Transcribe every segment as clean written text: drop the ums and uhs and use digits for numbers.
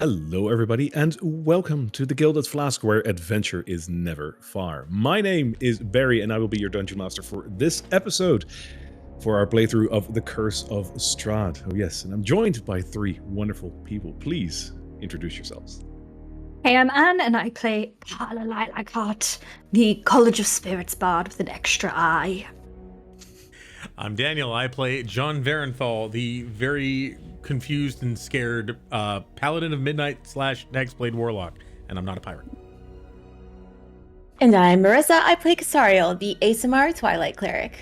Hello, everybody, and welcome to the Gilded Flask, where adventure is never far. My name is Barry, and I will be your Dungeon Master for this episode, for our playthrough of The Curse of Strahd. Oh yes, and I'm joined by three wonderful people. Please introduce yourselves. Hey, I'm Anne, and I play Palalilakot, the College of Spirits bard with an extra eye. I'm Daniel. I play John Varenthal, the very confused and scared Paladin of Midnight / Hexblade Warlock, and I'm not a pirate. And I'm Marissa. I play Casariel, the ASMR Twilight Cleric.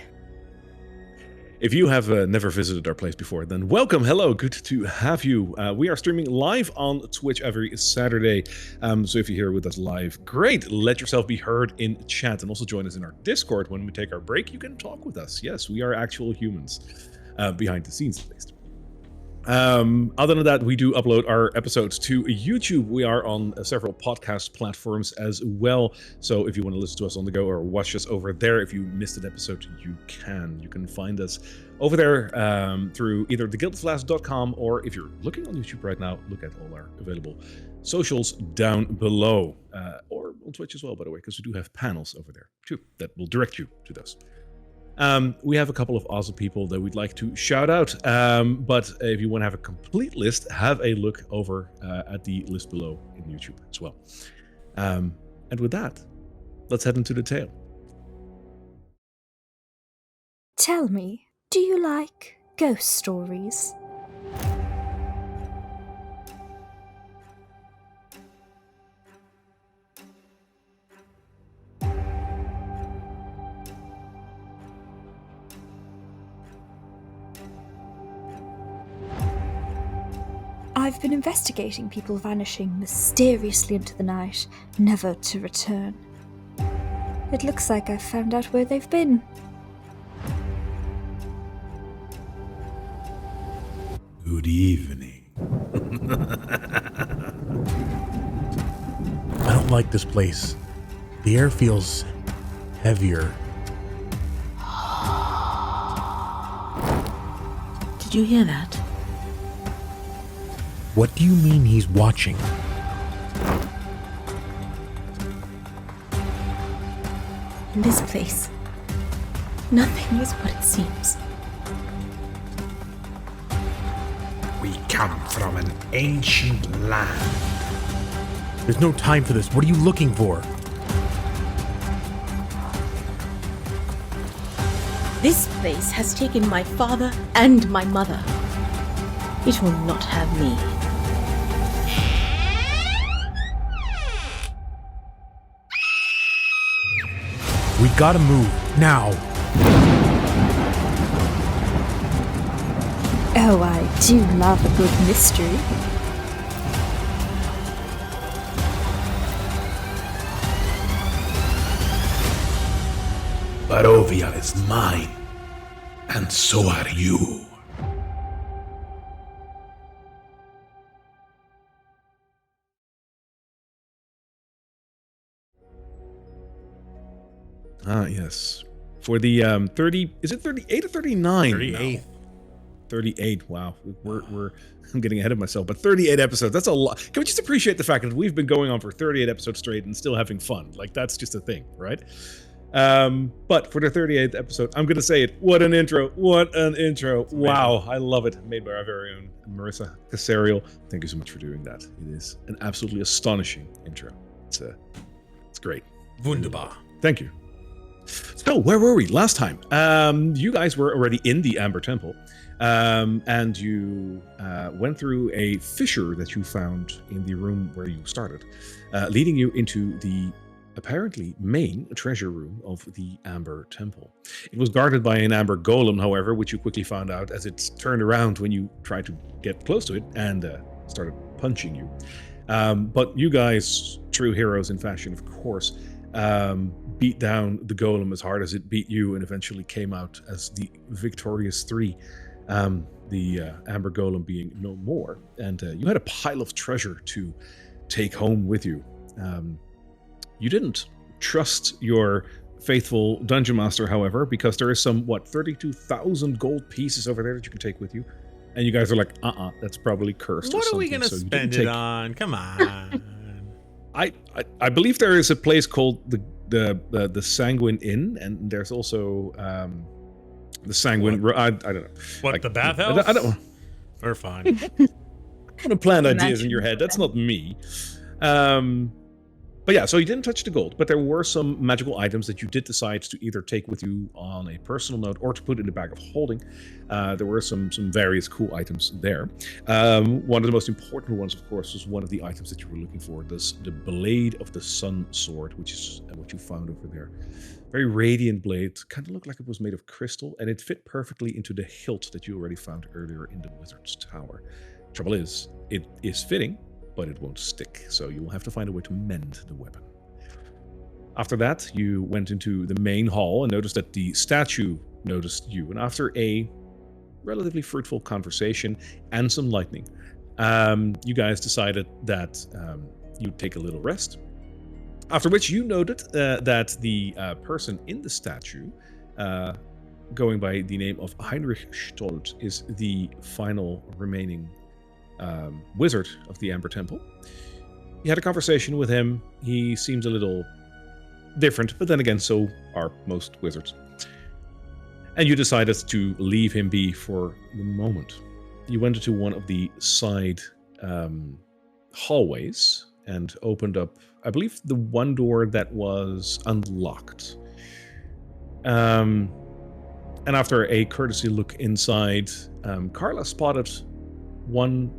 If you have never visited our place before, then welcome, hello, good to have you. We are streaming live on Twitch every Saturday, so if you're here with us live, great, let yourself be heard in chat, and also join us in our Discord. When we take our break, you can talk with us. Yes, we are actual humans, behind the scenes at least. Other than that, we do upload our episodes to YouTube. We are on several podcast platforms as well, so if you want to listen to us on the go or watch us over there, if you missed an episode, you can find us over there through either thegildedflask.com, or if you're looking on YouTube right now, look at all our available socials down below, or on Twitch as well, by the way, because we do have panels over there too that will direct you to those. We have a couple of awesome people that we'd like to shout out, but if you want to have a complete list, have a look over at the list below in YouTube as well. And with that, let's head into the tale. Tell me, do you like ghost stories? I've been investigating people vanishing mysteriously into the night, never to return. It looks like I've found out where they've been. Good evening. I don't like this place. The air feels heavier. Did you hear that? What do you mean he's watching? In this place, nothing is what it seems. We come from an ancient land. There's no time for this. What are you looking for? This place has taken my father and my mother. It will not have me. We gotta move, now! Oh, I do love a good mystery. Barovia is mine, and so are you. Ah, yes. For the 30, is it 38 or 39? 38. No. 38. Wow. I'm getting ahead of myself, but 38 episodes, that's a lot. Can we just appreciate the fact that we've been going on for 38 episodes straight and still having fun? Like, that's just a thing, right? But for the 38th episode, I'm going to say it. What an intro. What an intro. Wow. I love it. Made by our very own Marissa Casariel. Thank you so much for doing that. It is an absolutely astonishing intro. It's great. Wunderbar. Thank you. So, where were we last time? You guys were already in the Amber Temple, and you went through a fissure that you found in the room where you started, leading you into the apparently main treasure room of the Amber Temple. It was guarded by an Amber Golem, however, which you quickly found out as it turned around when you tried to get close to it and started punching you. But you guys, true heroes in fashion, of course, beat down the golem as hard as it beat you, and eventually came out as the victorious three, the Amber Golem being no more, and you had a pile of treasure to take home with you. You didn't trust your faithful dungeon master, however, because there is some 32,000 gold pieces over there that you can take with you, And you guys are like, that's probably cursed. What or are we something, gonna so you spend didn't it on? Come on. I believe there is a place called the Sanguine Inn, and there's also the Sanguine. I don't know. What, Like, the bathhouse? I don't We're fine. want to plant ideas in Imagine your head. That's that. not me. But yeah, so you didn't touch the gold, but there were some magical items that you did decide to either take with you on a personal note or to put in the bag of holding. There were some various cool items there. One of the most important ones, of course, was one of the items that you were looking for, the Blade of the Sun sword, which is what you found over there. Very radiant blade, kind of looked like it was made of crystal, and it fit perfectly into the hilt that you already found earlier in the Wizard's Tower. Trouble is, it is fitting, but it won't stick, so you will have to find a way to mend the weapon. After that, you went into the main hall and noticed that the statue noticed you, and after a relatively fruitful conversation and some lightning, you guys decided that you'd take a little rest. After which you noted that the person in the statue, going by the name of Heinrich Stolt, is the final remaining wizard of the Amber Temple. You had a conversation with him. He seems a little different, but then again, so are most wizards. And you decided to leave him be for the moment. You went into one of the side hallways and opened up, I believe, the one door that was unlocked. And after a courtesy look inside, Carla spotted one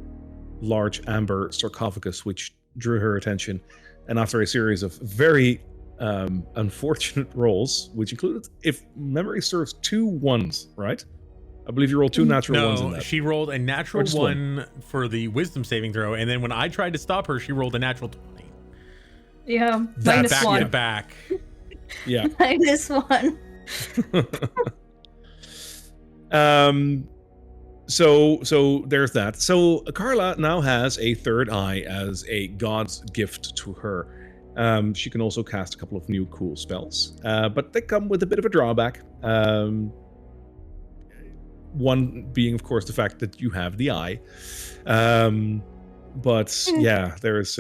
large amber sarcophagus, which drew her attention. And after a series of very unfortunate rolls, which included, if memory serves, 2 1s, right? I believe you rolled 2 natural ones in No, that. she rolled a natural just one for the wisdom saving throw, and then when I tried to stop her, she rolled a natural 20. Yeah, That minus back one. to back. Yeah. Minus one. So there's that. So Carla now has a third eye as a god's gift to her. She can also cast a couple of new cool spells, but they come with a bit of a drawback. One being, of course, the fact that you have the eye. But yeah, there is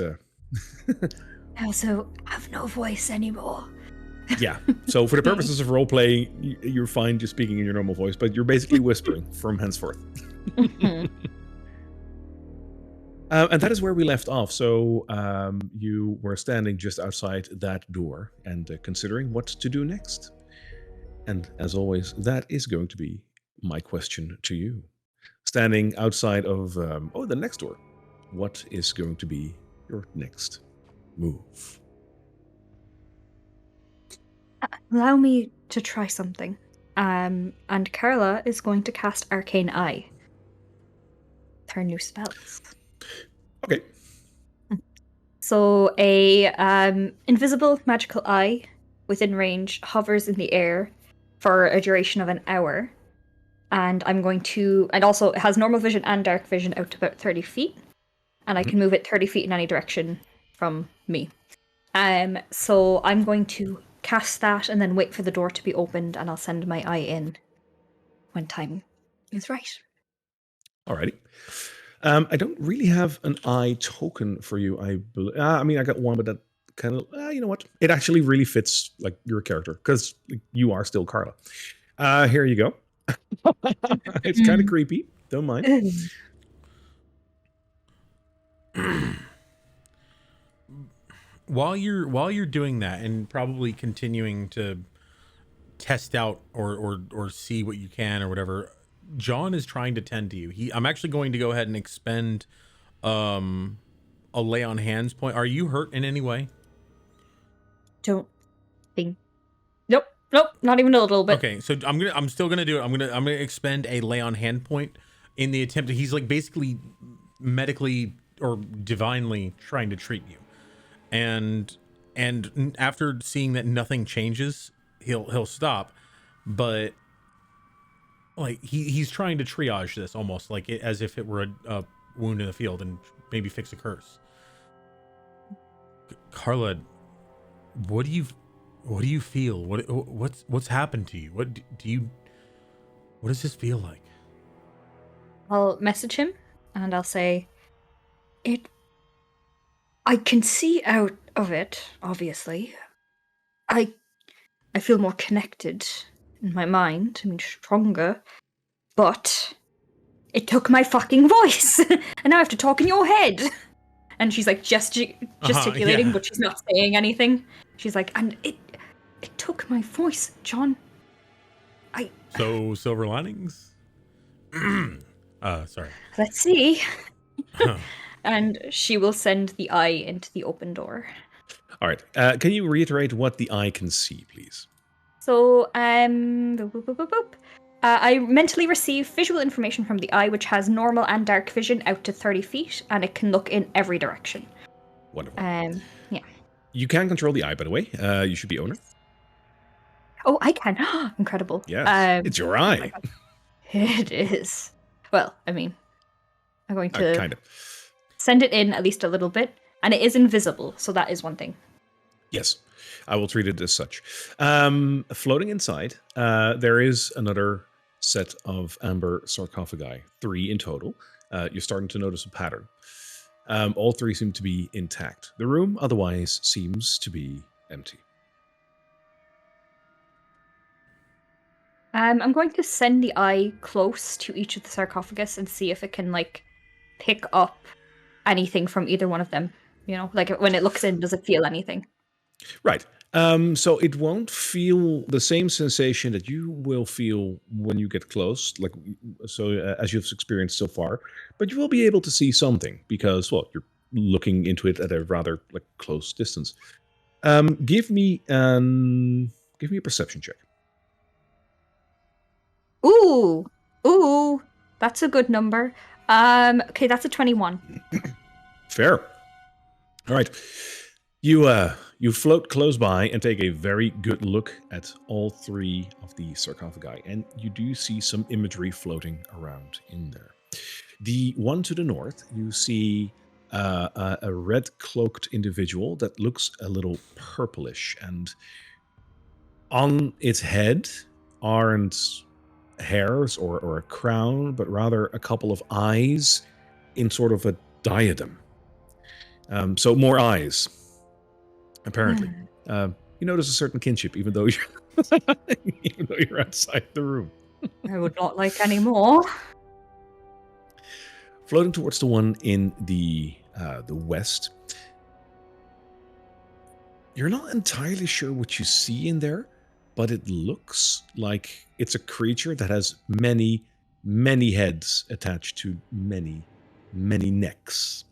I also have no voice anymore. yeah. So for the purposes of role playing, you're fine just speaking in your normal voice, but you're basically whispering from henceforth. And that is where we left off. So you were standing just outside that door and considering what to do next. And as always, that is going to be my question to you. Standing outside of the next door, what is going to be your next move? Allow me to try something. And Carla is going to cast Arcane Eye. Her new spells. Okay. So a invisible magical eye within range hovers in the air for a duration of an hour. And I'm going to, and also it has normal vision and dark vision out to about 30 feet. And I can move it 30 feet in any direction from me. So I'm going to cast that and then wait for the door to be opened, and I'll send my eye in when time is right. Alrighty. I don't really have an eye token for you. I mean, I got one, but that kind of, you know what? It actually really fits like your character because you are still Carla. Here you go. It's kind of creepy. Don't mind. While you're doing that and probably continuing to test out or see what you can or whatever, John is trying to tend to you. I'm actually going to go ahead and expend a lay on hands point. Are you hurt in any way? Don't think. Nope, not even a little bit. Okay, so I'm still gonna do it. I'm gonna expend a lay on hand point in the attempt. He's like basically medically or divinely trying to treat you, and after seeing that nothing changes, he'll stop. But like he's trying to triage this almost like as if it were a wound in the field and maybe fix a curse. Carla, what do you feel? What's happened to you? What does this feel like? I'll message him and I'll say, I can see out of it, obviously. I feel more connected in my mind, I mean stronger, but it took my fucking voice, and now I have to talk in your head. And she's like gesticulating, yeah. but she's not saying anything. She's like, and it took my voice, John. So silver linings. Sorry. Let's see. And she will send the eye into the open door. All right. Can you reiterate what the eye can see, please? So, boop, boop, boop, boop, boop. I mentally receive visual information from the eye, which has normal and dark vision out to 30 feet, and it can look in every direction. Wonderful. Yeah. You can control the eye, by the way. You should be owner. Oh, I can. Incredible. Yes. It's your oh my eye. God. It is. Well, I mean, I'm going to Kind of. send it in at least a little bit, and it is invisible, so that is one thing. Yes, I will treat it as such. Floating inside, there is another set of amber sarcophagi, 3 in total. You're starting to notice a pattern. All 3 seem to be intact. The room otherwise seems to be empty. I'm going to send the eye close to each of the sarcophagus and see if it can, like, pick up anything from either one of them. You know, like when it looks in, does it feel anything? Right. So it won't feel the same sensation that you will feel when you get close, like as you've experienced so far. But you will be able to see something because, well, you're looking into it at a rather like close distance. Give me a perception check. Ooh, that's a good number. Okay, that's a 21. Fair. All right. You float close by and take a very good look at all 3 of the sarcophagi, and you do see some imagery floating around in there. The one to the north, you see a red cloaked individual that looks a little purplish, and on its head aren't hairs or a crown, but rather a couple of eyes in sort of a diadem. So more eyes, apparently. You notice a certain kinship, even though you're outside the room. I would not like any more. Floating towards the one in the west, you're not entirely sure what you see in there, but it looks like it's a creature that has many, many heads attached to many, many necks.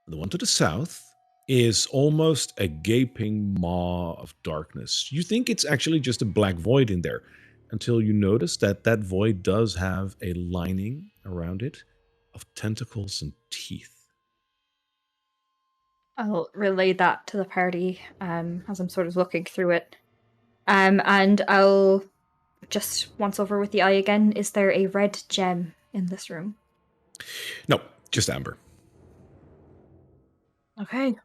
The one to the south is almost a gaping maw of darkness. You think it's actually just a black void in there, until you notice that that void does have a lining around it of tentacles and teeth. I'll relay that to the party as I'm sort of looking through it. And I'll just once over with the eye again. Is there a red gem in this room? No, just amber. Okay.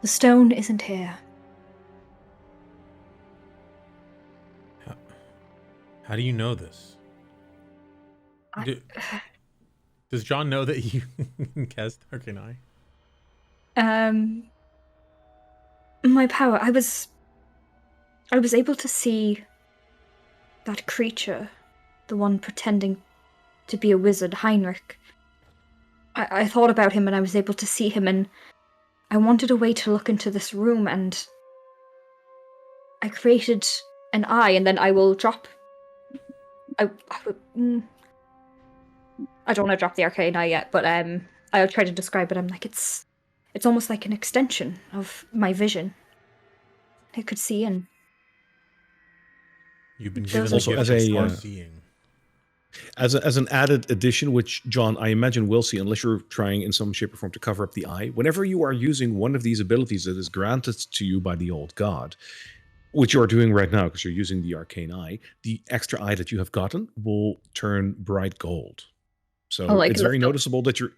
The stone isn't here. How do you know this? Does John know that you cast Arcane Eye? My power. I was able to see that creature, the one pretending to be a wizard, Heinrich. I thought about him and I was able to see him, and I wanted a way to look into this room, and I created an eye, and then I will drop. I don't want to drop the arcane eye yet, but I'll try to describe it. I'm like, it's almost like an extension of my vision. I could see, and you've been given also the as gift a of seeing. As an added addition, which John, I imagine, will see, unless you're trying in some shape or form to cover up the eye. Whenever you are using one of these abilities that is granted to you by the old god, which you are doing right now because you're using the arcane eye, the extra eye that you have gotten will turn bright gold. So like it's very noticeable that you're,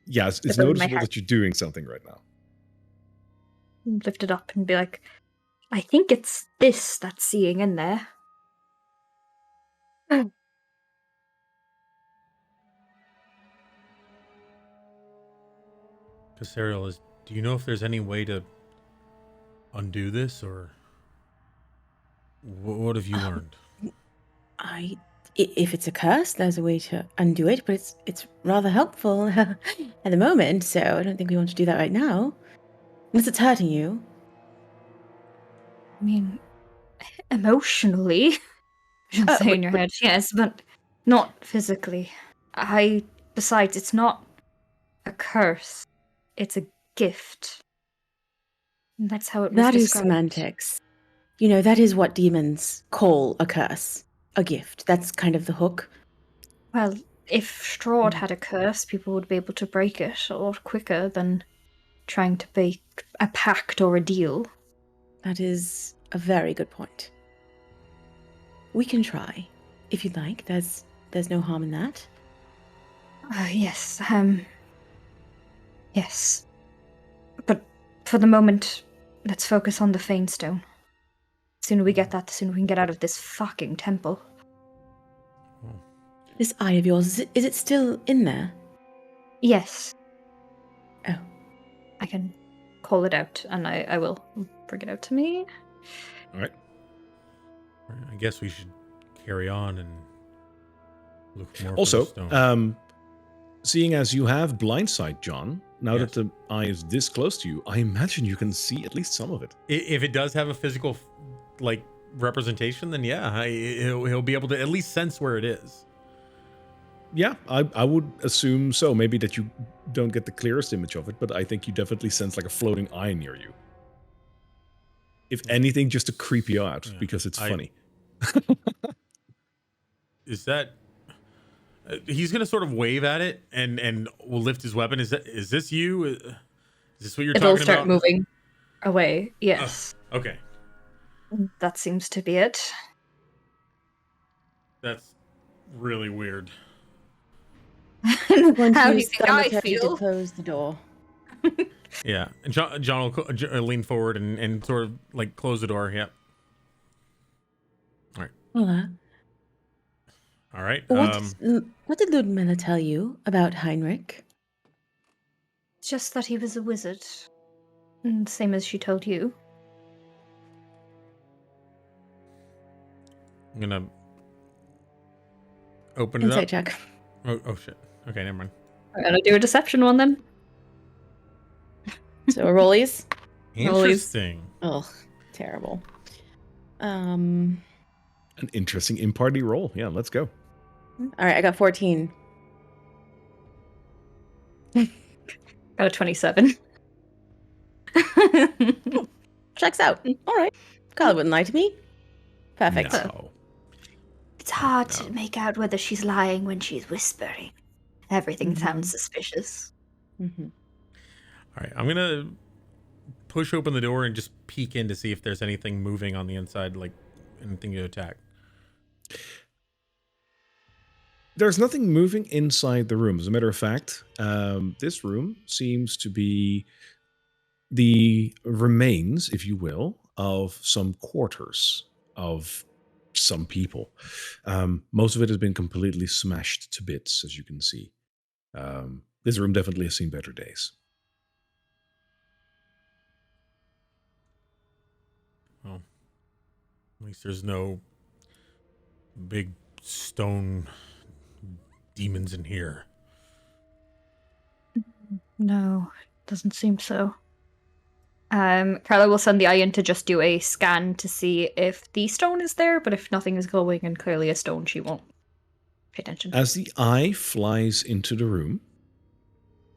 it's noticeable that you're doing something right now. Lift it up and be like, I think it's this that's seeing in there. Casariel, do you know if there's any way to undo this, or what have you learned? If it's a curse, there's a way to undo it, but it's rather helpful at the moment, so I don't think we want to do that right now. Unless it's hurting you. I mean, emotionally, you'll say in your head, yes, but not physically. Besides, it's not a curse. It's a gift. And that's how it was That is described. semantics. You know, that is what demons call a curse. A gift. That's kind of the hook. Well, if Strahd had a curse, people would be able to break it a lot quicker than trying to make a pact or a deal. That is a very good point. We can try, if you'd like. There's no harm in that. Yes, yes. But for the moment, let's focus on the Fane Stone. The sooner we get that, the sooner we can get out of this fucking temple. This eye of yours, is it still in there? Yes. Oh. I can call it out, and I will bring it out to me. All right. I guess we should carry on and look more Also, for the stone. Seeing as you have blindsight, John, now that the eye is this close to you, I imagine you can see at least some of it. If it does have a physical, representation, then yeah, he'll be able to at least sense where it is. Yeah, I would assume so. Maybe that you don't get the clearest image of it, but I think you definitely sense like a floating eye near you. If anything, just to creep you out, because it's funny. Is that... he's going to sort of wave at it and will lift his weapon. Is this you? Is this what you're talking about? It'll start moving away, yes. Okay. That seems to be it. That's really weird. How do you think I feel? To close the door. Yeah, and John will lean forward and sort of close the door. Yep. All right. Well, All right. What did Ludmilla tell you about Heinrich? Just that he was a wizard. Same as she told you. I'm gonna open it up. Insight check. Oh shit. Okay, never mind. I'm gonna do a deception one then. So a rollies. Interesting. Oh, terrible. An An interesting in-party roll. Yeah, let's go. All right, I got 14. Got a 27. Checks out. All right. Carla wouldn't lie to me. Perfect. No. It's hard to make out whether she's lying when she's whispering. Everything sounds suspicious. Mm-hmm. All right, I'm gonna push open the door and just peek in to see if there's anything moving on the inside, like anything to attack. There's nothing moving inside the room. As a matter of fact, this room seems to be the remains, if you will, of some quarters of some people. Most of it has been completely smashed to bits, as you can see. This room definitely has seen better days. Well, at least there's no big stone demons in here. No, doesn't seem so. Carla will send the eye in to just do a scan to see if the stone is there, but if nothing is glowing and clearly a stone, she won't pay attention. As the eye flies into the room,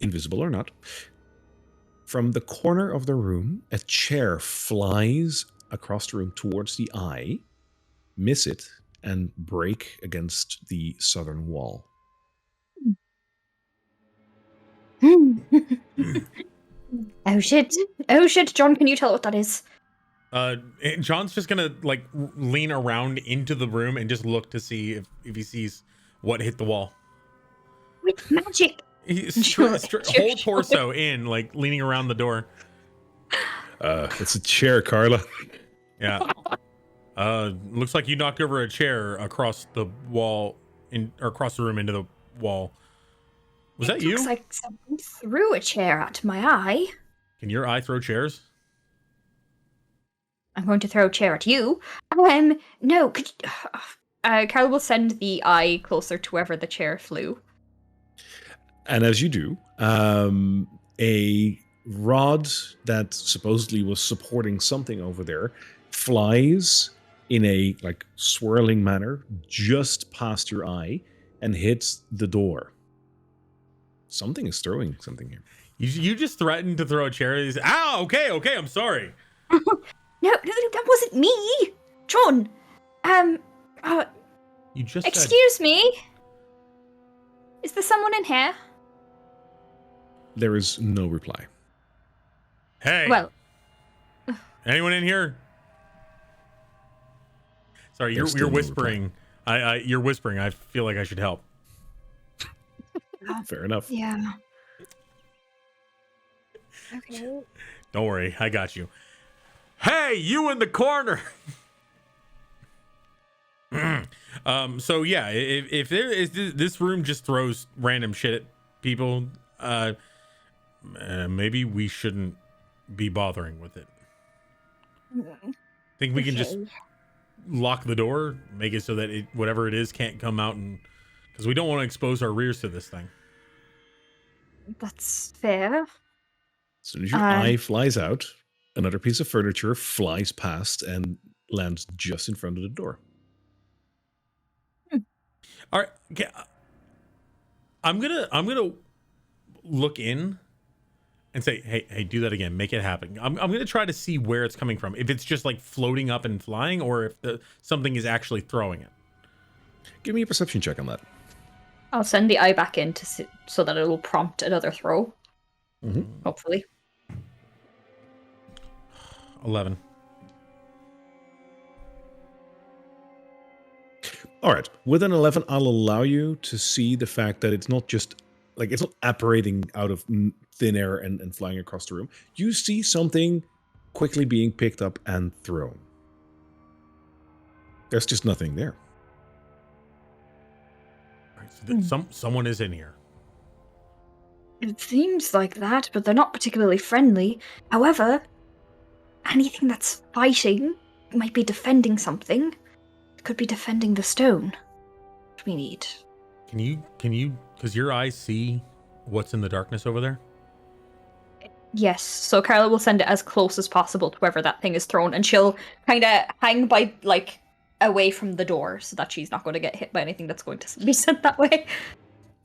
invisible or not, from the corner of the room, a chair flies across the room towards the eye, miss it, and break against the southern wall. Oh shit! Oh shit! John, can you tell what that is? John's just gonna lean around into the room and just look to see if he sees what hit the wall. With magic. He's whole torso in, leaning around the door. It's a chair, Carla. Yeah. Looks like you knocked over a chair across the wall, or across the room into the wall. Was that you? Looks like someone threw a chair at my eye. Can your eye throw chairs? I'm going to throw a chair at you. No, could Carol will send the eye closer to wherever the chair flew. And as you do, a rod that supposedly was supporting something over there flies in a like swirling manner just past your eye and hits the door. Something is throwing something here. You just threatened to throw a chair. Okay, I'm sorry. No, that wasn't me, John. You just Excuse me. Is there someone in here? There is no reply. Hey. Well, Anyone in here? Sorry, There's you're still no whispering. You're whispering. I feel like I should help. Fair enough. yeah. Okay. Don't worry, I got you. Hey, you in the corner. So yeah, if there is this room just throws random shit at people, maybe we shouldn't be bothering with it. Think we can just lock the door, make it so that whatever it is can't come out, and because we don't want to expose our rears to this thing. That's fair. As soon as your eye flies out, another piece of furniture flies past and lands just in front of the door. All right, okay. I'm gonna look in and say, hey, do that again. Make it happen. I'm gonna try to see where it's coming from. If it's just like floating up and flying, or if something is actually throwing it. Give me a perception check on that. I'll send the eye back in so that it will prompt another throw. Mm-hmm. Hopefully. 11. All right. With an 11, I'll allow you to see the fact that it's not just like it's not apparating out of thin air and flying across the room. You see something quickly being picked up and thrown. There's just nothing there. All right, so someone is in here. It seems like that, but they're not particularly friendly. However, anything that's fighting might be defending something. It could be defending the stone that we need. Can you, because your eyes see what's in the darkness over there? Yes, so Carla will send it as close as possible to wherever that thing is thrown, and she'll kind of hang by, like, away from the door so that she's not going to get hit by anything that's going to be sent that way.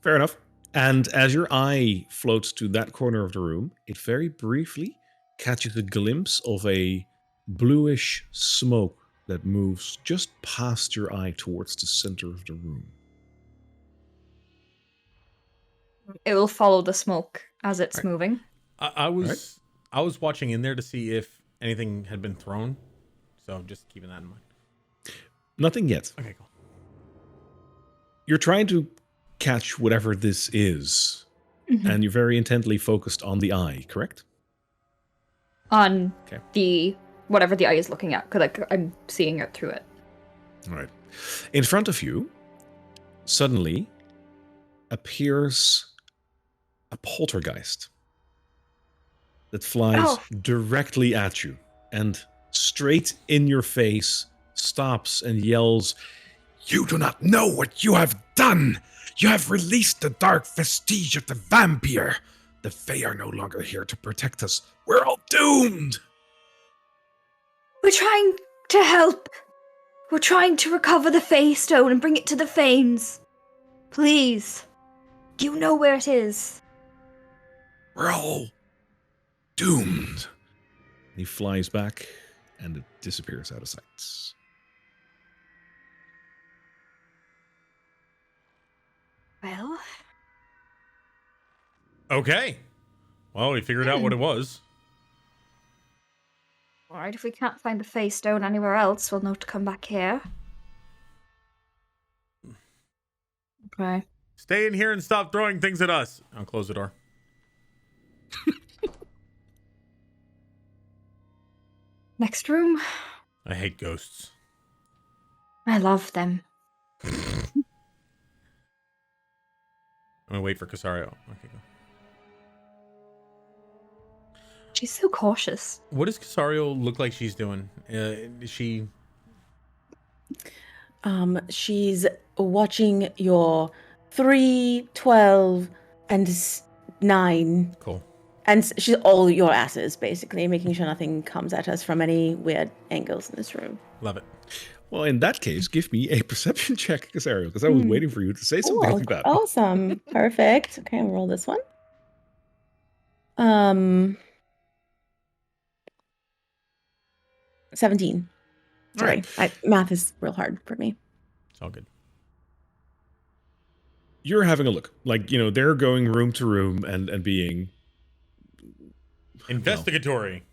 Fair enough. And as your eye floats to that corner of the room, it very briefly catches a glimpse of a bluish smoke that moves just past your eye towards the center of the room. It will follow the smoke as it's moving. I was watching in there to see if anything had been thrown, so just keeping that in mind. Nothing yet. Okay, cool. You're trying to catch whatever this is, and you're very intently focused on the eye, correct? On Okay. the whatever the eye is looking at, because like I'm seeing it through it. All right. In front of you, suddenly appears a poltergeist that flies directly at you and straight in your face stops and yells, You do not know what you have done! You have released the dark vestige of the vampire! The Fae are no longer here to protect us. We're all doomed! We're trying to help. We're trying to recover the Fae Stone and bring it to the Fanes. Please. Do you know where it is? We're all doomed. he flies back and it disappears out of sight. Well, Okay. Well, we figured out what it was. alright, if we can't find the Fae Stone anywhere else, we'll know to come back here. Okay. Stay in here and stop throwing things at us. I'll close the door. Next room. I hate ghosts. I love them. I'm gonna wait for Casario. Okay, go. She's so cautious. What does Casario look like she's doing? Is she? She's watching your 3, 12, and 9. Cool. And she's all your asses, basically, making sure nothing comes at us from any weird angles in this room. Love it. Well, in that case, give me a perception check, Casario, because I was waiting for you to say something Cool. like that. Awesome. Perfect. Okay, I'll roll this one. 17. Sorry. Math is real hard for me. It's all good. You're having a look. Like, they're going room to room and being... Investigatory.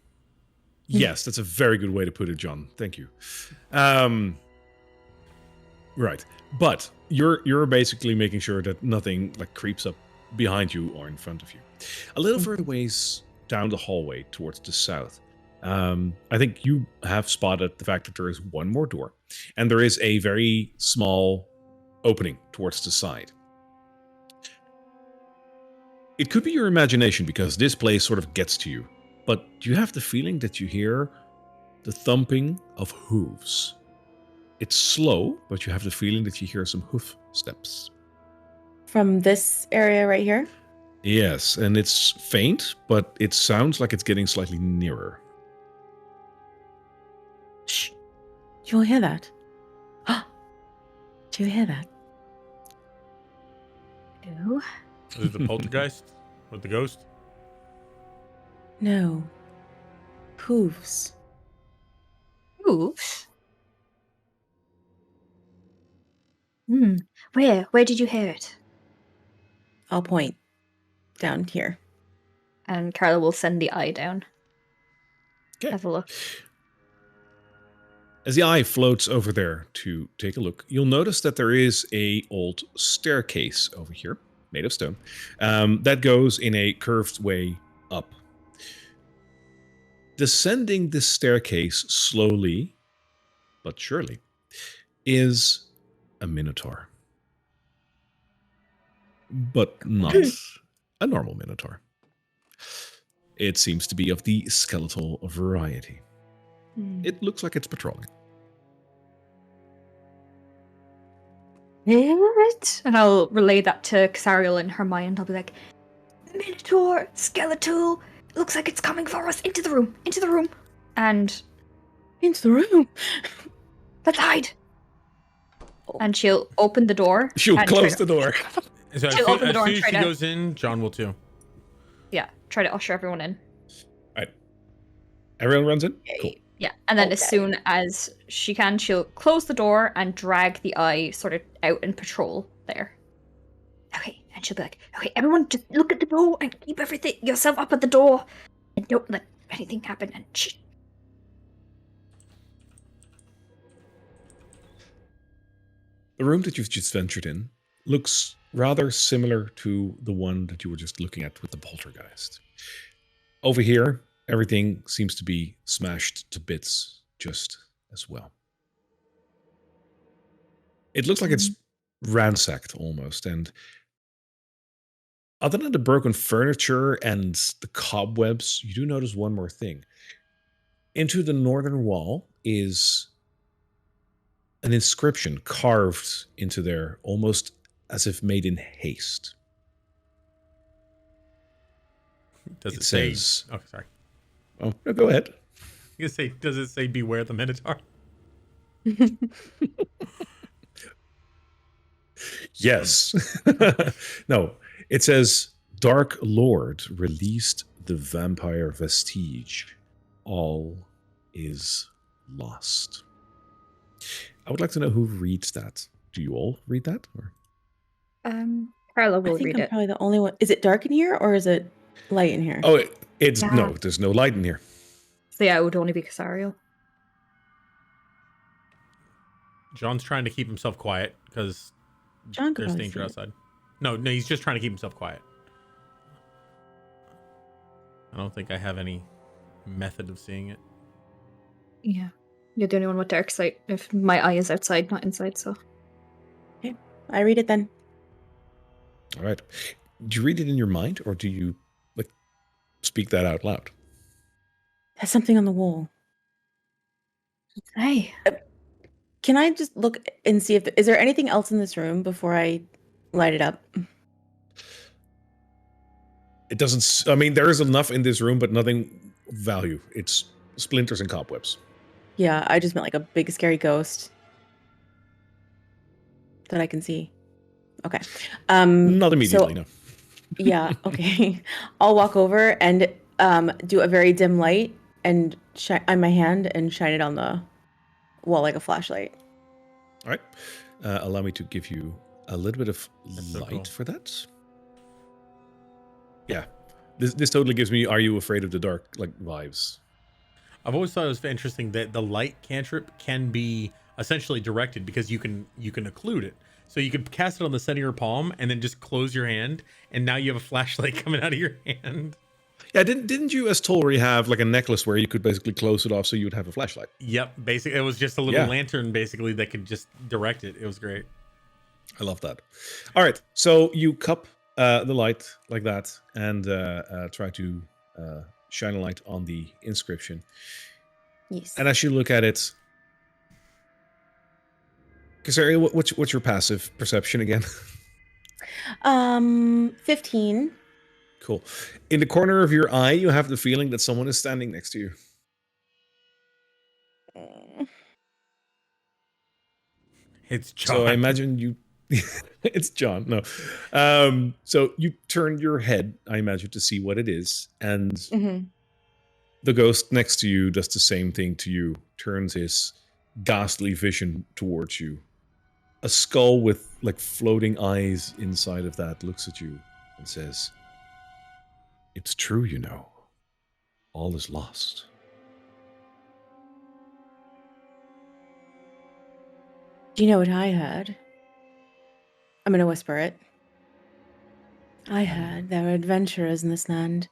Yes, that's a very good way to put it, John. Thank you. Right. But you're basically making sure that nothing like creeps up behind you or in front of you. A little further ways down the hallway towards the south, I think you have spotted the fact that there is one more door, and there is a very small opening towards the side. It could be your imagination because this place sort of gets to you, but you have the feeling that you hear the thumping of hooves. It's slow, but you have the feeling that you hear some hoof steps. From this area right here? Yes, and it's faint, but it sounds like it's getting slightly nearer. Shh. Do you all hear that? Do you hear that? Ew. Is it the poltergeist with the ghost? No. Hooves. Hooves? Where? Where did you hear it? I'll point down here. And Carla will send the eye down. Okay. Have a look. As the eye floats over there to take a look, you'll notice that there is a old staircase over here, made of stone, that goes in a curved way up. Descending this staircase slowly, but surely, is a minotaur. But not a normal minotaur. It seems to be of the skeletal variety. It looks like it's patrolling. What? And I'll relay that to Xariel in her mind. I'll be like, Minotaur, skeletal, looks like it's coming for us. Into the room, into the room. And Into the room. let's hide. And she'll open the door. She'll and close try the door. So as She'll soon open the door as and she try to- goes in, John will too. try to usher everyone in. Alright. Everyone runs in? Cool. Yeah, and then as Okay. soon as she can, she'll close the door and drag the eye sort of out and patrol there. Okay, and she'll be like, okay, everyone just look at the door and keep yourself up at the door. And don't let anything happen and shh. The room that you've just ventured in looks rather similar to the one that you were just looking at with the poltergeist. Over here, everything seems to be smashed to bits just as well. It looks like it's ransacked almost, and other than the broken furniture and the cobwebs, you do notice one more thing. Into the northern wall is an inscription carved into there, almost as if made in haste. Does It it, say? says- Oh, sorry. Oh, no, go ahead. You say? Does it say "Beware the Minotaur"? Yes. No, it says, Dark Lord released the vampire vestige. All is lost. I would like to know who reads that. Do you all read that? Or? Carla I will think read I'm it. probably the only one. Is it dark in here or is it light in here? Oh, it's Yeah. no, there's no light in here. So yeah, it would only be Casariel. John's trying to keep himself quiet because John could there's probably danger see it. outside. No, he's just trying to keep himself quiet. I don't think I have any method of seeing it. Yeah. You're the only one with dark sight. If my eye is outside, not inside, so. Okay, I read it then. All right. Do you read it in your mind, or do you like speak that out loud? There's something on the wall. Hey. Can I just look and see if is there anything else in this room before I light it up? It doesn't. I mean, there is enough in this room, but nothing of value. It's splinters and cobwebs. Yeah, I just meant like a big scary ghost that I can see. Okay. Not immediately, So no. yeah, okay. I'll walk over and do a very dim light and on my hand and shine it on the wall like a flashlight. All right. Allow me to give you a little bit of so light cool. for that. Yeah. This totally gives me "Are you afraid of the dark?" like vibes. I've always thought it was interesting that the light cantrip can be essentially directed because you can occlude it. So you could cast it on the center of your palm and then just close your hand, and now you have a flashlight coming out of your hand. Yeah, didn't you as Tolri have like a necklace where you could basically close it off so you'd have a flashlight? Yep, basically it was just a little Yeah. lantern basically that could just direct it. It was great. I love that. All right, so you cup the light like that and try to shine a light on the inscription. Yes. And as you look at it, Kazari, what's your passive perception again? 15. Cool. In the corner of your eye, you have the feeling that someone is standing next to you. It's John. So I imagine you. It's John. No. So you turn your head, I imagine, to see what it is, and Mm-hmm. the ghost next to you does the same thing to you. Turns his ghastly vision towards you. A skull with like floating eyes inside of that looks at you and says, "It's true, you know. All is lost." Do you know what I heard? I'm gonna whisper it. I heard there are adventurers in this land.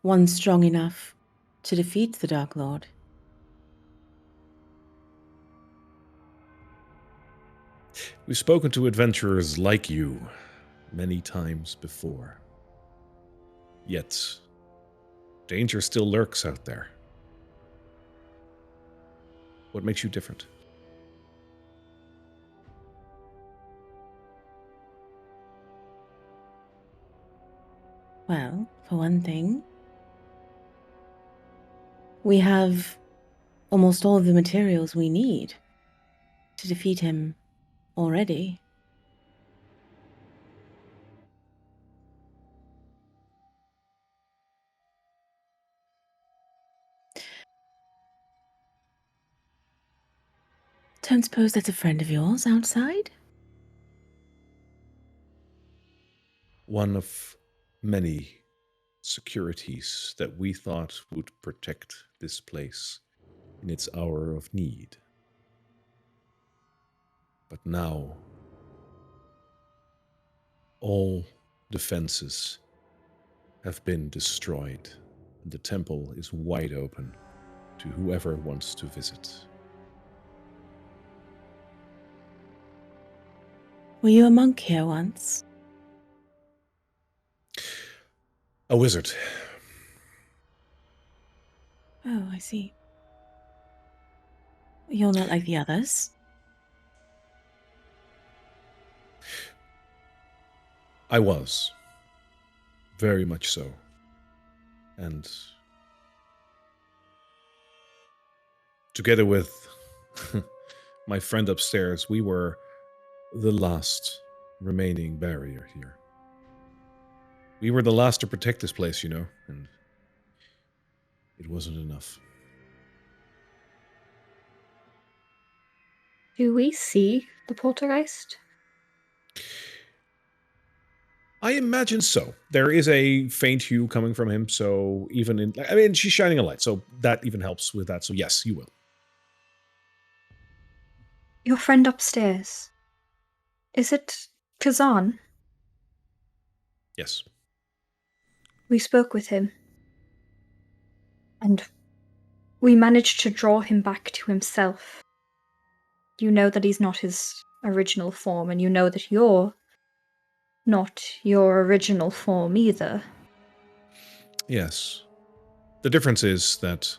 One strong enough to defeat the Dark Lord. We've spoken to adventurers like you many times before. Yet, danger still lurks out there. What makes you different? Well, for one thing, we have almost all of the materials we need to defeat him already. Don't suppose that's a friend of yours outside? One of many securities that we thought would protect this place in its hour of need. But now, all defenses have been destroyed, and the temple is wide open to whoever wants to visit. Were you a monk here once? A wizard. Oh, I see. You're not like the others. I was. Very much so. And together with my friend upstairs, we were the last remaining barrier here. We were the last to protect this place, you know, and it wasn't enough. Do we see the poltergeist? I imagine so. There is a faint hue coming from him, so even in... I mean, she's shining a light, so that even helps with that. So yes, you will. Your friend upstairs. Is it Kazan? Yes. We spoke with him. And we managed to draw him back to himself. You know that he's not his original form, and you know that you're not your original form either. Yes. The difference is that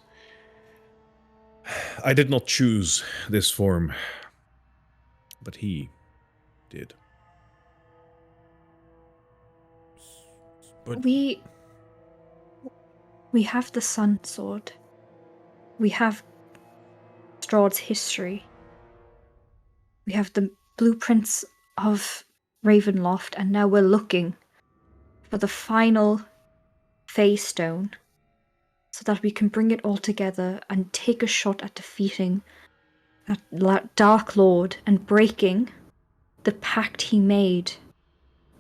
I did not choose this form, but he did. But We have the Sun Sword. We have Strahd's history. We have the blueprints of Ravenloft, and now we're looking for the final Phase Stone so that we can bring it all together and take a shot at defeating that Dark Lord and breaking the pact he made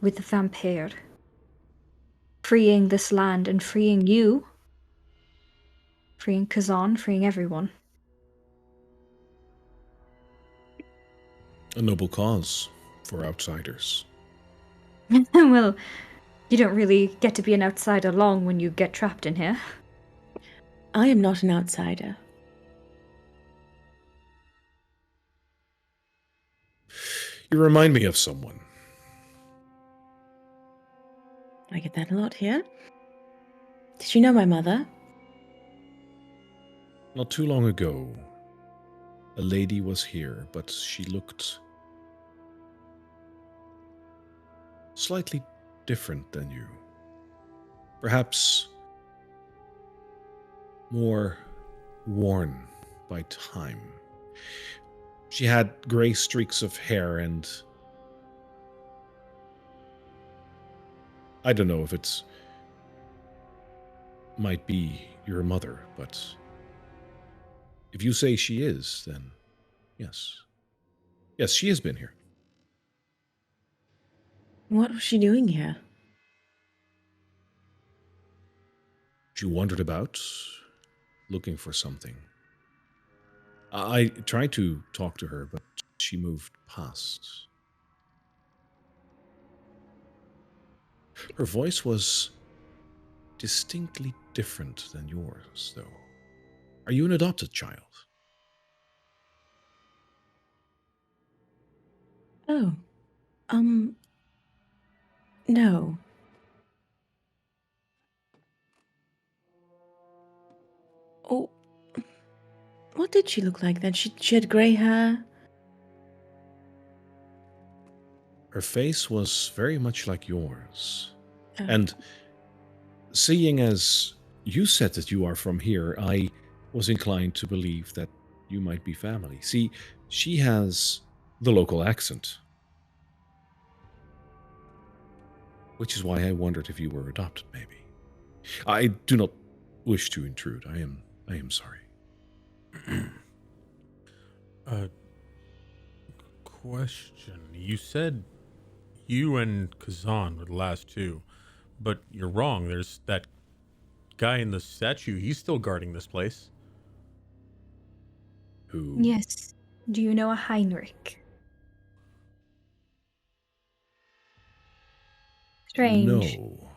with the vampire. Freeing this land and freeing you. Freeing Kazan, freeing everyone. A noble cause for outsiders. Well, you don't really get to be an outsider long when you get trapped in here. I am not an outsider. You remind me of someone. I get that a lot here. Did you know my mother? Not too long ago, a lady was here, but she looked slightly different than you. Perhaps more worn by time. She had gray streaks of hair, and I don't know if it's might be your mother, but if you say she is, then yes. Yes, she has been here. What was she doing here? She wandered about, looking for something. I tried to talk to her, but she moved past. Her voice was distinctly different than yours, though. Are you an adopted child? Oh. No. Oh. What did she look like then? She had grey hair. Her face was very much like yours. Oh. And seeing as you said that you are from here, I was inclined to believe that you might be family. See, she has the local accent, which is why I wondered if you were adopted, maybe. I do not wish to intrude. I am sorry. Question. You said you and Kazan were the last two, but you're wrong. There's that guy in the statue. He's still guarding this place. Who? Yes. Do you know a Heinrich? Strange. No.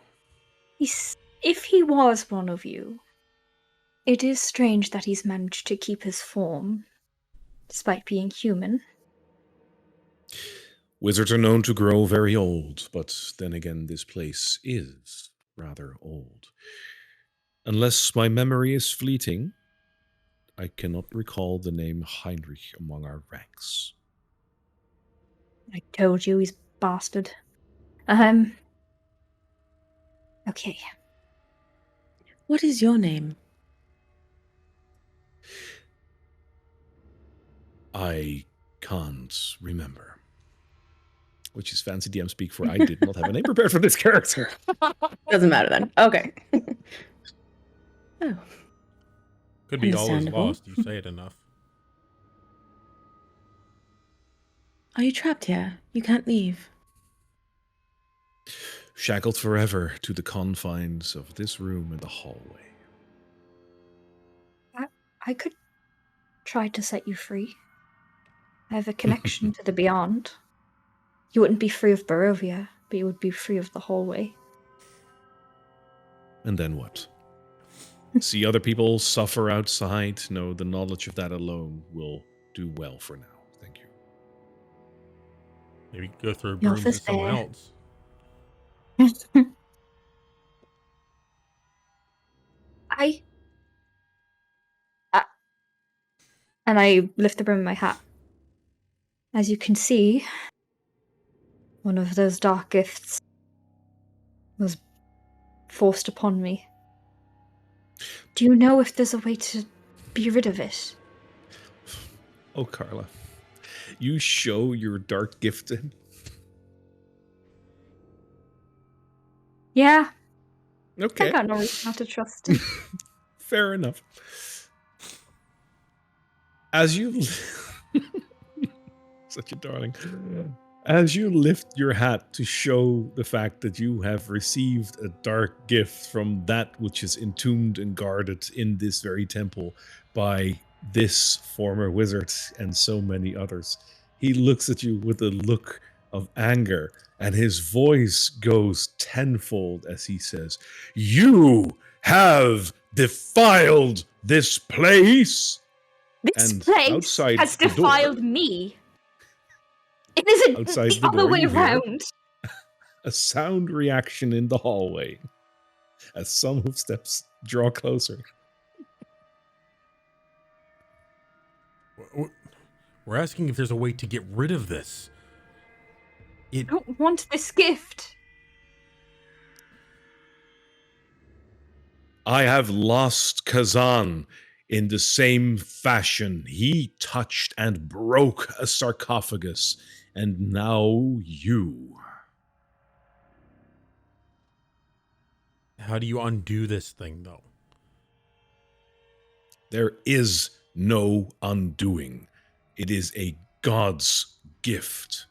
If he was one of you, it is strange that he's managed to keep his form, despite being human. Wizards are known to grow very old, but then again, this place is rather old. Unless my memory is fleeting, I cannot recall the name Heinrich among our ranks. I told you he's bastard. Okay. What is your name? I can't remember. Which is fancy DM speak for I did not have a name prepared for this character. Doesn't matter then. Okay. Oh. Could be all is Understandable. lost. You say it enough. Are you trapped here? You can't leave. Shackled forever to the confines of this room and the hallway. I could try to set you free. I have a connection to the beyond. You wouldn't be free of Barovia, but you would be free of the hallway. And then what? See other people suffer outside. No, the knowledge of that alone will do well for now. Thank you. Maybe go throw No brooms at someone fair. else. I, and I lift the brim of my hat. As you can see, one of those dark gifts was forced upon me. Do you know if there's a way to be rid of it? Oh, Carla. You show your dark gift. Yeah, I Okay. got no reason not to trust him. Fair enough. As you... Such a darling. As you lift your hat to show the fact that you have received a dark gift from that which is entombed and guarded in this very temple by this former wizard and so many others, he looks at you with a look of anger, and his voice goes tenfold as he says, "You have defiled this place!" This And place outside has the defiled door, me. It isn't outside the the other door, way you hear around. a sound reaction in the hallway as some footsteps draw closer. We're asking if there's a way to get rid of this. I don't want this gift. I have lost Kazan in the same fashion. He touched and broke a sarcophagus, and now you. How do you undo this thing, though? There is no undoing. It is a god's gift.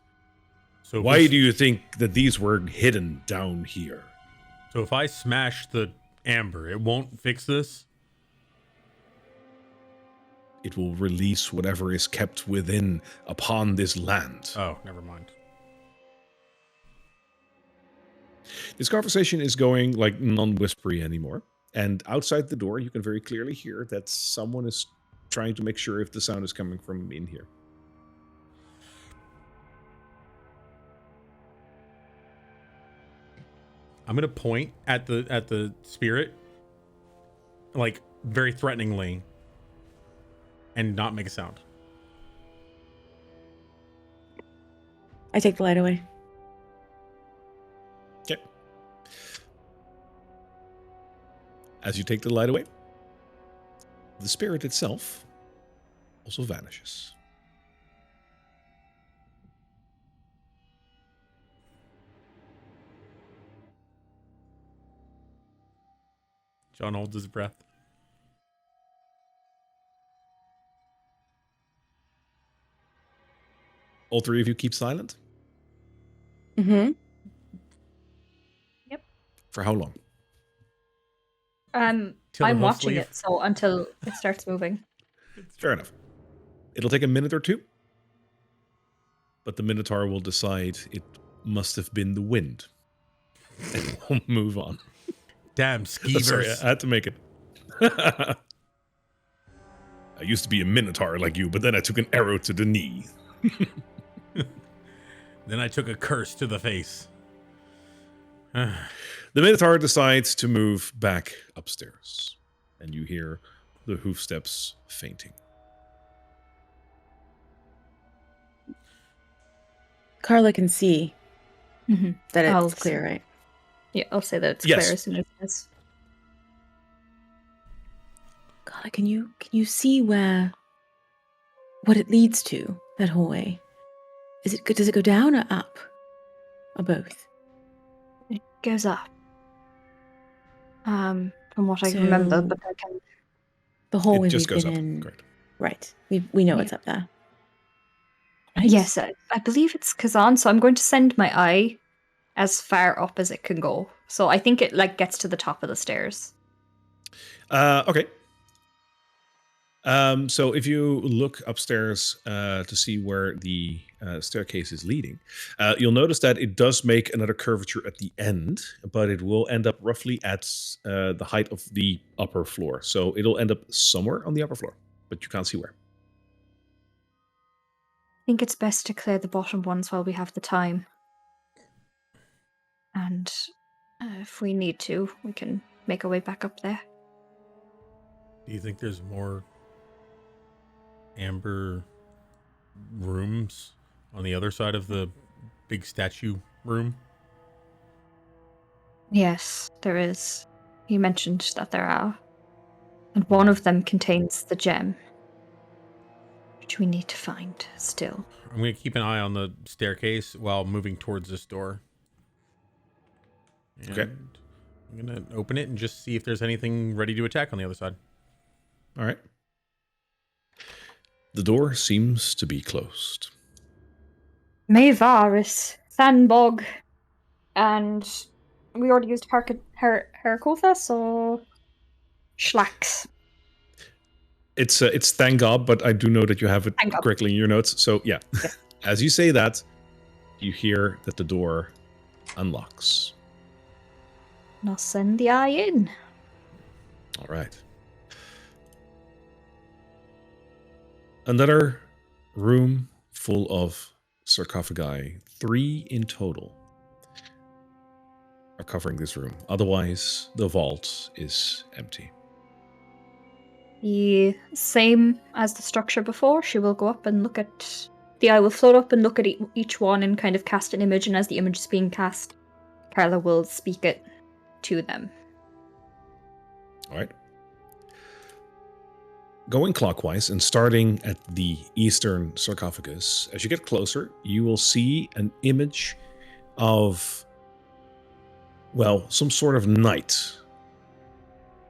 So Why do you think that these were hidden down here? So if I smash the amber, it won't fix this? It will release whatever is kept within upon this land. Oh, never mind. This conversation is going like non-whispery anymore. And outside the door, you can very clearly hear that someone is trying to make sure if the sound is coming from in here. I'm gonna point at the spirit, like very threateningly, and not make a sound. I take the light away. Okay. As you take the light away, the spirit itself also vanishes. John holds his breath. All three of you keep silent? Mm-hmm. Yep. For how long? Till the I'm hosts watching leave. it, so until it starts moving. Fair enough. It'll take a minute or two, but the Minotaur will decide it must have been the wind. And we'll move on. Damn skeevers. Sorry, I had to make it. I used to be a Minotaur like you, but then I took an arrow to the knee. Then I took a curse to the face. The Minotaur decides to move back upstairs, and you hear the hoofsteps fainting. Carla can see Mm-hmm. that I'll it's clear, right? Yeah, I'll say that it's Yes. clear as soon as it is. Carla, can you see what it leads to, that hallway? Does it go down or up? Or both? It goes up. From what I So- remember, but I can. The hallway It just we've goes been up. in. Correct. Right. We know Yeah. what's up there. Right? Yes, I believe it's Kazan, so I'm going to send my eye as far up as it can go. So I think it like gets to the top of the stairs. Okay. So if you look upstairs to see where the staircase is leading, you'll notice that it does make another curvature at the end, but it will end up roughly at the height of the upper floor. So it'll end up somewhere on the upper floor, but you can't see where. I think it's best to clear the bottom ones while we have the time. And if we need to, we can make our way back up there. Do you think there's more amber rooms on the other side of the big statue room? Yes, there is. You mentioned that there are. And one of them contains the gem, which we need to find still. I'm going to keep an eye on the staircase while moving towards this door. And Okay. I'm going to open it and just see if there's anything ready to attack on the other side. All right. The door seems to be closed. Mayvaris, Thanbog, and we already used Herakothas or Schlax. It's thank God, but I do know that you have it Thank God. correctly in your notes. So yeah, as you say that, you hear that the door unlocks. Now send the eye in. All right. Another room full of sarcophagi, 3 in total, are covering this room. Otherwise, the vault is empty. The same as the structure before, she will go up and look at... The eye will float up and look at each one and kind of cast an image, and as the image is being cast, Carla will speak it to them. All right. Going clockwise and starting at the eastern sarcophagus, as you get closer, you will see an image of, well, some sort of knight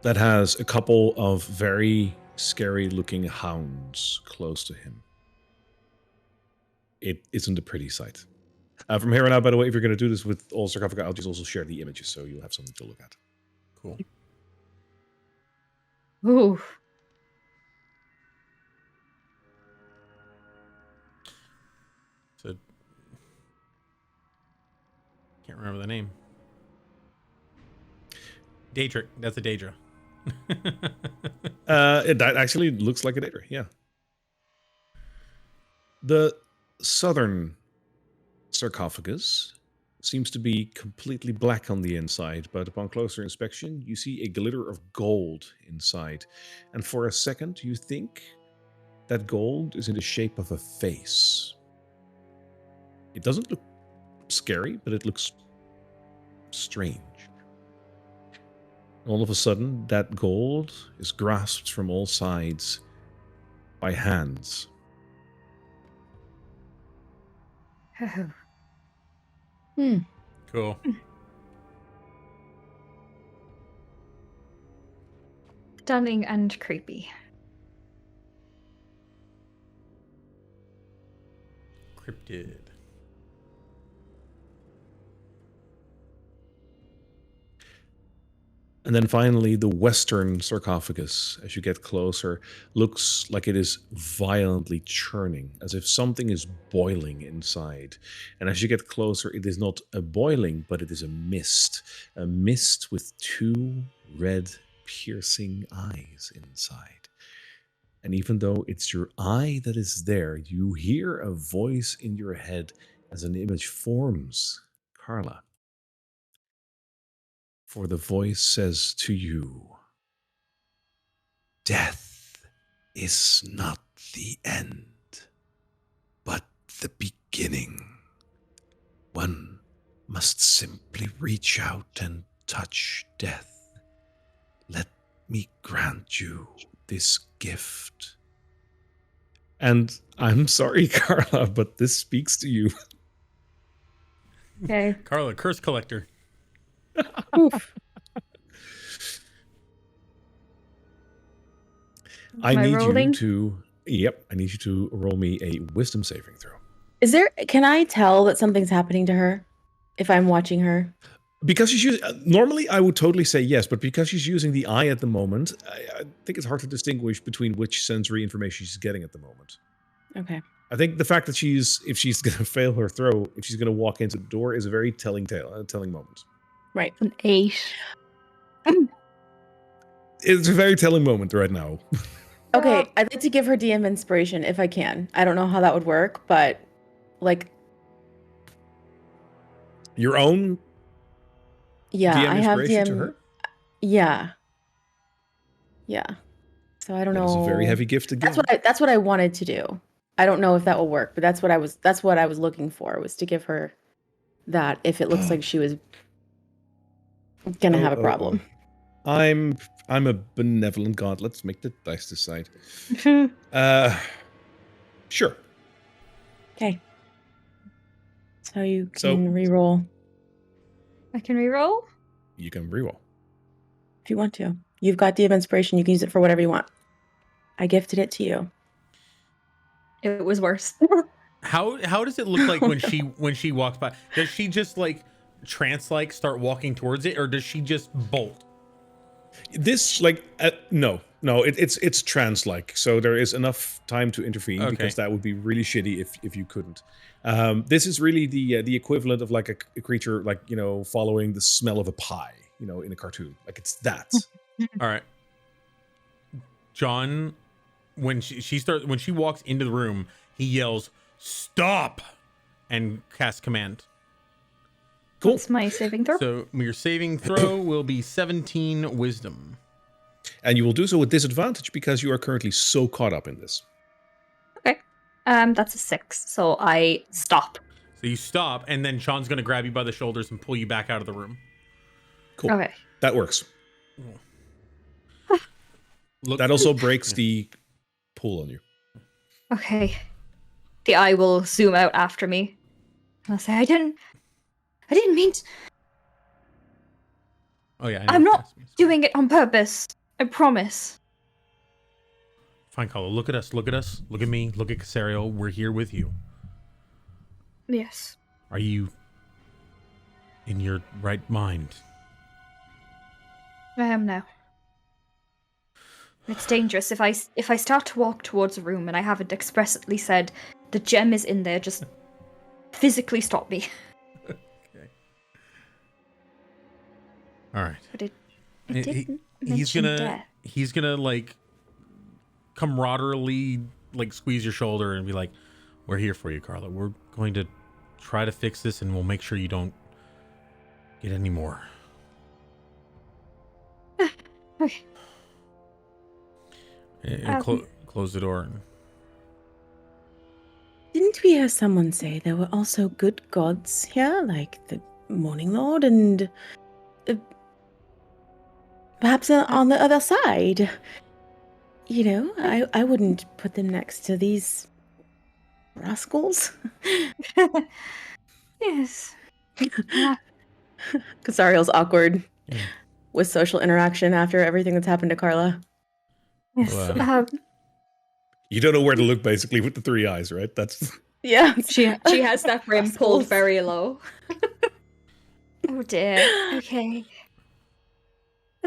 that has a couple of very scary-looking hounds close to him. It isn't a pretty sight. From here on out, by the way, if you're going to do this with all sarcophagi, I'll just also share the images so you'll have something to look at. Cool. Ooh. So, can't remember the name. Daedric. That's a Daedra. That actually looks like a Daedra, yeah. The southern sarcophagus seems to be completely black on the inside, but upon closer inspection, you see a glitter of gold inside. And for a second, you think that gold is in the shape of a face. It doesn't look scary, but it looks strange. All of a sudden, that gold is grasped from all sides by hands. Cool. Stunning and creepy. Cryptid. And then finally, the western sarcophagus, as you get closer, looks like it is violently churning, as if something is boiling inside. And as you get closer, it is not a boiling, but it is a mist with 2 red, piercing eyes inside. And even though it's your eye that is there, you hear a voice in your head as an image forms, Carla. For the voice says to you, "Death is not the end, but the beginning. One must simply reach out and touch death. Let me grant you this gift." And I'm sorry, Carla, but this speaks to you. Okay. Carla, curse collector. Oof. I Am I need rolling? you to... Yep, I need you to roll me a wisdom saving throw. Is there? Can I tell that something's happening to her if I'm watching her? Because she's using... normally, I would totally say yes, but because she's using the eye at the moment, I think it's hard to distinguish between which sensory information she's getting at the moment. Okay. I think the fact that if she's going to fail her throw, if she's going to walk into the door, is a very telling moment. Right. An 8. It's a very telling moment right now. Okay, I'd like to give her DM inspiration if I can. I don't know how that would work, but like, Your own yeah, DM I have inspiration DM. to her? Yeah. Yeah. So I don't That know. is a very heavy gift to give. That's what I wanted to do. I don't know if that will work, but that's what I was looking for, was to give her that if it looks like she was gonna have a problem. I'm a benevolent god. Let's make the dice decide. Sure. Okay. So you can reroll I can reroll? You can reroll. if you want to. You've got DM inspiration. You can use it for whatever you want. I gifted it to you. It was worse. How does it look like when she walks by? Does she just like trance-like start walking towards it, or does she just bolt? This no, it's trans-like, so there is enough time to intervene, because that would be really shitty if you couldn't. This is really the equivalent of like a creature, like, you know, following the smell of a pie, you know, in a cartoon. Like, it's that. All right, John, when she walks into the room, he yells "Stop!" and casts command. Cool. What's my saving throw? So your saving throw will be 17 wisdom. And you will do so with disadvantage because you are currently so caught up in this. Okay. That's a 6, so I stop. So you stop, and then Sean's going to grab you by the shoulders and pull you back out of the room. Cool. Okay. That works. That also breaks the pull on you. Okay. The eye will zoom out after me. And I'll say, I didn't mean to. Oh yeah, I'm not doing it on purpose. I promise. Fine, Carlo. Look at us. Look at us. Look at me. Look at Casario. We're here with you. Yes. Are you in your right mind? I am now. It's dangerous. If I start to walk towards a room and I haven't expressly said the gem is in there, just physically stop me. Okay. All right. But it didn't mention death. He's gonna like camaraderily like squeeze your shoulder and be like, "We're here for you, Carla. We're going to try to fix this, and we'll make sure you don't get any more." Okay. And close the door. Didn't we hear someone say there were also good gods here, like the Morning Lord and perhaps on the other side? You know, I wouldn't put them next to these rascals. Yes. Casario's awkward with social interaction after everything that's happened to Carla. Yes. Wow. You don't know where to look, basically, with the 3 eyes, right? That's Yeah. She has that brim pulled very low. Oh dear. Okay.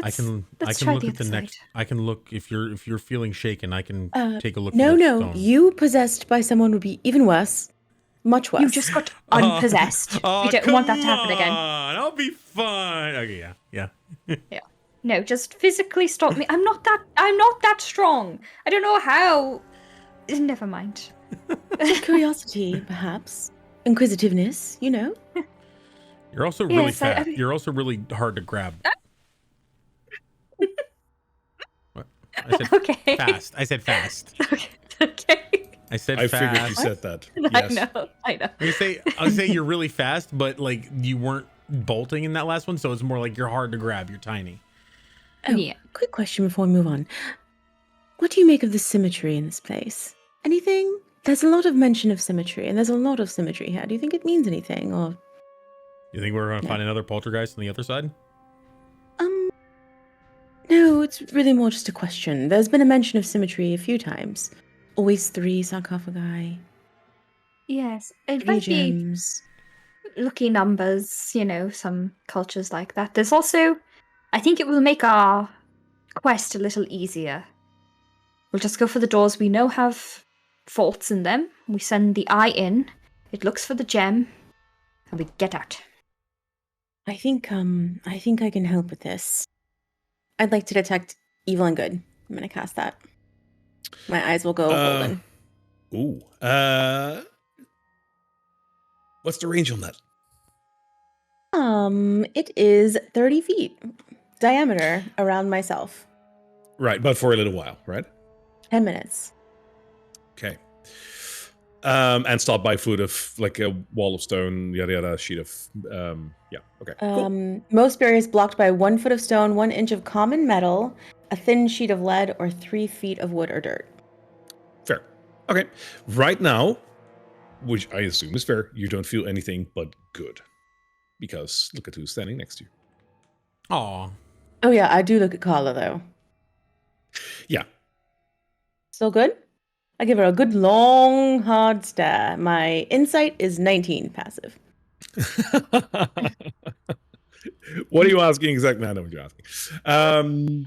I can try look the at the other next. side. I can look if you're feeling shaken. I can take a look. No, at the no. stone. You possessed by someone would be even worse. Much worse. You just got unpossessed. Oh, We don't want that to happen again. I'll be fine. Okay, yeah. No, just physically stop me. I'm not that strong. I don't know how. Never mind. Curiosity, perhaps. Inquisitiveness, you know. You're also really Yes, fast. You're also really hard to grab. What? I said Okay. fast. I said fast. Okay. I said I fast. figured you said that. I Yes. know. I say you're really fast, but like you weren't bolting in that last one, so it's more like you're hard to grab. You're tiny. Oh, Yeah. quick question before we move on. What do you make of the symmetry in this place? Anything? There's a lot of mention of symmetry, and there's a lot of symmetry here. Do you think it means anything, or You think we're gonna find another poltergeist on the other side? No, it's really more just a question. There's been a mention of symmetry a few times. Always 3 sarcophagi, Yes. It 3 might be gems. lucky numbers, you know, some cultures like that. There's also, I think it will make our quest a little easier. We'll just go for the doors we know have faults in them. We send the eye in. It looks for the gem, and we get out. I think I can help with this. I'd like to detect evil and good. I'm gonna cast that. My eyes will go golden. Ooh. What's the range on that? It is 30 feet diameter around myself. Right, but for a little while, right? 10 minutes. Okay. And stop by foot of like a wall of stone, yada yada, sheet of yeah. Okay. Cool. Most barriers blocked by 1 foot of stone, 1 inch of common metal, a thin sheet of lead, or 3 feet of wood or dirt. Fair. Okay. Right now, which I assume is fair, you don't feel anything but good. Because look at who's standing next to you. Aw. Oh yeah, I do look at Carla though. Yeah. Still good? I give her a good long hard stare. My insight is 19 passive. What are you asking exactly? I know what you're asking.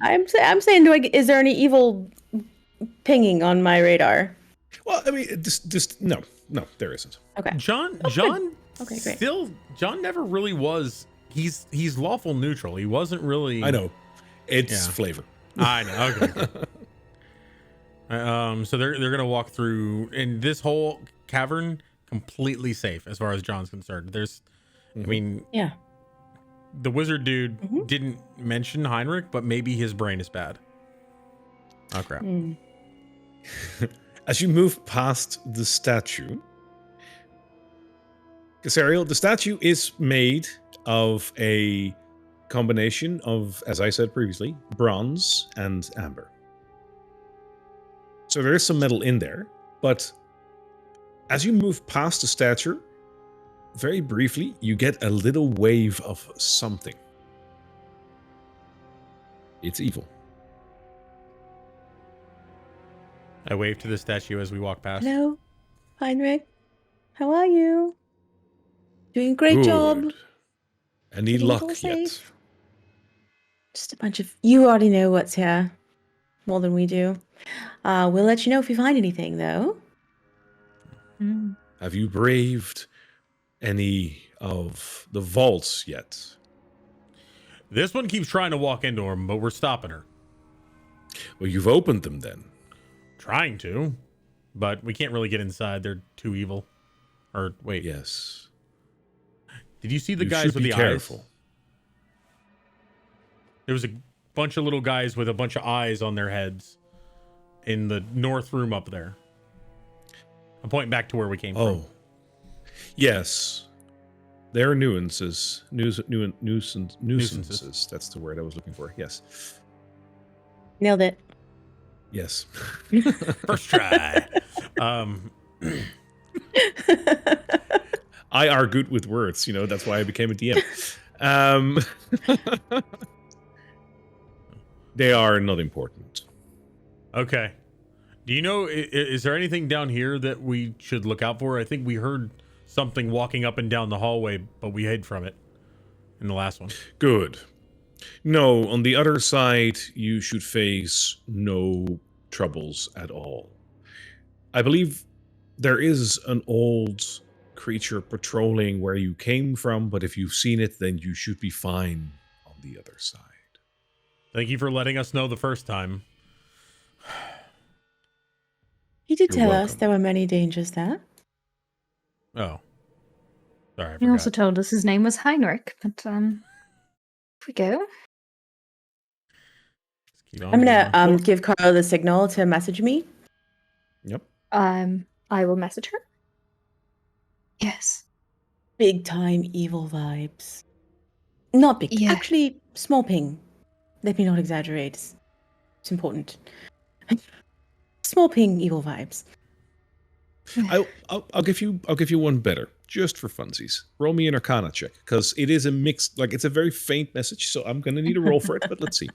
I'm saying, is there any evil pinging on my radar? Well, I mean, just no, there isn't. Okay. John Okay, great. Still, John never really was. He's lawful neutral. He wasn't really. I know. It's Yeah. flavor. I know. Okay. So they're gonna walk through, and this whole cavern completely safe as far as John's concerned. There's, I mean, Yeah. the wizard dude didn't mention Heinrich, but maybe his brain is bad. Oh crap. As you move past the statue, Casariel, the statue is made of a combination of, as I said previously, bronze and amber. So there is some metal in there, but as you move past the statue, very briefly, you get a little wave of something. It's evil. I wave to the statue as we walk past. Hello, Heinrich. How are you? Doing a great job. Good. Any Getting it luck all yet? safe. Just a bunch of... You already know what's here. More than we do. We'll let you know if we find anything, though. Have you braved any of the vaults yet? This one keeps trying to walk into him, but we're stopping her. Well, you've opened them then. Trying to, but we can't really get inside. They're too evil. Or wait, Yes. did you see the You guys should with be the careful. eyes? There was a bunch of little guys with a bunch of eyes on their heads in the north room up there. I'm pointing back to where we came from. Oh. Yes. They're nuisances. Nuisances. That's the word I was looking for. Yes. Nailed it. Yes. First try. I are good with words, you know, that's why I became a DM. They are not important. Okay. Do you know, is there anything down here that we should look out for? I think we heard something walking up and down the hallway, but we hid from it in the last one. Good. No, on the other side, you should face no troubles at all. I believe there is an old creature patrolling where you came from, but if you've seen it, then you should be fine on the other side. Thank you for letting us know the first time. He did You're tell us welcome. there were many dangers there. Oh. Sorry, I He forgot. also told us his name was Heinrich, but if we go. Keep on I'm gonna going. give Carla the signal to message me. Yep. I will message her. Yes. Big time evil vibes. Not big. Yeah. Actually, small ping. Let me not exaggerate. It's important. Small ping evil vibes. I'll give you one better, just for funsies. Roll me an Arcana check, because it is a mixed, like it's a very faint message, so I'm gonna need a roll for it. But let's see.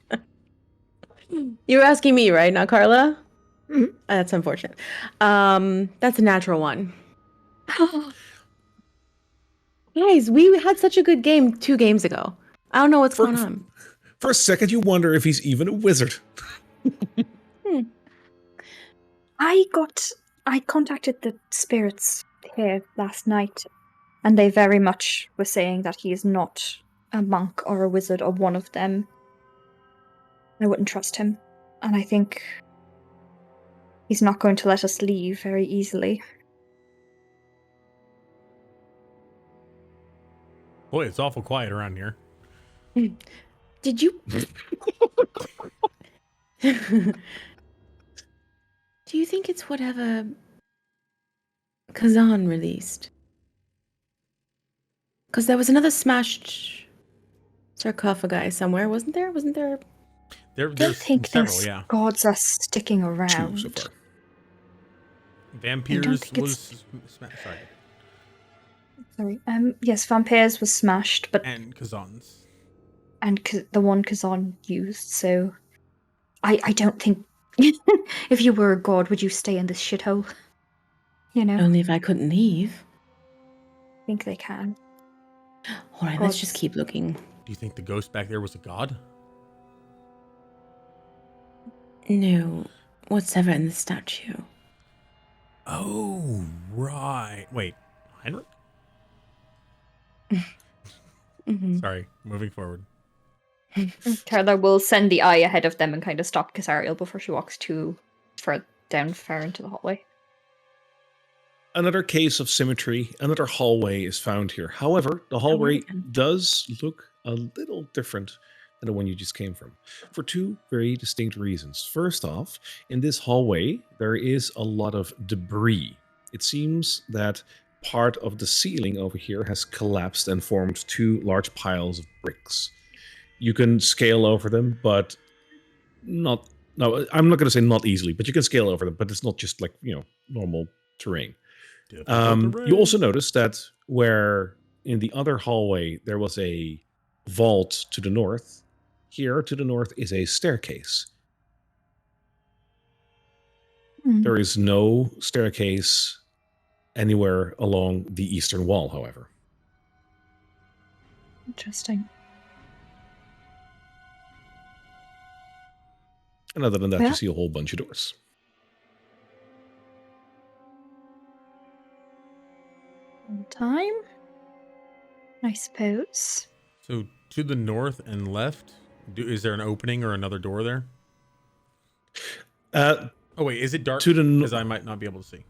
You're asking me, right? Not Carla? Mhm. That's unfortunate. That's a natural one. Guys, we had such a good game 2 games ago. I don't know what's going on. For a second, you wonder if he's even a wizard. I got I contacted the spirits here last night, and they very much were saying that he is not a monk or a wizard or one of them. I wouldn't trust him, and I think he's not going to let us leave very easily. Boy, it's awful quiet around here. Did you? Do you think it's whatever Kazan released? Because there was another smashed sarcophagi somewhere, wasn't there? Wasn't there? I don't There's think several, those yeah. gods are sticking 2 around. so far. Vampires think it's- sorry. Sorry. Yes, vampires was smashed, but And Kazans. the one Kazan used. So, I don't think if you were a god, would you stay in this shithole? You know, Only if I couldn't leave. I think they can. All right, let's just Gods. keep looking. Do you think the ghost back there was a god? No, whatever in the statue. Oh, right. Wait, Heinrich? Mm-hmm. Sorry, moving forward. Tarla will send the eye ahead of them and kind of stop Kasariel before she walks too far into the hallway. Another case of symmetry, another hallway is found here. However, the hallway Alright. does look a little different than the one you just came from, for 2 very distinct reasons. First off, in this hallway, there is a lot of debris. It seems that part of the ceiling over here has collapsed and formed 2 large piles of bricks. You can scale over them, but not... No, I'm not going to say not easily, but you can scale over them, but it's not just like, normal terrain. You also notice that where in the other hallway there was a vault to the north, here to the north is a staircase. There is no staircase anywhere along the eastern wall, however. Interesting. And other than that, Yeah. you see a whole bunch of doors. Time, I suppose. So to the north and left, is there an opening or another door there? Uh, Oh wait, is it dark? To the no- Because I might not be able to see.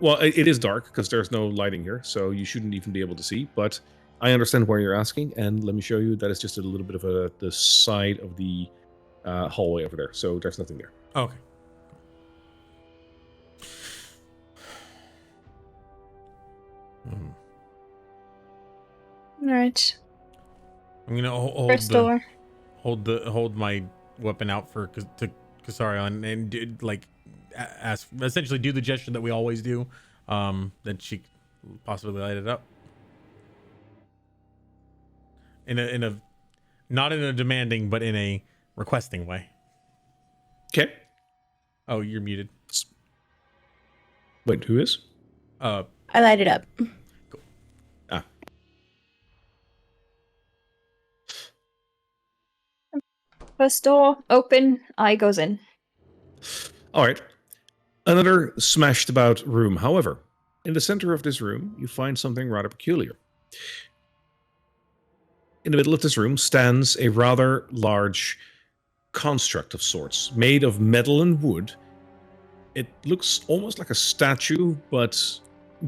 Well, it is dark because there's no lighting here, so you shouldn't even be able to see. But I understand where you're asking, and let me show you that it's just a little bit of the side of the hallway over there. So there's nothing there. Okay. All right. I'm gonna First door. hold my weapon out to Kasariel and like ask, essentially do the gesture that we always do. Then she possibly light it up in a not in a demanding but in a requesting way. Okay. Oh, you're muted. Wait, who is? I light it up. Ah. First door open. Eye goes in. All right. Another smashed about room. However, in the center of this room, you find something rather peculiar. In the middle of this room stands a rather large construct of sorts, made of metal and wood. It looks almost like a statue, but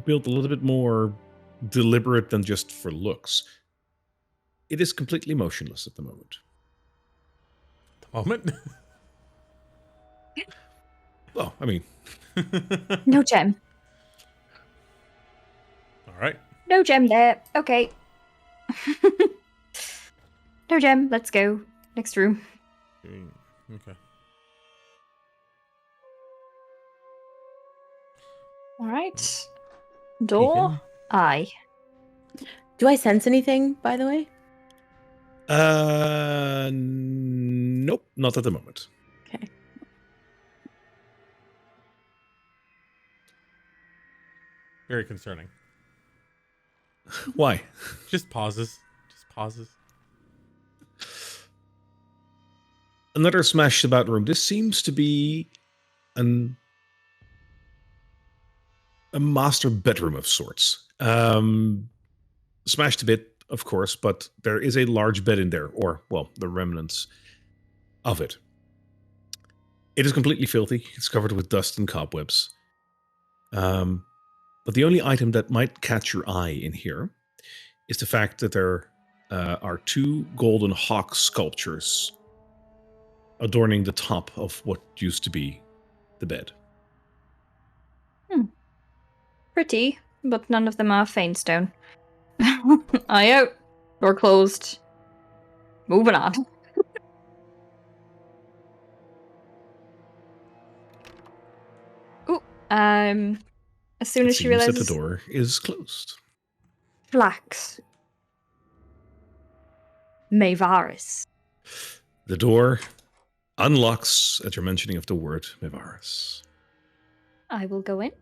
built a little bit more deliberate than just for looks. It is completely motionless at the moment. Moment. Well, I mean, No gem. All right. No gem there. Okay. No gem. Let's go. Next room. Okay. All right. Door. Peeking. Eye. Do I sense anything, by the way? nope, not at the moment. Okay. Very concerning. Why? Just pauses. Just pauses. Another smashed about room. This seems to be a master bedroom of sorts. Smashed a bit, of course, but there is a large bed in there, or, well, the remnants of it. It is completely filthy. It's covered with dust and cobwebs. But the only item that might catch your eye in here is the fact that there are two golden hawk sculptures adorning the top of what used to be the bed. Pretty, but none of them are Fainstone. Eye out. Door closed. Moving on. Ooh, as soon It as she seems that realizes the door is closed. Flax. Mayvaris. The door unlocks at your mentioning of the word Mevaris. I will go in.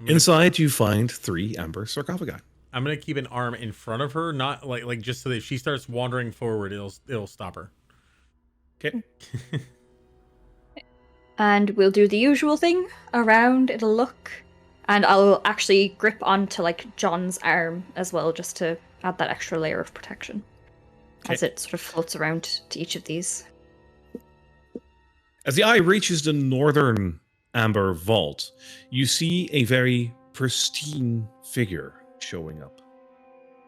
Inside, you find 3 amber sarcophagi. I'm gonna keep an arm in front of her, not like just so that if she starts wandering forward, it'll stop her. Okay. And we'll do the usual thing. Around, it'll look. And I'll actually grip onto, like, John's arm as well, just to add that extra layer of protection. Okay. As it sort of floats around to each of these. As the eye reaches the northern amber vault, you see a very pristine figure showing up.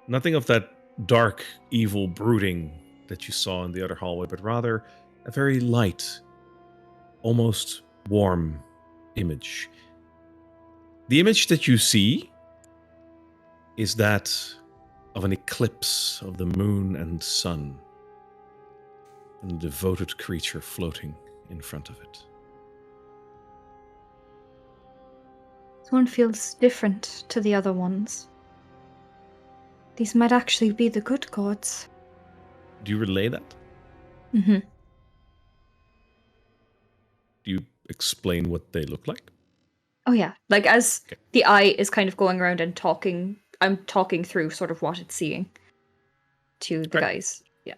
Nothing of that dark, evil brooding that you saw in the other hallway, but rather a very light, almost warm image. The image that you see is that of an eclipse of the moon and sun, and a devoted creature floating in front of it. This one feels different to the other ones. These might actually be the good gods. Do you relay that? Mm-hmm. Do you explain what they look like? Oh yeah, like as Okay. the eye is kind of going around and talking, I'm talking through sort of what it's seeing to the Right. guys. Yeah.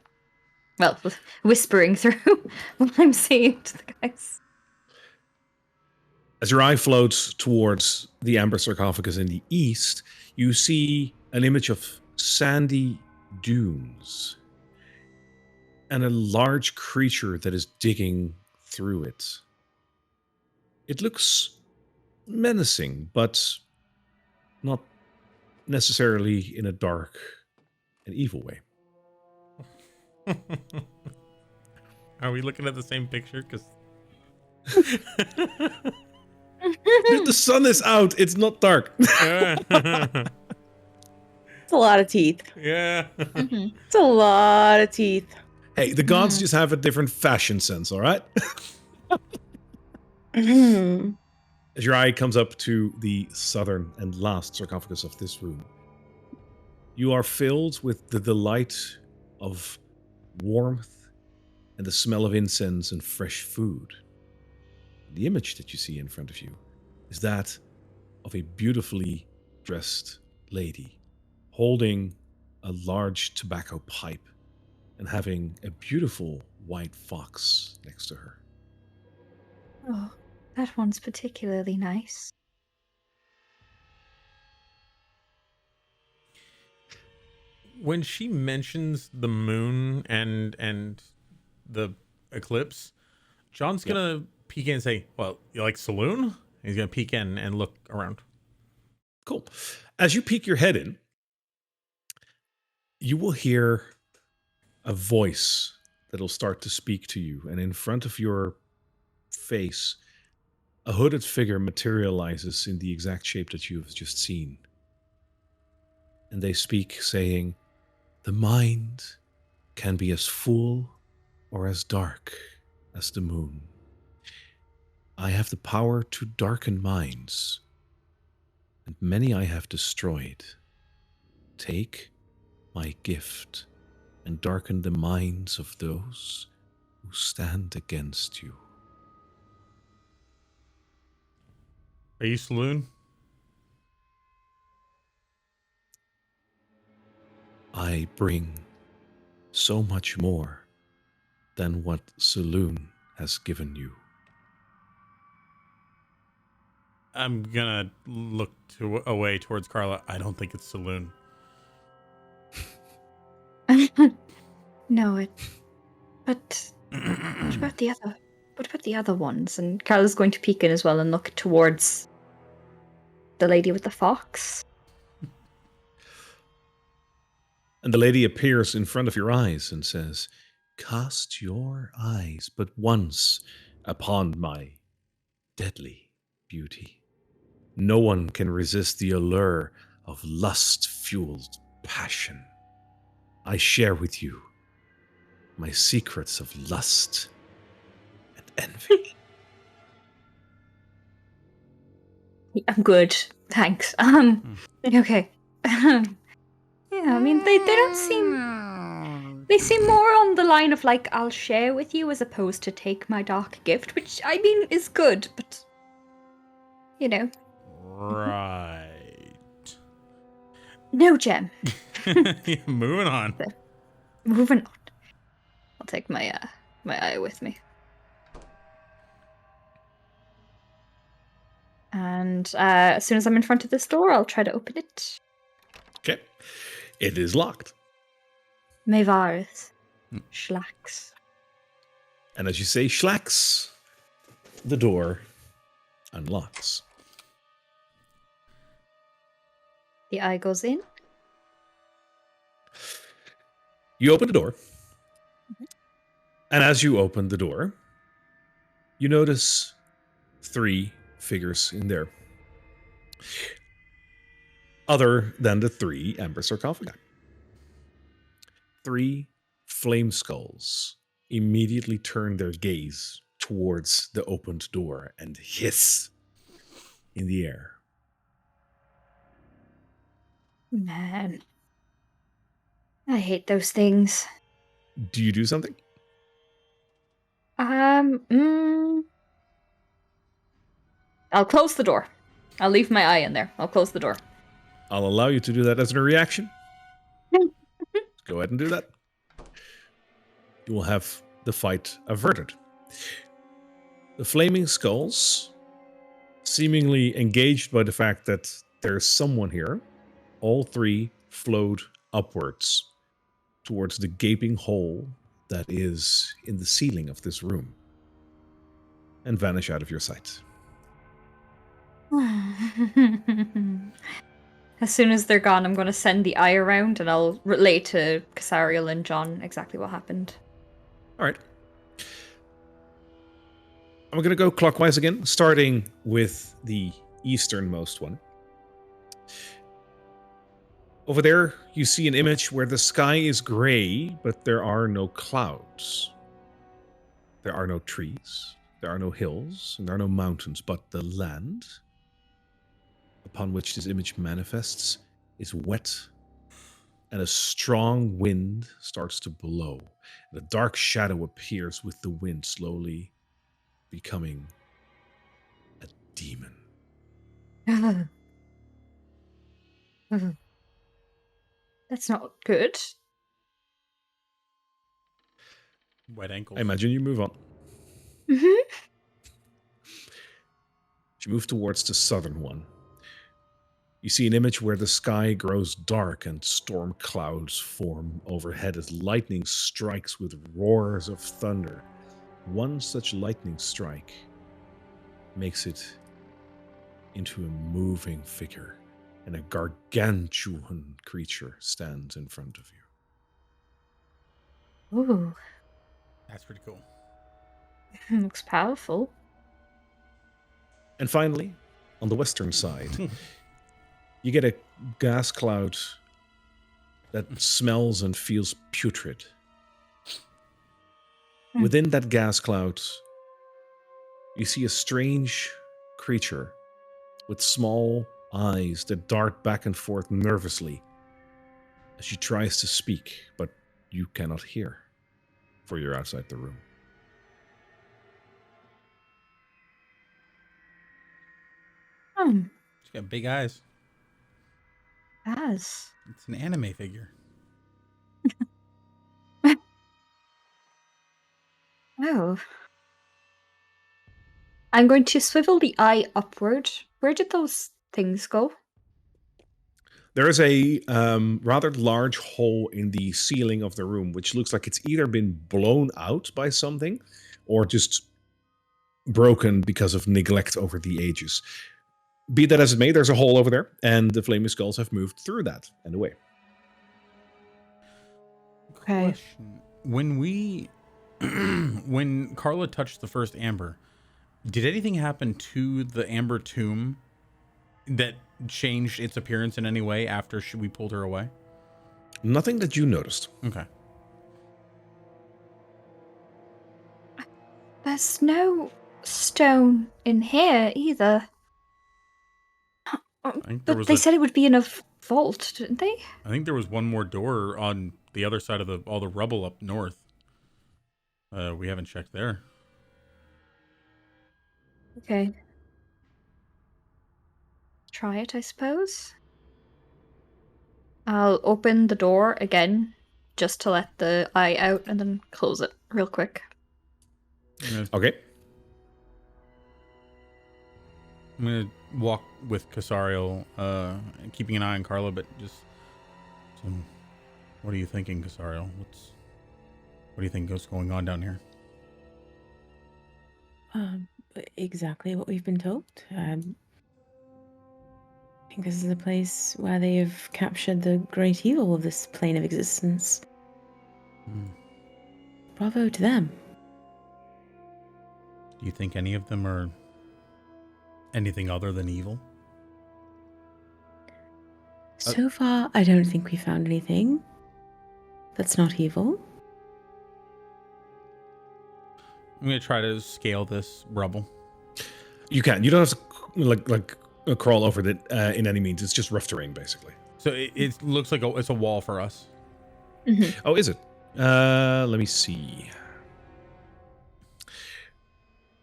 Well, whispering through what I'm seeing to the guys. As your eye floats towards the amber sarcophagus in the east, you see an image of sandy dunes and a large creature that is digging through it. It looks menacing, but not necessarily in a dark and evil way. Are we looking at the same picture? Because The sun is out. It's not dark. yeah, It's a lot of teeth. yeah. Mm-hmm. It's a lot of teeth. Hey, the gods just have a different fashion sense, all right? Mhm. As your eye comes up to the southern and last sarcophagus of this room, you are filled with the delight of warmth and the smell of incense and fresh food. The image that you see in front of you is that of a beautifully dressed lady holding a large tobacco pipe and having a beautiful white fox next to her. Oh, that one's particularly nice. When she mentions the moon and the eclipse, John's gonna peek in and say, "Well, you like saloon?" He's gonna peek in and look around. Cool. As you peek your head in, you will hear a voice that'll start to speak to you, and in front of your face, a hooded figure materializes in the exact shape that you have just seen. And they speak, saying, "The mind can be as full or as dark as the moon. I have the power to darken minds, and many I have destroyed. Take my gift and darken the minds of those who stand against you." Are you saloon? I bring so much more than what Saloon has given you. I'm gonna look away towards Carla. I don't think it's Saloon. No, but what about the other? What about the other ones? And Carla's going to peek in as well and look towards the lady with the fox. And the lady appears in front of your eyes and says, "Cast your eyes but once upon my deadly beauty. No one can resist the allure of lust-fueled passion. I share with you my secrets of lust and envy." I'm good, thanks. Okay. Yeah, I mean, they don't seem... They seem more on the line of, like, I'll share with you as opposed to take my dark gift, which, I mean, is good, but... You know. Right. No, Gem. Yeah, moving on. Moving on. I'll take my eye with me. And as soon as I'm in front of this door, I'll try to open it. Okay. It is locked. Mevaris. Schlacks. And as you say schlacks, the door unlocks. The eye goes in. You open the door. And as you open the door, you notice 3 figures in there. Other than the 3 amber sarcophagi. 3 flame skulls immediately turn their gaze towards the opened door and hiss in the air. Man. I hate those things. Do you do something? I'll close the door. I'll leave my eye in there. I'll close the door. I'll allow you to do that as a reaction. Go ahead and do that. You will have the fight averted. The flaming skulls, seemingly engaged by the fact that there's someone here, all 3 float upwards towards the gaping hole that is in the ceiling of this room and vanish out of your sight. As soon as they're gone, I'm going to send the eye around and I'll relay to Casariel and John exactly what happened. All right. I'm going to go clockwise again, starting with the easternmost one. Over there, you see an image where the sky is gray, but there are no clouds. There are no trees, there are no hills, and there are no mountains, but the land upon which this image manifests is wet, and a strong wind starts to blow. And a dark shadow appears with the wind, slowly becoming a demon. That's not good. Wet ankles. I imagine you move on. Mm-hmm. You move towards the southern one. You see an image where the sky grows dark and storm clouds form overhead as lightning strikes with roars of thunder. One such lightning strike makes it into a moving figure, and a gargantuan creature stands in front of you. Ooh, That's pretty cool. looks powerful. And finally, on the western side, you get a gas cloud that smells and feels putrid. Within that gas cloud, you see a strange creature with small eyes that dart back and forth nervously as she tries to speak, but you cannot hear, for you're outside the room. She's got big eyes. As. It's an anime figure. Oh. I'm going to swivel the eye upward. Where did those things go? There is a rather large hole in the ceiling of the room, which looks like it's either been blown out by something or just broken because of neglect over the ages. Be that as it may, there's a hole over there, and the flaming skulls have moved through that and away. Okay. Question. When we when Carla touched the first amber, did anything happen to the amber tomb that changed its appearance in any way after we pulled her away? Nothing that you noticed. Okay. There's no stone in here either. I think there But was they said it would be in a vault, didn't they? I think there was one more door on the other side of all the rubble up north. We haven't checked there. Okay. Try it, I suppose. I'll open the door again, just to let the eye out, and then close it real quick. Okay. I'm gonna walk with Casariel, keeping an eye on Carla, but just. So, what are you thinking, Casariel? What do you think is going on down here? Exactly what we've been told. I think this is a place where they have captured the great evil of this plane of existence. Bravo to them. Do you think any of them are anything other than evil? So far, I don't think we found anything that's not evil. I'm gonna try to scale this rubble. You can. You don't have to crawl over it in any means. It's just rough terrain, basically. So it looks like it's a wall for us. Mm-hmm. Oh, is it? Let me see.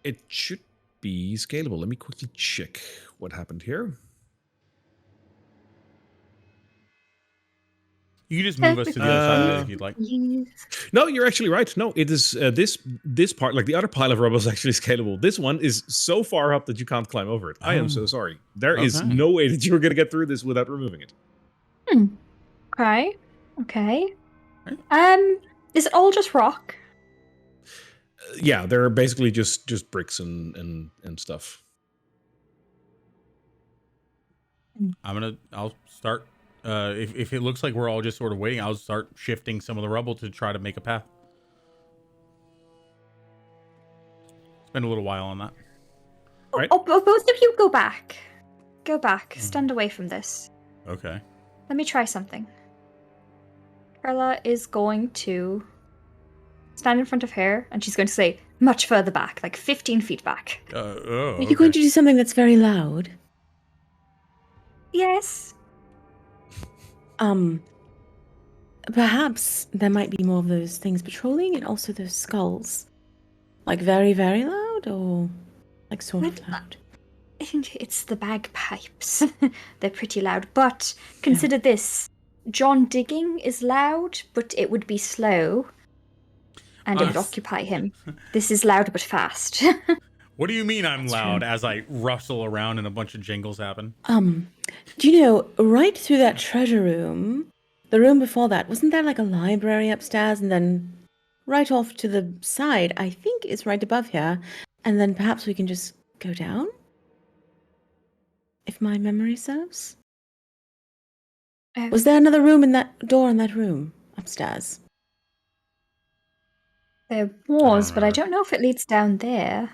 It should be scalable. Let me quickly check what happened here. You can just move us to the other side of it if you'd like. No, you're actually right. No, it is this part, like the other pile of rubble, is actually scalable. This one is so far up that you can't climb over it. I am so sorry. There is Okay. no way that you were going to get through this without removing it. Okay. Okay. Right. Is it all just rock? Yeah, they're basically just bricks and stuff. I'll start. If it looks like we're all just sort of waiting, I'll start shifting some of the rubble to try to make a path. Spend a little while on that. Right. Oh, both of you go back. Go back. Stand away from this. Okay. Let me try something. Carla is going to stand in front of her, and she's going to say, much further back, like 15 feet back. Are you going to do something that's very loud? Yes. Perhaps there might be more of those things patrolling and also those skulls. Like very, very loud or like sort of loud? It's the bagpipes. They're pretty loud. But consider this. John digging is loud, but it would be slow. And it would occupy him. This is loud but fast. What do you mean I'm That's loud true. as I rustle around and a bunch of jingles happen? Do you know, right through that treasure room, the room before that, wasn't there like a library upstairs and then right off to the side, I think is right above here, and then perhaps we can just go down? If my memory serves? Was there another room in that door in that room upstairs? There was, but I remember. don't know if it leads down there.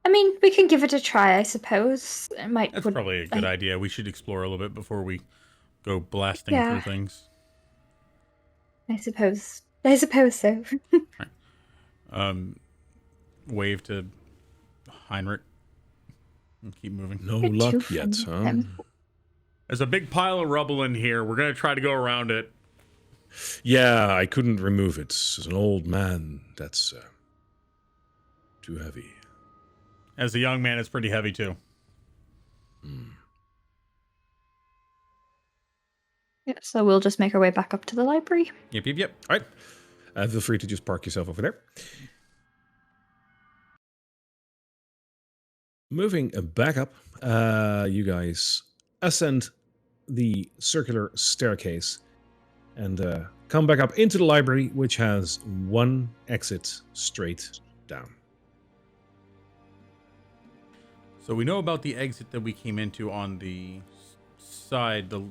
I mean, we can give it a try, I suppose. It might. That's probably a good idea. We should explore a little bit before we go blasting through things. I suppose. I suppose so. Wave to Heinrich and keep moving. No You're luck too yet, friendly, huh? Tim. There's a big pile of rubble in here. We're gonna try to go around it. Yeah, I couldn't remove it. As an old man, that's too heavy. As a young man, it's pretty heavy too. Yeah, so we'll just make our way back up to the library. Yep. All right. Feel free to just park yourself over there. moving back up, you guys ascend the circular staircase and come back up into the library, which has one exit straight down. So we know about the exit that we came into on the side, the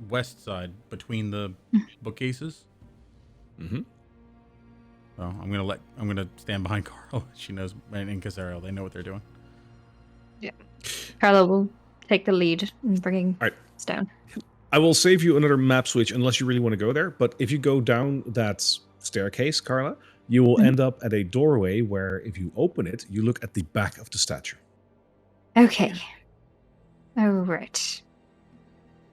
west side, between the bookcases. Mm-hmm. So I'm gonna stand behind Carl. She knows, and Kazariel, they know what they're doing. Yeah. Carla will take the lead in bringing us down. I will save you another map switch unless you really want to go there. But if you go down that staircase, Carla, you will end up at a doorway where if you open it, you look at the back of the statue. Okay. Oh, right.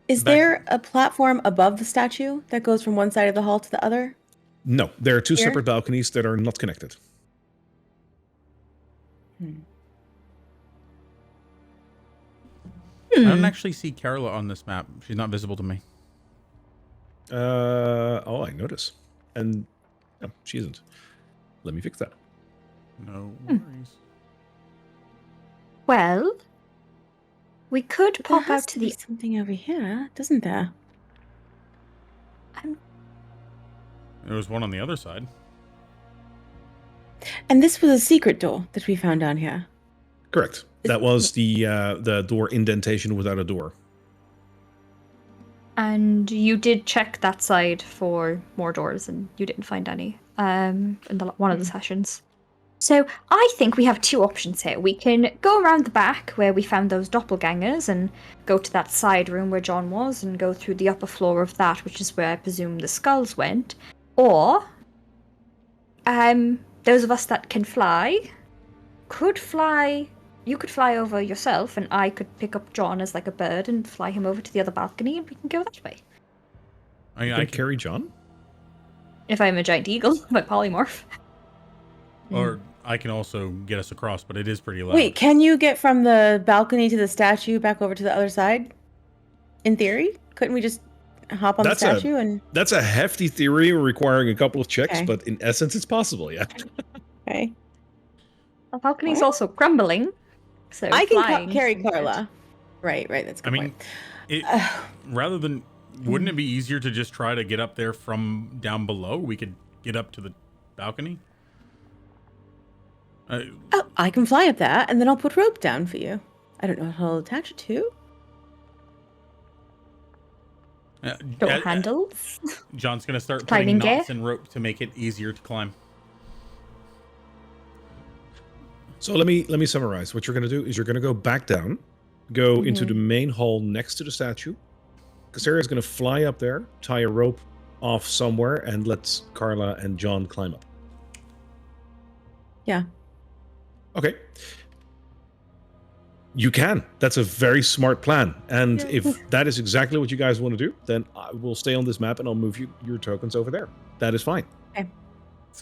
Is there a platform above the statue that goes from one side of the hall to the other? No, there are two Here? separate balconies that are not connected. I don't actually see Carla on this map. She's not visible to me. Oh, I notice. And no, she isn't. Let me fix that. No worries. Well, we could There pop has out to be something over here, doesn't there? There was one on the other side. And this was a secret door that we found down here. Correct. That was the door indentation without a door. And you did check that side for more doors, and you didn't find any in one of the sessions. So I think we have two options here. We can go around the back where we found those doppelgangers and go to that side room where John was and go through the upper floor of that, which is where I presume the skulls went. Or those of us that can fly could fly. You could fly over yourself, and I could pick up John as like a bird and fly him over to the other balcony, and we can go that way. I can carry John? If I'm a giant eagle by polymorph. Or I can also get us across, but it is pretty loud. Wait, can you get from the balcony to the statue back over to the other side? In theory? Couldn't we just hop on the statue and... That's a hefty theory requiring a couple of checks, Okay. but in essence, it's possible, yeah. Okay. The balcony's also crumbling, so I can flying carry isn't good. Carla. Right, that's a good point. Rather than, wouldn't it be easier to just try to get up there from down below? We could get up to the balcony. I can fly up there, and then I'll put rope down for you. I don't know how I'll attach it to. Door handles. John's gonna start Climbing putting knots gear? and rope to make it easier to climb. So let me summarize. What you're going to do is you're going to go back down, go into the main hall next to the statue. Kasaria is going to fly up there, tie a rope off somewhere, and let Carla and John climb up. Yeah. Okay. You can. That's a very smart plan. And if that is exactly what you guys want to do, then I will stay on this map and I'll move your tokens over there. That is fine. Okay.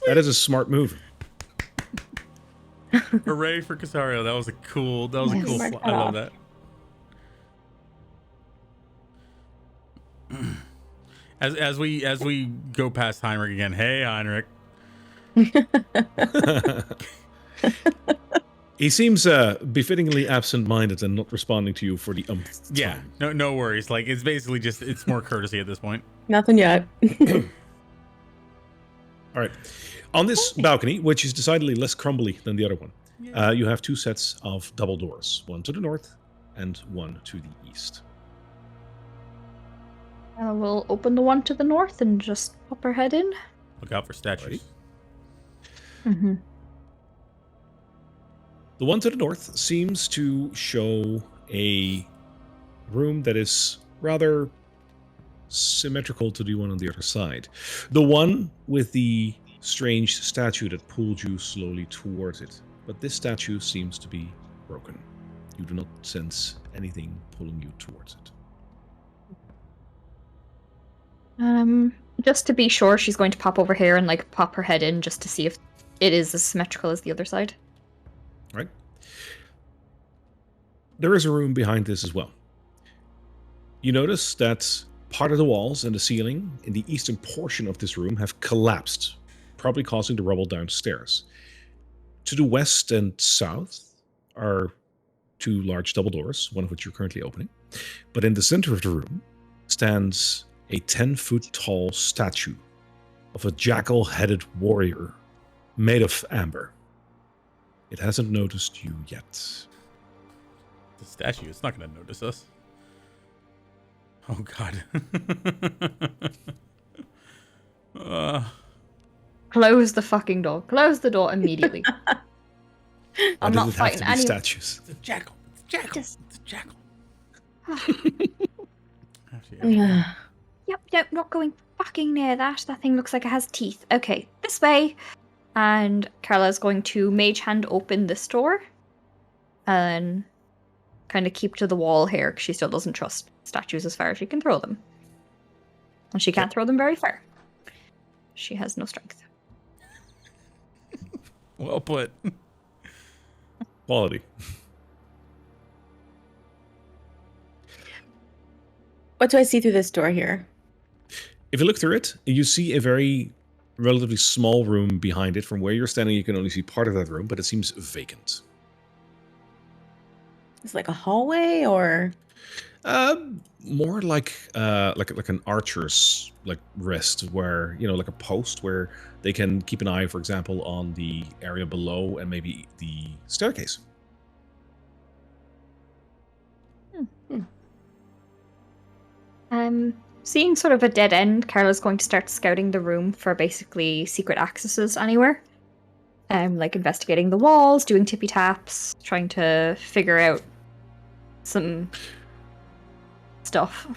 That is a smart move. Hooray for Casario. That was a cool Yes. I love that. As we go past Heinrich again. Hey Heinrich. He seems befittingly absent-minded and not responding to you for the umpth Yeah, time. no worries. Like it's basically just it's more courtesy at this point. Nothing yet. All right. On this balcony, which is decidedly less crumbly than the other one, you have two sets of double doors, one to the north and one to the east. We'll open the one to the north and just pop our head in. Look out for statues. Mm-hmm. The one to the north seems to show a room that is rather symmetrical to the one on the other side. The one with the strange statue that pulled you slowly towards it. But this statue seems to be broken. You do not sense anything pulling you towards it. Just to be sure, she's going to pop over here and like pop her head in just to see if it is as symmetrical as the other side. Right? There is a room behind this as well. You notice that part of the walls and the ceiling in the eastern portion of this room have collapsed, probably causing the rubble downstairs. To the west and south are two large double doors, one of which you're currently opening. But in the center of the room stands a 10-foot tall statue of a jackal-headed warrior made of amber. It hasn't noticed you yet. The statue, it's not going to notice us. Oh, God. Close the fucking door. Close the door immediately. Why I'm does not it have fighting to be any. statues? It's a jackal. It's a jackal. Just- It's a jackal. Yep, not going fucking near that. That thing looks like it has teeth. Okay, this way. And Carla's going to mage hand open this door. And kind of keep to the wall here, because she still doesn't trust statues as far as she can throw them. And she can't throw them very far. She has no strength. Well put. Quality. What do I see through this door here? If you look through it, you see a very relatively small room behind it. From where you're standing, you can only see part of that room, but it seems vacant. It's like a hallway, or More like an archer's rest, where like a post where they can keep an eye, for example, on the area below and maybe the staircase. Seeing sort of a dead end, Carla's going to start scouting the room for basically secret accesses anywhere. Like investigating the walls, doing tippy taps, trying to figure out some stuff.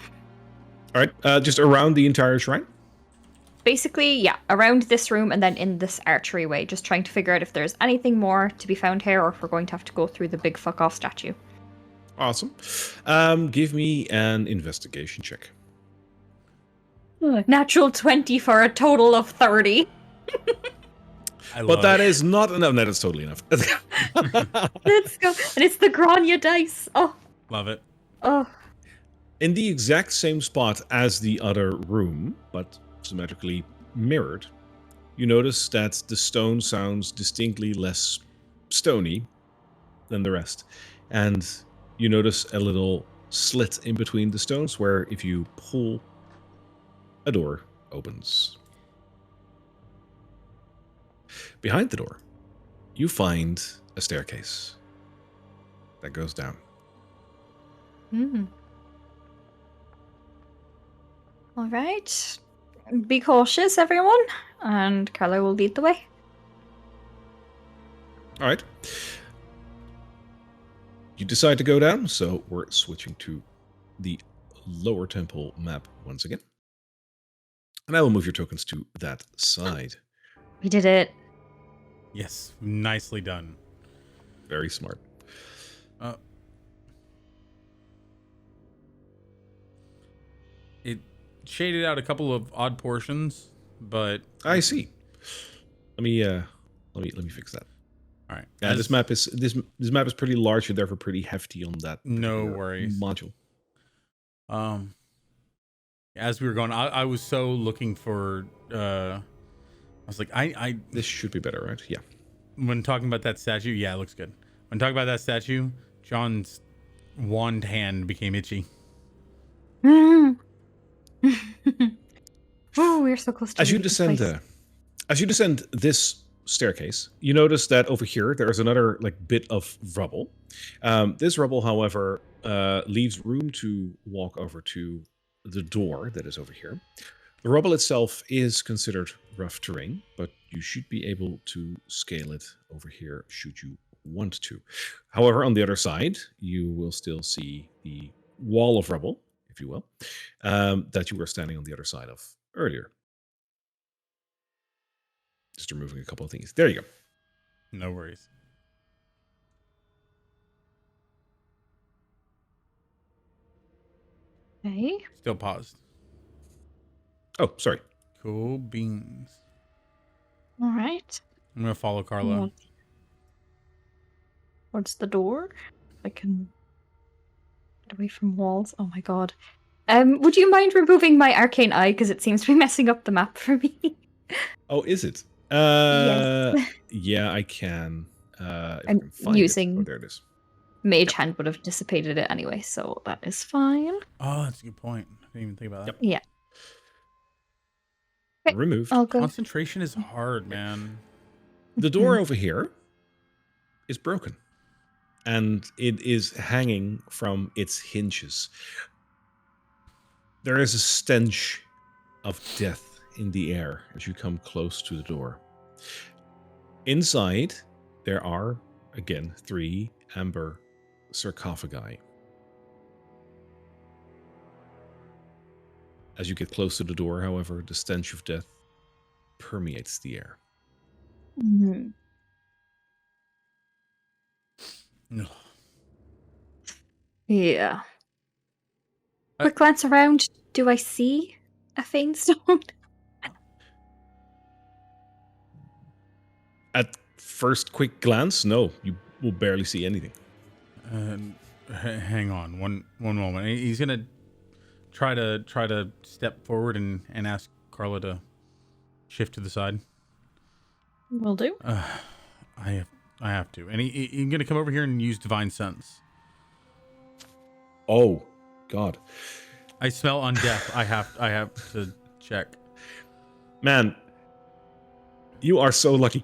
All right, just around the entire shrine. Basically, yeah, around this room and then in this archery way, just trying to figure out if there's anything more to be found here or if we're going to have to go through the big fuck off statue. Awesome. Give me an investigation check. Natural 20 for a total of 30. But that is not enough. No, that's totally enough. Let's go. And it's the Grania dice. Oh. Love it. Oh. In the exact same spot as the other room, but symmetrically mirrored, you notice that the stone sounds distinctly less stony than the rest. And you notice a little slit in between the stones where if you pull, a door opens. Behind the door, you find a staircase that goes down. All right. Be cautious, everyone. And Carla will lead the way. All right. You decide to go down, so we're switching to the lower temple map once again. And I will move your tokens to that side. We did it. Yes, nicely done. Very smart. It shaded out a couple of odd portions, but I see. Let me fix that. all right. Yeah, this map is pretty large and therefore pretty hefty on that. No particular worries. Module. As we were going, I was so looking for. I was like, I. This should be better, right? Yeah. When talking about that statue, yeah, it looks good. When talking about that statue, John's wand hand became itchy. Oh, we're so close to As you leaving this place. descend this staircase, you notice that over here there is another bit of rubble. This rubble, however, leaves room to walk over to the door that is over here. The rubble itself is considered rough terrain, but you should be able to scale it over here should you want to. However, on the other side, you will still see the wall of rubble, if you will, that you were standing on the other side of earlier. Just removing a couple of things. There you go. No worries. Okay. Still paused. Oh, sorry. Cool beans. All right. I'm gonna follow Carla. Towards the door. I can get away from walls. Oh my god. Would you mind removing my arcane eye because it seems to be messing up the map for me? Oh, is it? Yes. Yeah, I can. If I I'm can find it. using- Oh, there it is. Mage Hand would have dissipated it anyway, so that is fine. Oh, that's a good point. I didn't even think about that. Yeah. Okay, Removed. I'll go. Concentration is hard, man. The door over here is broken, and it is hanging from its hinges. There is a stench of death in the air as you come close to the door. Inside, there are, again, 3 amber sarcophagi. As you get close to the door, however, the stench of death permeates the air. Mhm. No. Yeah. Quick glance around. Do I see a Fane Stone? At first quick glance, no, you will barely see anything. Hang on one moment. He's gonna try to step forward and ask Carla to shift to the side. Will do. I have to. And he's gonna come over here and use Divine Sense. Oh, God. I smell undeath. I have to check. Man, you are so lucky.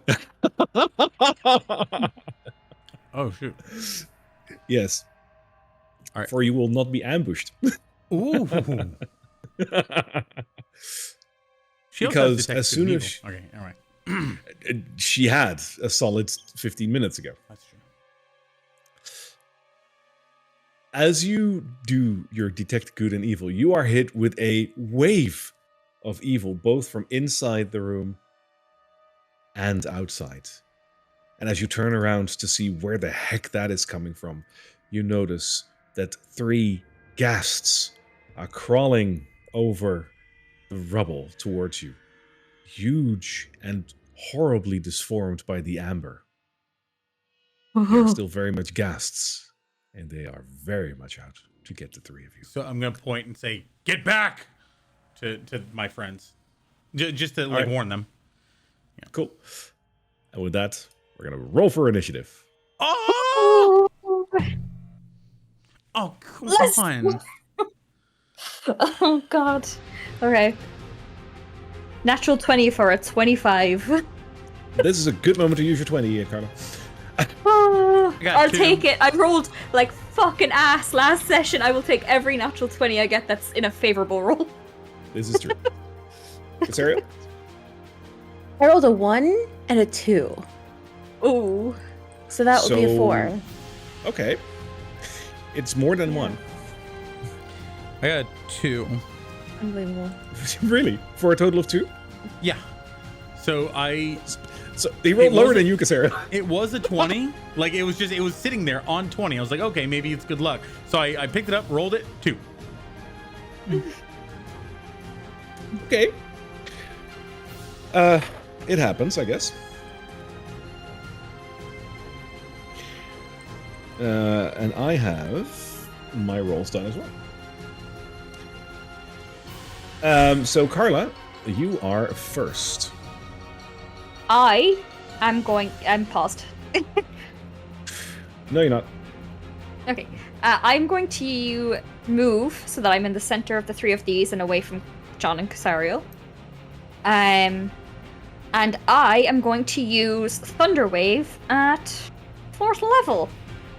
Oh shoot. Yes. All right. For you will not be ambushed. Ooh. She also Because has detect as soon good as and evil. Okay, all right. she had a solid 15 minutes ago. That's true. As you do your detect good and evil, you are hit with a wave of evil, both from inside the room and outside. And as you turn around to see where the heck that is coming from, you notice that 3 ghasts are crawling over the rubble towards you, huge and horribly disformed by the amber. They are still very much ghasts, and they are very much out to get the 3 of you. So I'm gonna point and say, "Get back!" to my friends, just to like right. warn them. Cool. And with that, we're going to roll for initiative. Oh! Oh, come Let's- on! Oh God. Okay. Natural 20 for a 25. This is a good moment to use your 20, Carla. Oh, I got I'll 2. take it. I rolled like fucking ass last session. I will take every natural 20 I get that's in a favorable roll. This is true. Casario? I rolled a 1 and a 2. Ooh. So that would be a So- 4. Okay. It's more than 1. I got 2. Unbelievable. Really? For a total of 2? Yeah. So So they rolled It lower wasn't- than you, Casario. it was a 20. Like it was sitting there on 20. I was like, okay, maybe it's good luck. So I picked it up, rolled it, 2. Okay. It happens, I guess. And I have my rolls done as well. So Carla, you are first. I'm paused. No, you're not. Okay. I'm going to move so that I'm in the center of the 3 of these and away from John and Casario. And I am going to use Thunder Wave at 4th level.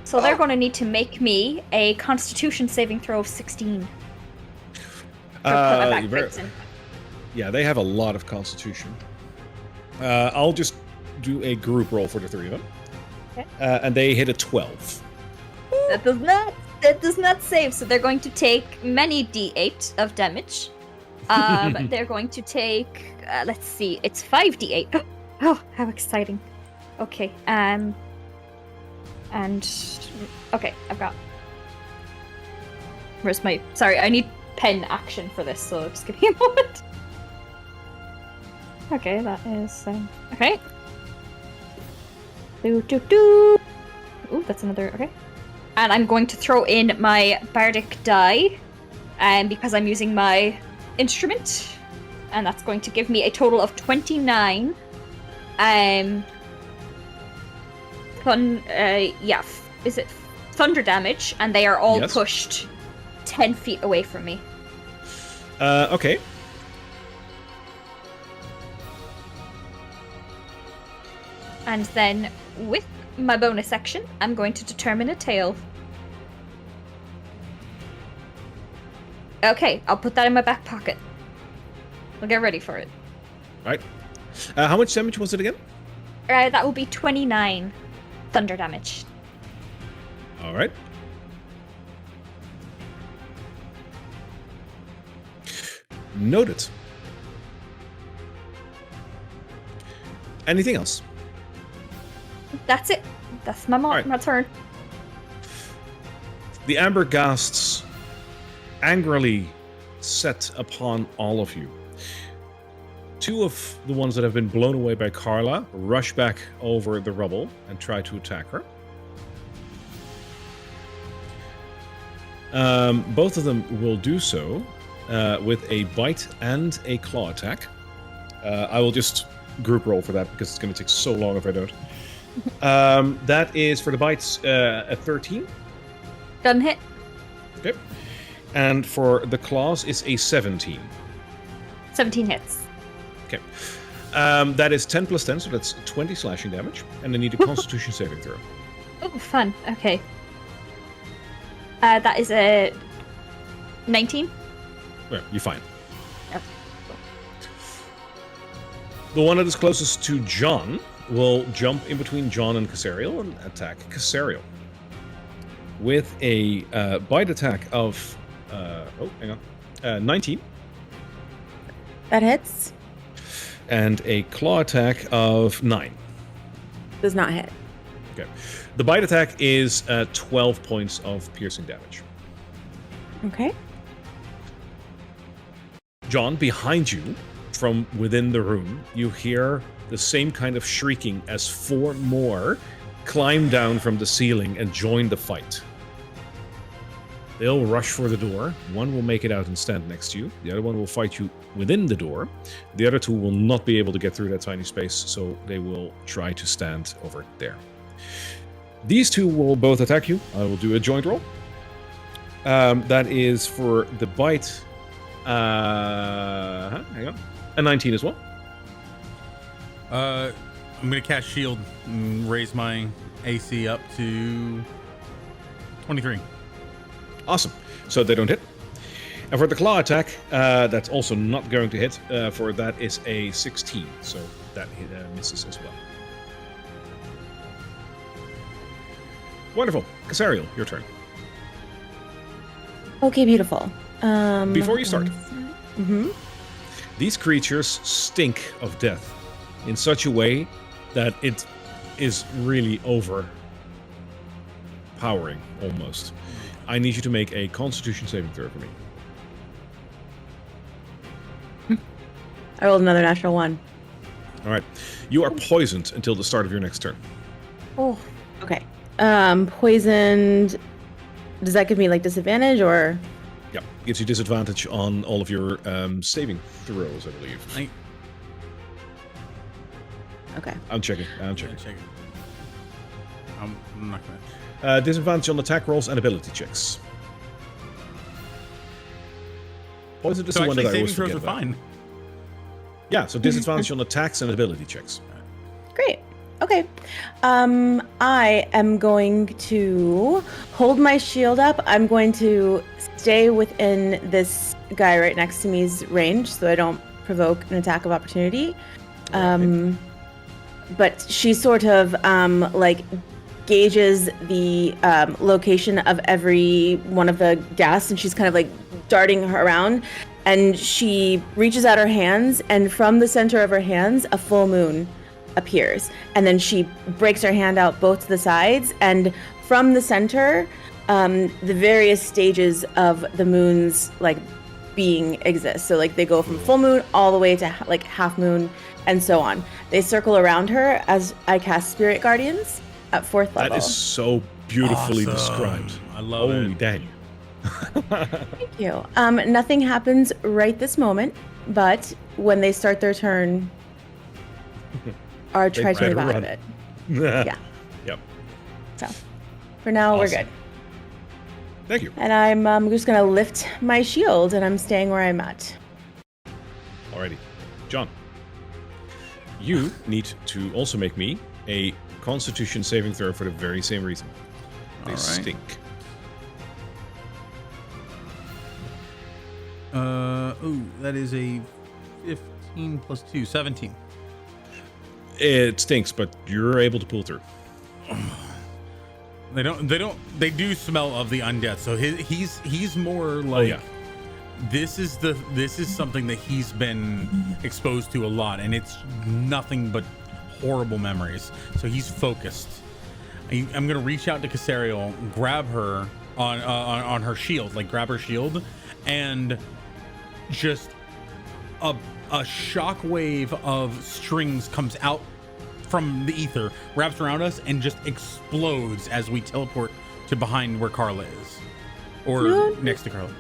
So they're going to need to make me a Constitution saving throw of 16. Or put my back plates in. Yeah, they have a lot of constitution. I'll just do a group roll for the 3 of them. Okay. And they hit a 12. That does not save, so they're going to take many d8 of damage. They're going to take, let's see, it's 5d8. Oh, how exciting. Okay, and okay, I've got. Where's my? Sorry, I need pen action for this, so just give me a moment. Okay, that is okay. Ooh, that's another. Okay. And I'm going to throw in my bardic die, because I'm using my instrument, and that's going to give me a total of 29. Is it thunder damage, and they are all Yes. pushed 10 feet away from me. Okay. And then, with my bonus action, I'm going to determine a tail. Okay, I'll put that in my back pocket. I'll get ready for it. Right. How much damage was it again? That will be 29 thunder damage. All right. Noted. Anything else? That's it. That's my Alright. my turn. The amber ghasts angrily set upon all of you. Two of the ones that have been blown away by Carla rush back over the rubble and try to attack her. Both of them will do so with a bite and a claw attack. I will just group roll for that because it's going to take so long if I don't. That is for the bites a 13. Doesn't hit. Okay. And for the claws is a 17. 17 hits. Okay. That is 10 plus 10, so that's 20 slashing damage. And I need a constitution saving throw. Oh, fun. Okay. That is a 19. Yeah, you're fine. Yep. The one that is closest to John will jump in between John and Casariel and attack Casariel. With a bite attack of... 19. That hits. And a claw attack of 9. Does not hit. Okay. The bite attack is 12 points of piercing damage. Okay. John, behind you, from within the room, you hear the same kind of shrieking as 4 more climb down from the ceiling and join the fight. They'll rush for the door. One will make it out and stand next to you. The other one will fight you within the door. The other two will not be able to get through that tiny space, so they will try to stand over there. These two will both attack you. I will do a joint roll. That is for the bite. Hang on. A 19 as well. I'm gonna cast shield and raise my AC up to 23. Awesome. So they don't hit. And for the claw attack, that's also not going to hit. For that is a 16. So that misses as well. Wonderful. Casariel, your turn. Okay, beautiful. Before you start. Mm-hmm. These creatures stink of death in such a way that it is really overpowering, almost. I need you to make a Constitution saving throw for me. I rolled another natural 1. All right. You are poisoned until the start of your next turn. Oh, Okay. Poisoned. Does that give me like disadvantage or? Yeah, gives you disadvantage on all of your saving throws, I believe. Okay. I'm checking. Check it. I'm not gonna. Disadvantage on attack rolls and ability checks. Poison is So the one actually, that I always saving throws forget are about. fine. Yeah, so disadvantage on attacks and ability checks. Great. Okay. I am going to hold my shield up. I'm going to stay within this guy right next to me's range so I don't provoke an attack of opportunity. But she sort of like gauges the location of every one of the ghasts, and she's kind of like darting her around, and she reaches out her hands, and from the center of her hands a full moon appears, and then she breaks her hand out both to the sides, and from the center the various stages of the moon's like being exist. So like they go from full moon all the way to like half moon and so on. They circle around her as I cast Spirit Guardians at 4th level. That is so beautifully Awesome. described. I love Holy it. dang. Thank you. Nothing happens right this moment, but when they start their turn, try to better revive run. it. Yeah. Yep. So for now, Awesome. we're good. Thank you. And I'm just gonna lift my shield, and I'm staying where I'm at. Alrighty. John, you need to also make me a Constitution saving throw for the very same reason. They stink. That is a 15 plus 2, 17. It stinks, but you're able to pull through. They do smell of the undead, so he's more like this is something that he's been exposed to a lot, and it's nothing but horrible memories. So he's focused. I'm gonna reach out to Casariel, grab her on her shield, like grab her shield, and just a shockwave of strings comes out from the ether, wraps around us, and just explodes as we teleport to behind where Carla is, or next to Carla.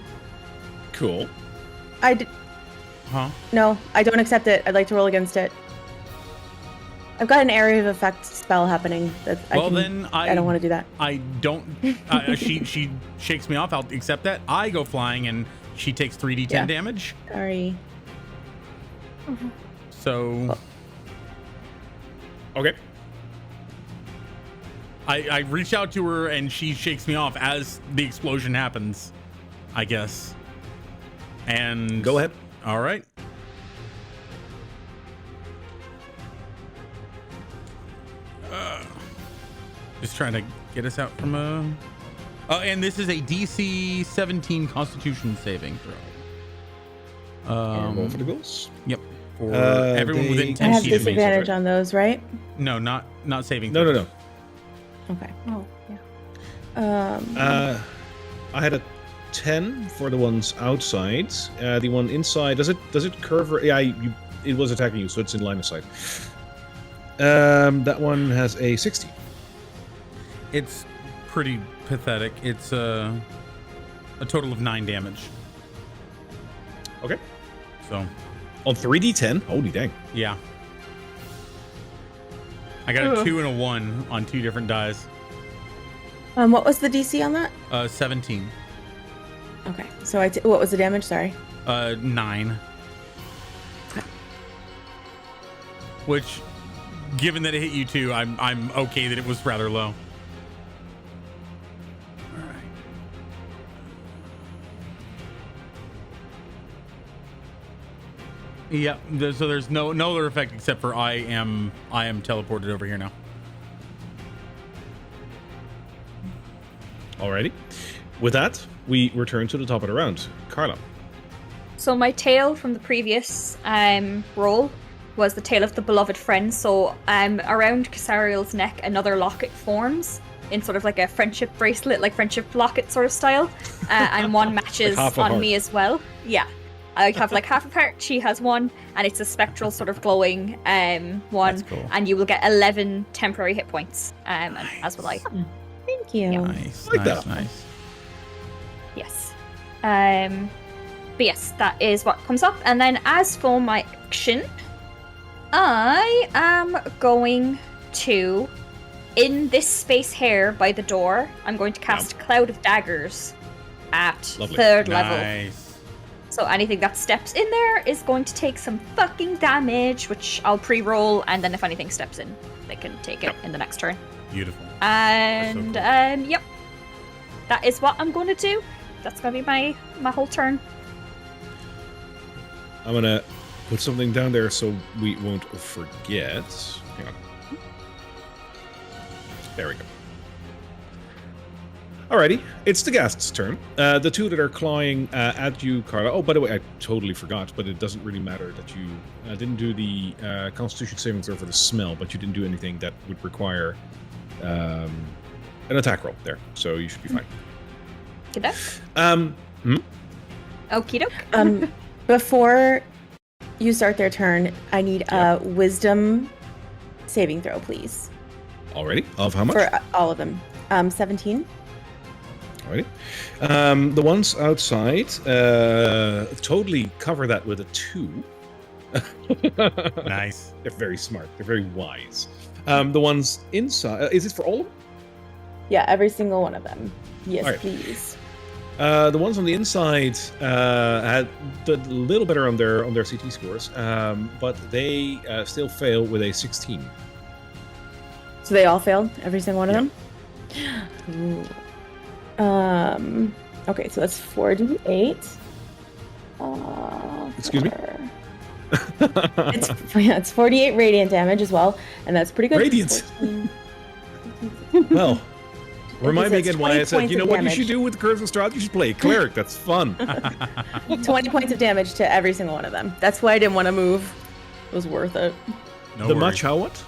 Cool. No, I don't accept it. I'd like to roll against it. I've got an area of effect spell happening. I don't want to do that. I don't. She shakes me off. I'll accept that. I go flying, and she takes 3d10 damage. Sorry. So. Okay. I reach out to her, and she shakes me off as the explosion happens, I guess. And go ahead. All right. Just trying to get us out from a. Oh, and this is a DC 17 Constitution saving throw. Roll for the goals. Yep. For everyone within 10 I have feet of me. disadvantage on those, right? No, not saving. No. Okay. Oh, yeah. I had a 10 for the ones outside. The one inside, does it curve? Yeah, it was attacking you, so it's in line of sight. That one has a 60. It's pretty pathetic. It's a total of 9 damage. Okay. So on 3d10, holy dang. Yeah. I got a 2 and a 1 on 2 different dies. What was the DC on that? 17. Okay. So what was the damage? Sorry. 9. Which, given that it hit you too, I'm okay that it was rather low. All right. Yeah. So there's no other effect except for I am teleported over here now. Alrighty. With that, we return to the top of the round. Carla. So my tail from the previous roll was the tail of the beloved friend. So around Casariel's neck, another locket forms in sort of like a friendship bracelet, like friendship locket sort of style. And one matches like on me as well. Yeah. I have like half a part, she has one, and it's a spectral sort of glowing one. That's cool. And you will get 11 temporary hit points, as will I. Thank you. Yeah. Nice. Like nice. that. Nice. Yes. But yes, that is what comes up. And then as for my action, I am going to, in this space here by the door, I'm going to cast Cloud of Daggers at 3rd level. Nice. So anything that steps in there is going to take some fucking damage, which I'll pre-roll, and then if anything steps in, they can take it in the next turn. Beautiful. And So cool. yep, that is what I'm going to do. That's going to be my whole turn. I'm gonna put something down there so we won't forget. Hang on. There we go. Alrighty, it's the Ghast's turn. The two that are clawing at you, Carla. Oh, by the way, I totally forgot, but it doesn't really matter that you didn't do the Constitution saving throw for the smell, but you didn't do anything that would require an attack roll there, so you should be fine. Okey-doke. Okey-doke. Before you start their turn, I need a wisdom saving throw, please. Already? Of how much? For all of them. 17. Alrighty. The ones outside totally cover that with a 2. Nice. They're very smart. They're very wise. The ones inside... is it for all of them? Yeah, every single one of them. Yes, All right. please. The ones on the inside had did a little better on their CT scores, but they still fail with a 16. So they all failed, every single one of them? Ooh. Okay, so that's 4d8. Excuse me? It's 48 radiant damage as well, and that's pretty good. Radiant? Well, remind me again why I said, you know what you should do with the Curves of Strahd? You should play a cleric. That's fun. 20 points of damage to every single one of them. That's why I didn't want to move. It was worth it. No the worries. much how what?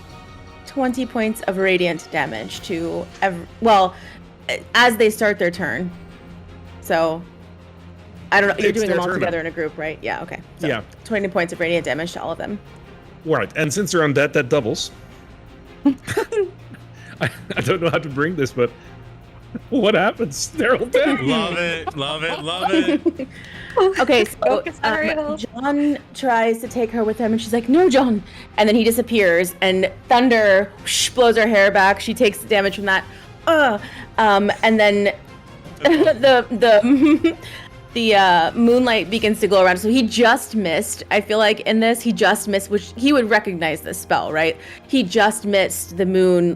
20 points of radiant damage to as they start their turn. So, I don't know. You're It's doing them their all turn together now. in a group, right? Yeah, okay. So Yeah. 20 points of radiant damage to all of them. Right, and since they're undead, that doubles. I don't know how to bring this, but what happens? They're all dead. Love it, love it, love it. Okay, so Focus, Ariel. John tries to take her with him, and she's like, "No, John!" And then he disappears, and thunder blows her hair back. She takes damage from that. And then the moonlight begins to glow around. So he just missed. I feel like in this, he just missed, which he would recognize this spell, right? He just missed the moon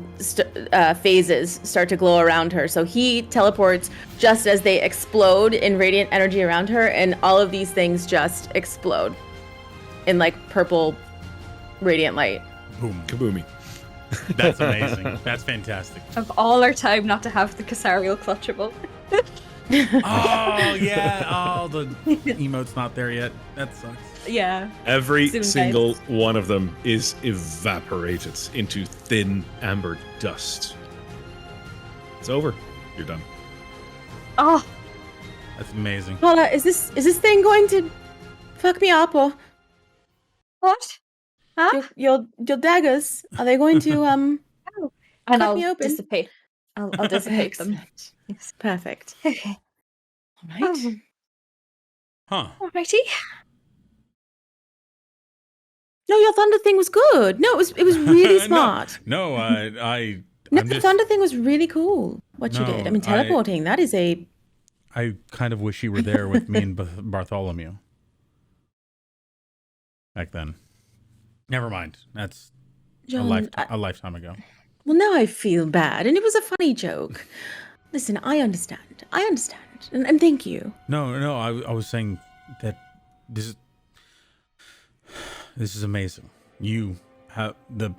phases start to glow around her. So he teleports just as they explode in radiant energy around her, and all of these things just explode in like purple radiant light. Boom. Kaboomy. That's amazing. That's fantastic. Of all our time not to have the Kasariel clutchable. Oh yeah. Oh, the emote's not there yet. That sucks. Yeah. Every Soon, single guys. one of them is evaporated into thin amber dust. It's over. You're done. Oh, That's amazing. Paula, is this thing going to fuck me up, or what? Huh? your daggers? Are they going to And cut I'll me open? dissipate. I'll dissipate them. Excellent. Yes. Perfect. Okay. All right. Huh. Alrighty. No, your thunder thing was good. No, it was really smart. No, I No, I'm the just, thunder thing was really cool. What you No, did. I mean, teleporting. That is a. I kind of wish you were there with me and Bartholomew. Back then. Never mind. That's John, a lifetime ago. well, now I feel bad, and it was a funny joke. Listen, I understand. And thank you. No, I was saying that this is amazing. You have the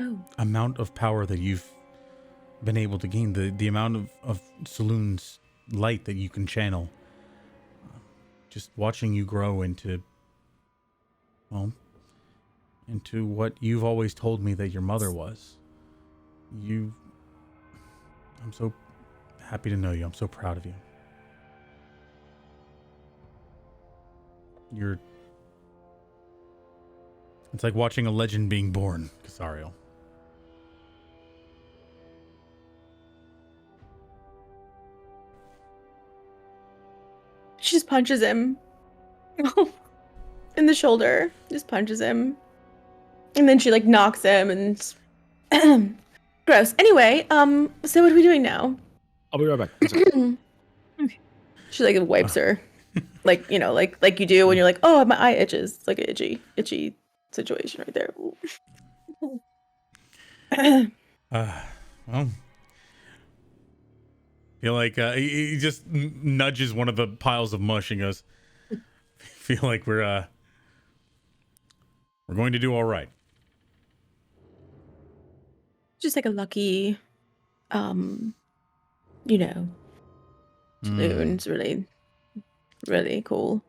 Oh, amount of power that you've been able to gain, the amount of Saloon's light that you can channel. Just watching you grow into what you've always told me that your mother was. I'm so happy to know you. I'm so proud of you. It's like watching a legend being born, Kasariel. she just punches him in the shoulder. Just punches him, and then she like knocks him and. Gross. Anyway, so what are we doing now? I'll be right back. One second. She like wipes her, like like you do when you're like, oh, my eye itches. It's like an itchy situation right there. Well, feel like he just nudges one of the piles of mush and goes, "Feel like we're going to do all right." Just like a lucky, Saloon's really, really cool.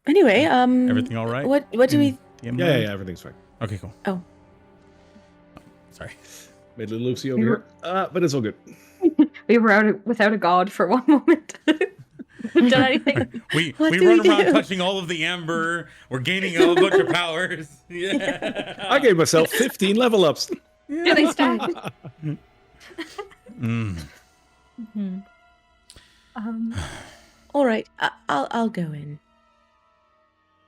Anyway, Everything all right? What do we? Yeah, everything's fine. Okay, cool. Oh, Sorry. Made a little Lucy over here, but it's all good. We were without a god for one moment. Haven't done anything. We What we do run we around do? touching all of the amber. We're gaining a bunch of powers. Yeah. I gave myself 15 level ups. Do they stack? Mm. all right. I'll go in.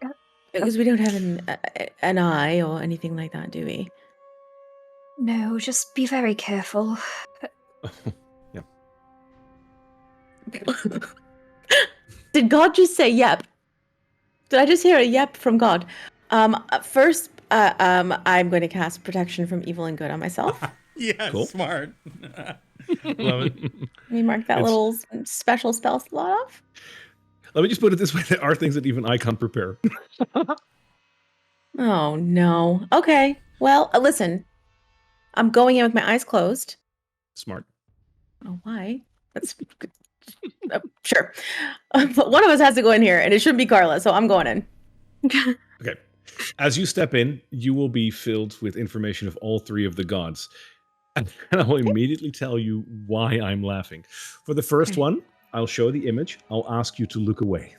Yeah. Because we don't have an eye or anything like that, do we? No, just be very careful. Did God just say yep? Did I just hear a yep from God? First, I'm going to cast protection from evil and good on myself. Yeah, Cool. smart. Love it. Let me mark that It's- little special spell slot off. Let me just put it this way: there are things that even I can't prepare. Oh no. Okay. Well, listen. I'm going in with my eyes closed. Smart. Oh, why? That's sure. But one of us has to go in here, and it shouldn't be Carla, so I'm going in. Okay. As you step in, you will be filled with information of all three of the gods. And I will immediately tell you why I'm laughing. For the first Okay. one, I'll show the image. I'll ask you to look away.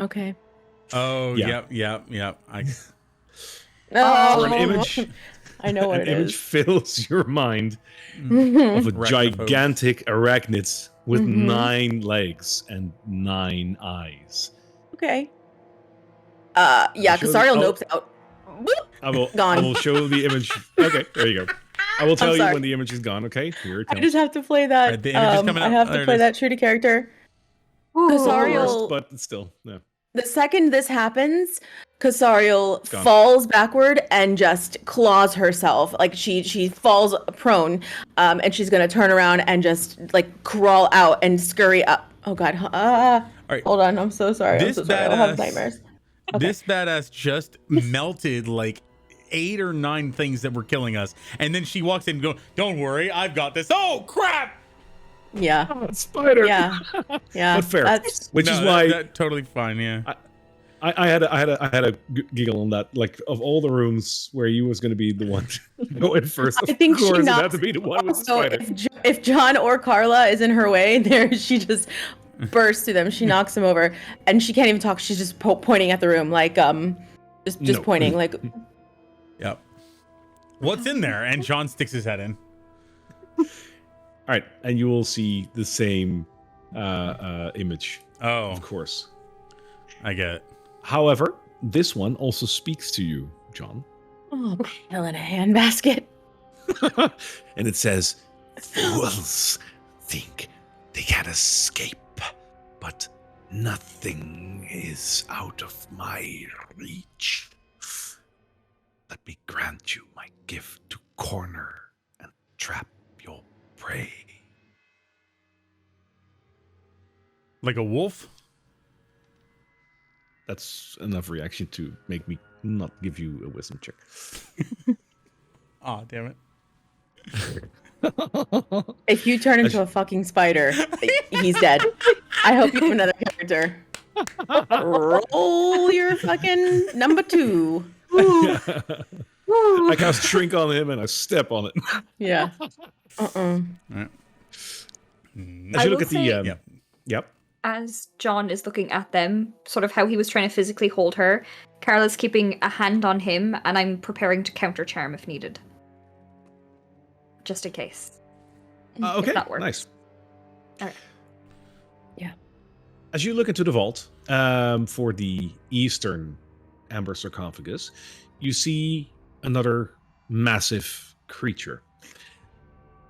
Okay. Oh, Yeah. yep. For an image, I know what an it image is. fills your mind of a Arachnophobes. gigantic arachnid with Mhm. 9 legs and 9 eyes. Okay. Yeah, show the- Kasariel oh. nopes out. Boop. I will Gone. show the image. Okay, there you go. I will tell you sorry. when the image is gone. Okay, here it I comes. just have to play that. Right, the image is coming I up. have There to it play is. that true to character. Ooh. Kasariel- But still, yeah. The second this happens, Kasariel gone. falls backward and just claws herself. Like she falls prone, and she's gonna turn around and just like crawl out and scurry up. Oh God! right. Hold on. I'm so sorry. This I'm so sorry. I'll have badass- nightmares. Okay. This badass just melted like 8 or 9 things that were killing us, and then she walks in and goes, "Don't worry, I've got this." Oh crap! Yeah. Spider. Yeah. Yeah. But fair. That's Which No, is why that totally fine. Yeah. I had a giggle on that. Like of all the rooms where you was going to be the one to go in first, I think of she course it had knocks- to be the one with the so spider. if John or Carla is in her way, there she just bursts through them. She knocks them over, and she can't even talk. She's just pointing at the room, like just No. pointing, like Yep. What's in there? And John sticks his head in. All right, and you will see the same image, Oh, of course. I get it. However, this one also speaks to you, John. oh, pill in a handbasket. And it says, Fools think they can escape, but nothing is out of my reach. Let me grant you my gift to corner and trap your prey. Like a wolf? that's enough reaction to make me not give you a wisdom check. Aw, damn it. If you turn into a fucking spider, he's dead. I hope you have another character. Roll your fucking number 2. I cast shrink on him and I step on it. Yeah. All right. As I you look will at the say- yep. As John is looking at them, sort of how he was trying to physically hold her, Carla's keeping a hand on him, and I'm preparing to counter charm if needed. Just in case. Okay, If that works. nice. Alright. Yeah. As you look into the vault for the eastern amber sarcophagus, you see another massive creature.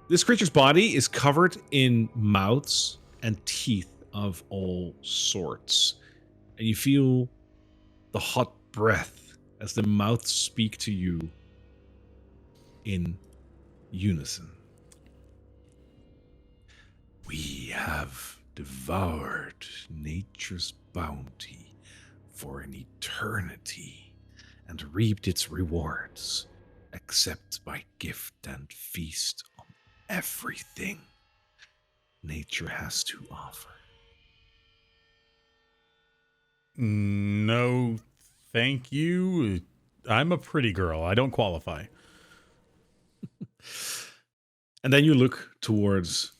This creature's body is covered in mouths and teeth of all sorts. And you feel the hot breath as the mouths speak to you in unison. We have devoured nature's bounty for an eternity and reaped its rewards, except by gift and feast on everything nature has to offer. No, thank you. I'm a pretty girl. I don't qualify. And then you look towards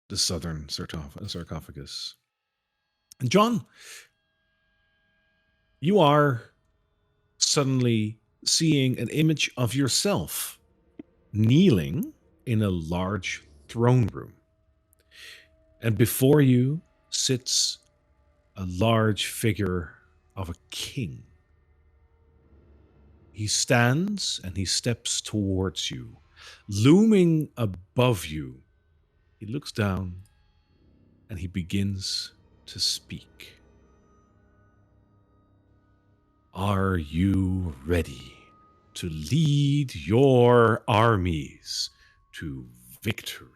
the southern sarcophagus. And John, you are suddenly seeing an image of yourself kneeling in a large throne room. And before you sits a large figure of a king. He stands and he steps towards you. Looming above you, he looks down and he begins to speak. Are you ready to lead your armies to victory?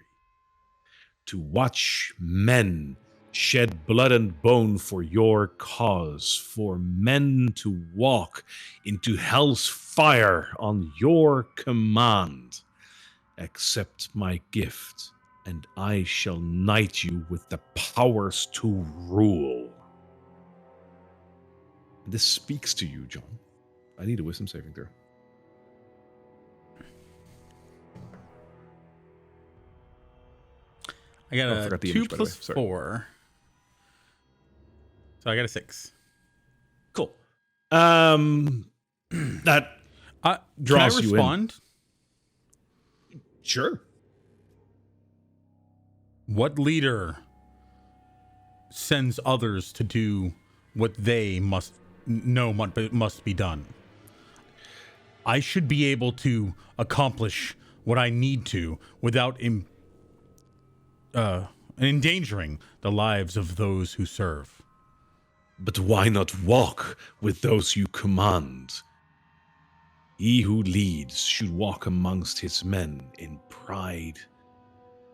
To watch men shed blood and bone for your cause, for men to walk into hell's fire on your command? Accept my gift, and I shall knight you with the powers to rule. This speaks to you, John. I need a wisdom saving throw. I got I a forgot the 2 image, by the way. plus Sorry. 4. So I got a 6. Cool. That draws can I you respond? in. Sure. What leader sends others to do what they must know must be done? I should be able to accomplish what I need to without endangering the lives of those who serve. But why not walk with those you command? He who leads should walk amongst his men in pride,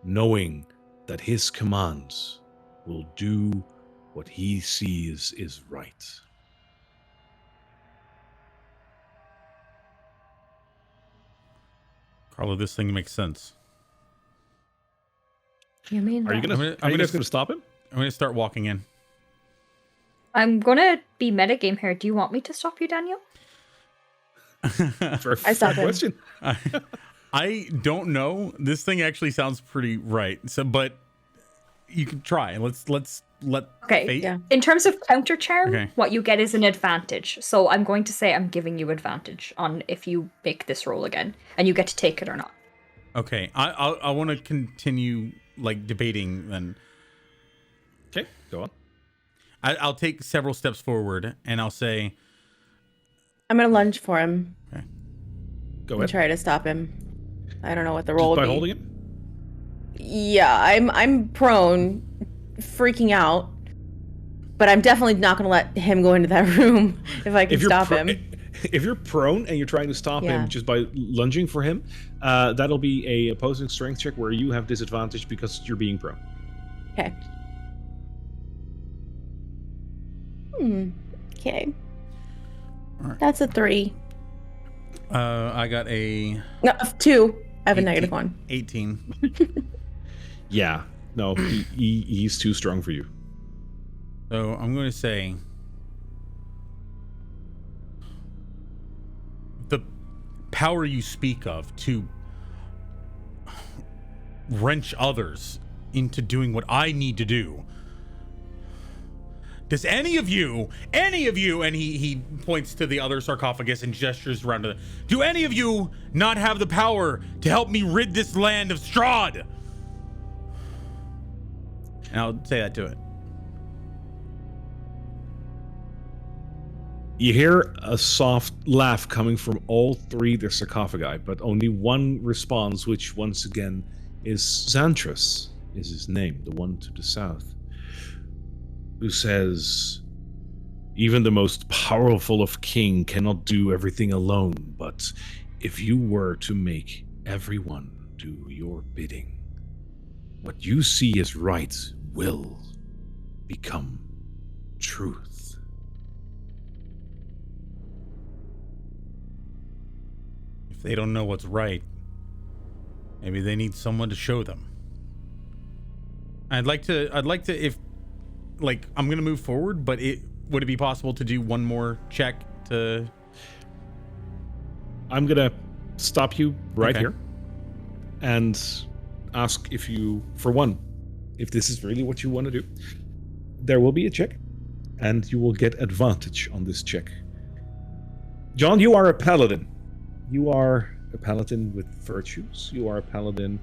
knowing that his commands will do what he sees is right. Carlo, this thing makes sense. You mean Are you that? gonna? Are you guys gonna stop him? I'm going to start walking in. I'm gonna be metagame here. Do you want me to stop you, Daniel? Fair I stop him. question. I don't know. This thing actually sounds pretty right. So, but you can try. Let's let Okay. fate. Yeah. In terms of counter charm, Okay. what you get is an advantage. So I'm going to say I'm giving you advantage on if you make this roll again, and you get to take it or not. Okay. I want to continue like debating then. Okay, go on. I'll take several steps forward and I'll say, I'm gonna lunge for him Go and ahead. try to stop him. I don't know what the roll Just by would be. holding him. Yeah, I'm prone, freaking out, but I'm definitely not gonna let him go into that room if I can stop him. If you're prone and you're trying to stop Yeah. him just by lunging for him, that'll be a opposing strength check where you have disadvantage because you're being prone. Okay. Okay. Alright. That's a 3. I got a No, 2. I have a 18. -1. 18. Yeah, no, he's too strong for you. So I'm going to say the power you speak of to wrench others into doing what I need to do. Does any of you, and he points to the other sarcophagus and gestures around to do any of you not have the power to help me rid this land of Strahd? And I'll say that to it. You hear a soft laugh coming from all three of the sarcophagi, but only one responds, which once again is Xantras, is his name, the one to the south, who says, even the most powerful of king cannot do everything alone, but if you were to make everyone do your bidding, what you see as right will become truth. If they don't know what's right, maybe they need someone to show them. I'd like to if like I'm gonna move forward, but would it be possible to do one more check to? I'm gonna stop you right Okay. here and ask if you, for one, if this is really what you want to do. There will be a check, and you will get advantage on this check. John, you are a paladin. You are a paladin with virtues. You are a paladin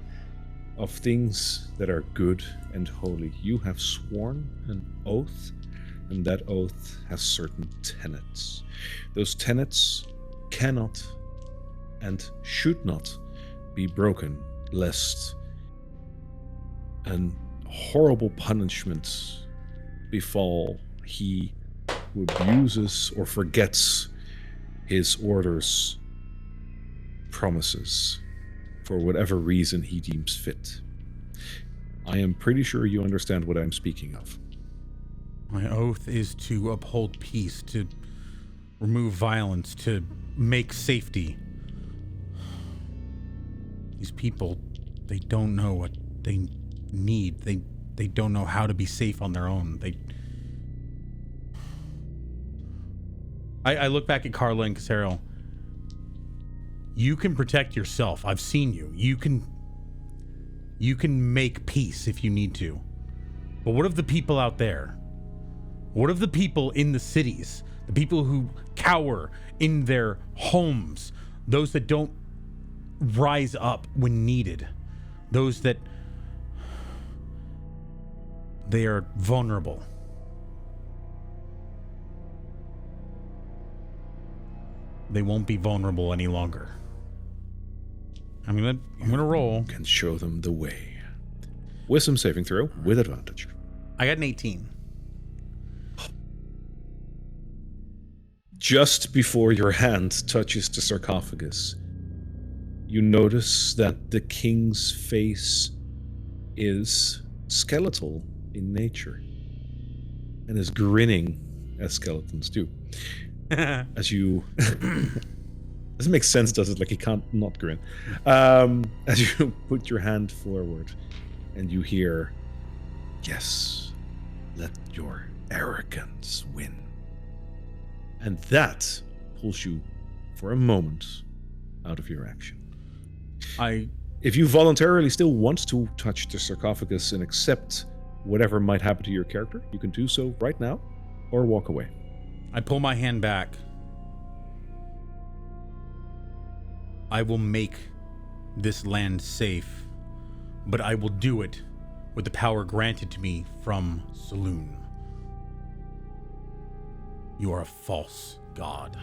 of things that are good and holy. You have sworn an oath, and that oath has certain tenets. Those tenets cannot and should not be broken, lest an horrible punishment befall he who abuses or forgets his orders, promises, for whatever reason he deems fit. I am pretty sure you understand what I'm speaking of. My oath is to uphold peace, to remove violence, to make safety. These people, they don't know what they need. They don't know how to be safe on their own. I look back at Carla and Casero. You can protect yourself. I've seen you. You can make peace if you need to. But what of the people out there? What of the people in the cities? The people who cower in their homes? Those that don't rise up when needed? Those that they are vulnerable. They won't be vulnerable any longer. I'm gonna roll. Can show them the way. Wisdom saving throw with advantage. I got an 18. Just before your hand touches the sarcophagus, you notice that the king's face is skeletal in nature and is grinning as skeletons do. As you doesn't make sense, does it? Like he can't not grin. As you put your hand forward and you hear, "Yes, let your arrogance win." And that pulls you for a moment out of your action. If you voluntarily still want to touch the sarcophagus and accept whatever might happen to your character, you can do so right now or walk away. I pull my hand back. I will make this land safe, but I will do it with the power granted to me from Saloon. You are a false god.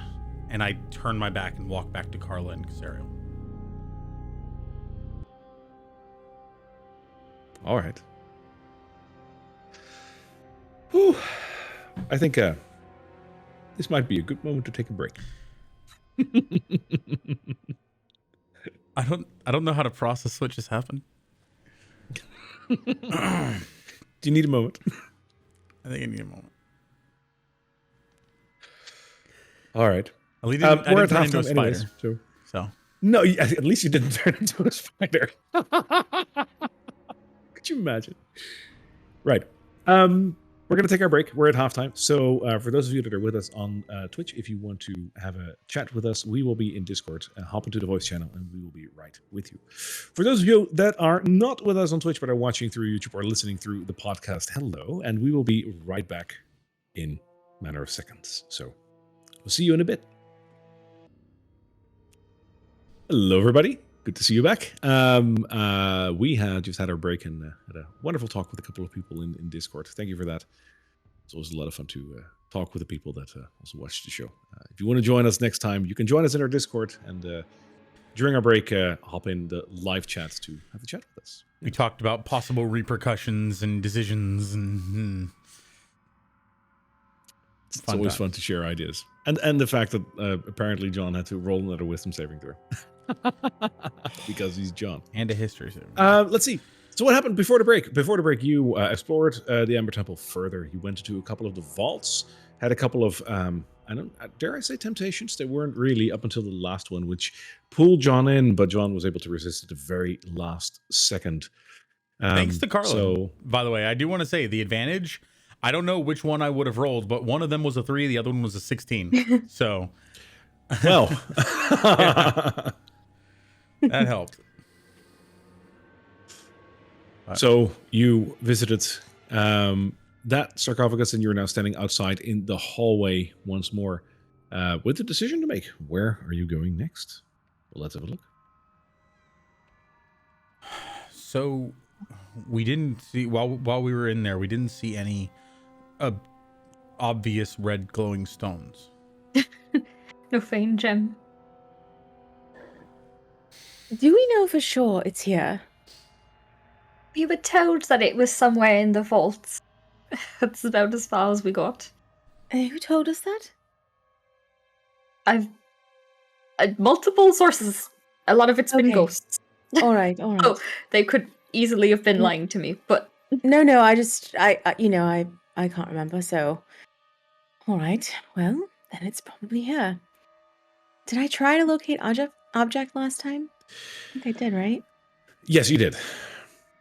And I turn my back and walk back to Carla and Casero. All right. Whew. I think this might be a good moment to take a break. I don't know how to process what just happened. Do you need a moment? I think I need a moment. All right. I didn't turn into a spider. Anyways, So no, at least you didn't turn into a spider. Could you imagine? Right. We're going to take our break. We're at halftime. So for those of you that are with us on Twitch, if you want to have a chat with us, we will be in Discord. Hop into the voice channel and we will be right with you. For those of you that are not with us on Twitch, but are watching through YouTube or listening through the podcast, hello. And we will be right back in a matter of seconds. So we'll see you in a bit. Hello, everybody. Good to see you back. We had just had our break and had a wonderful talk with a couple of people in Discord. Thank you for that. It's always a lot of fun to talk with the people that also watch the show. If you want to join us next time, you can join us in our Discord and during our break, hop in the live chat to have a chat with us. we talked about possible repercussions and decisions and It's always fun to share ideas. And the fact that apparently John had to roll another wisdom saving throw. Because he's John. and a history. Let's see. So what happened before the break? Before the break, you explored the Ember Temple further. You went into a couple of the vaults, had a couple of, dare I say temptations? They weren't really up until the last one, which pulled John in, but John was able to resist at the very last second. Thanks to Carla. So, By the way, I do want to say the advantage, I don't know which one I would have rolled, but one of them was a 3, the other one was a 16. So, well, that helped. So you visited that sarcophagus and you're now standing outside in the hallway once more with a decision to make. Where are you going next? Well, let's have a look. So we didn't see, while we were in there, we didn't see any obvious red glowing stones. No faint gem. Do we know for sure it's here? We were told that it was somewhere in the vaults. That's about as far as we got. Who told us that? I've multiple sources. A lot of it's been Okay. ghosts. All right, all right. Oh, they could easily have been Mm. lying to me, but No, I can't remember, so. All right, well, then it's probably here. Did I try to locate object last time? I think I did, right? Yes, you did.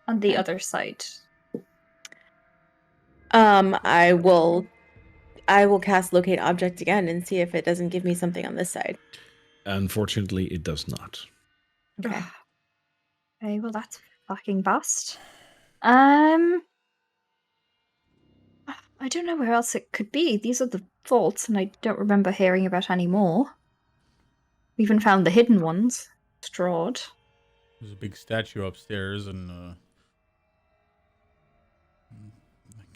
on the other side. I will cast locate object again and see if it doesn't give me something on this side. Unfortunately, it does not. Okay. Okay, well that's fucking bust. I don't know where else it could be. These are the vaults, and I don't remember hearing about any more. We even found the hidden ones. Strahd. There's a big statue upstairs, and I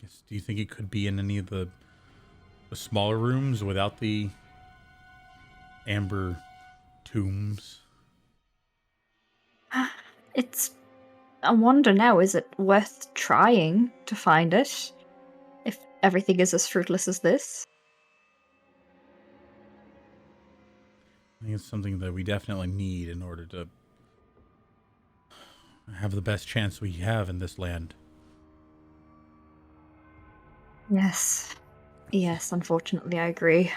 guess. Do you think it could be in any of the smaller rooms without the amber tombs? It's. I wonder now, is it worth trying to find it? If everything is as fruitless as this? I think it's something that we definitely need in order to have the best chance we have in this land. Yes. Yes, unfortunately, I agree.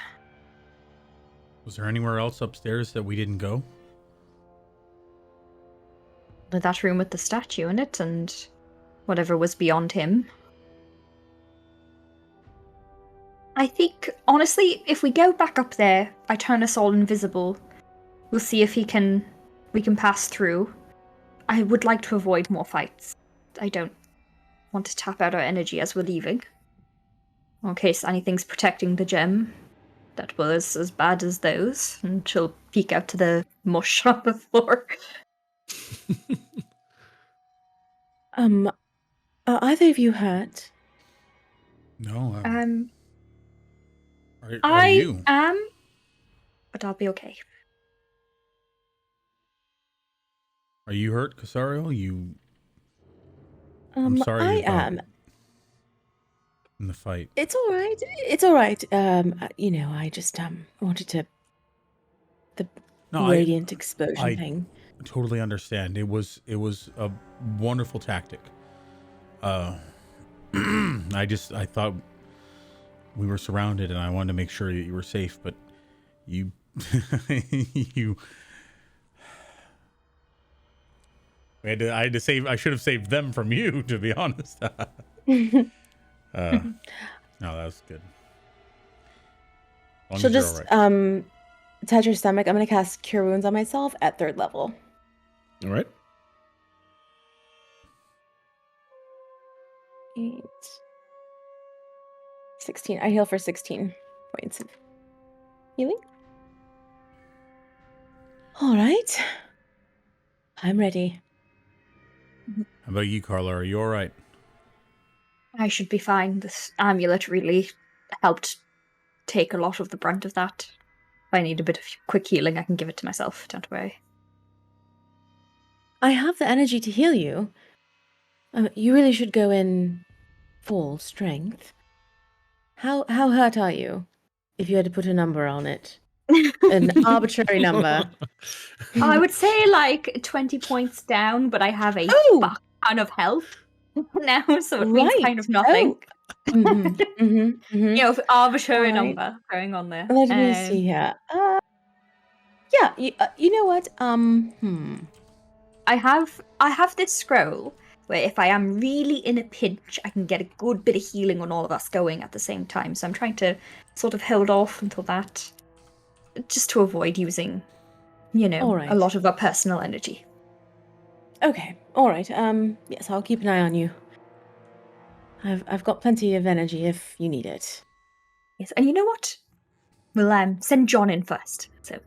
Was there anywhere else upstairs that we didn't go? That room with the statue in it, and whatever was beyond him. I think, honestly, if we go back up there, I turn us all invisible. We'll see if we can pass through. I would like to avoid more fights. I don't want to tap out our energy as we're leaving. In case anything's protecting the gem that was as bad as those, and she'll peek out to the mush on the floor. Are either of you hurt? No. Are I you? am, but I'll be okay. Are you hurt, Casario? I'm sorry. I about am. in the fight. It's all right. It's all right. I just wanted to the No, radiant explosion I thing. totally understand. It was a wonderful tactic. I thought we were surrounded, and I wanted to make sure that you were safe. But you, you, I had to save. I should have saved them from you, to be honest. No, that's good. As long She'll as you're just all right. touch her stomach. I'm gonna cast Cure Wounds on myself at 3rd level. All right. 8, 16. I heal for 16 points of healing. All right. I'm ready. How about you, Carla? Are you all right? I should be fine. This amulet really helped take a lot of the brunt of that. If I need a bit of quick healing, I can give it to myself. Don't worry. I have the energy to heal you. You really should go in full strength. How hurt are you? If you had to put a number on it. An arbitrary number. I would say like 20 points down, but I have a fuck ton of health now, so it means kind of nothing. You know, arbitrary number going on there. Let me see here. Yeah, you know what? I have this scroll where if I am really in a pinch, I can get a good bit of healing on all of us going at the same time. So I'm trying to sort of hold off until that, just to avoid using, a lot of our personal energy. Okay, all right. Yes, I'll keep an eye on you. I've got plenty of energy if you need it. Yes, and you know what? We'll send John in first, so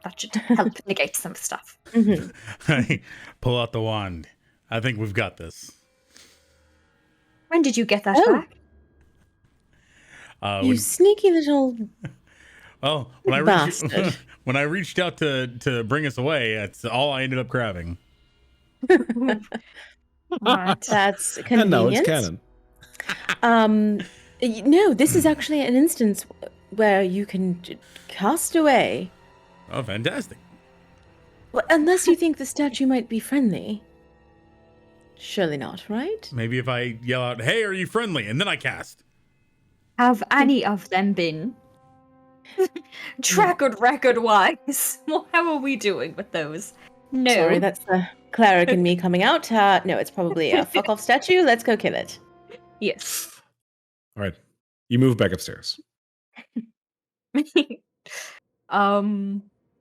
that should help negate some stuff. Hey, pull out the wand. I think we've got this. When did you get that back? You sneaky little. Well, when I reached out to bring us away, that's all I ended up grabbing. Right. That's And convenient. now it's canon. No, this is actually an instance where you can cast away. Oh, fantastic. Well, unless you think the statue might be friendly. Surely not, right? Maybe if I yell out, "Hey, are you friendly?" and then I cast. Have any of them been? Track record wise. Well, how are we doing with those? No. Sorry, that's the cleric in me coming out. No, it's probably a fuck off statue. Let's go kill it. Yes. All right. You move back upstairs.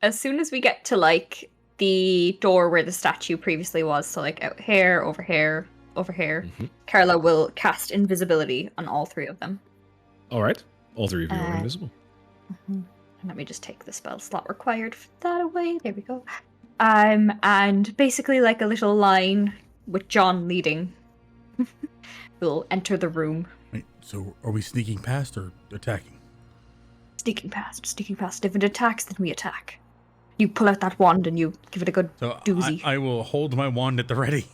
As soon as we get to like the door where the statue previously was, so like out here, over here, over here, Carla will cast invisibility on all three of them. All right. All three of you are invisible. Let me just take the spell slot required for that away. There we go. And basically like a little line with John leading will enter the room. Wait, so are we sneaking past or attacking? Sneaking past. If it attacks, then we attack. You pull out that wand and you give it a good So doozy. I will hold my wand at the ready.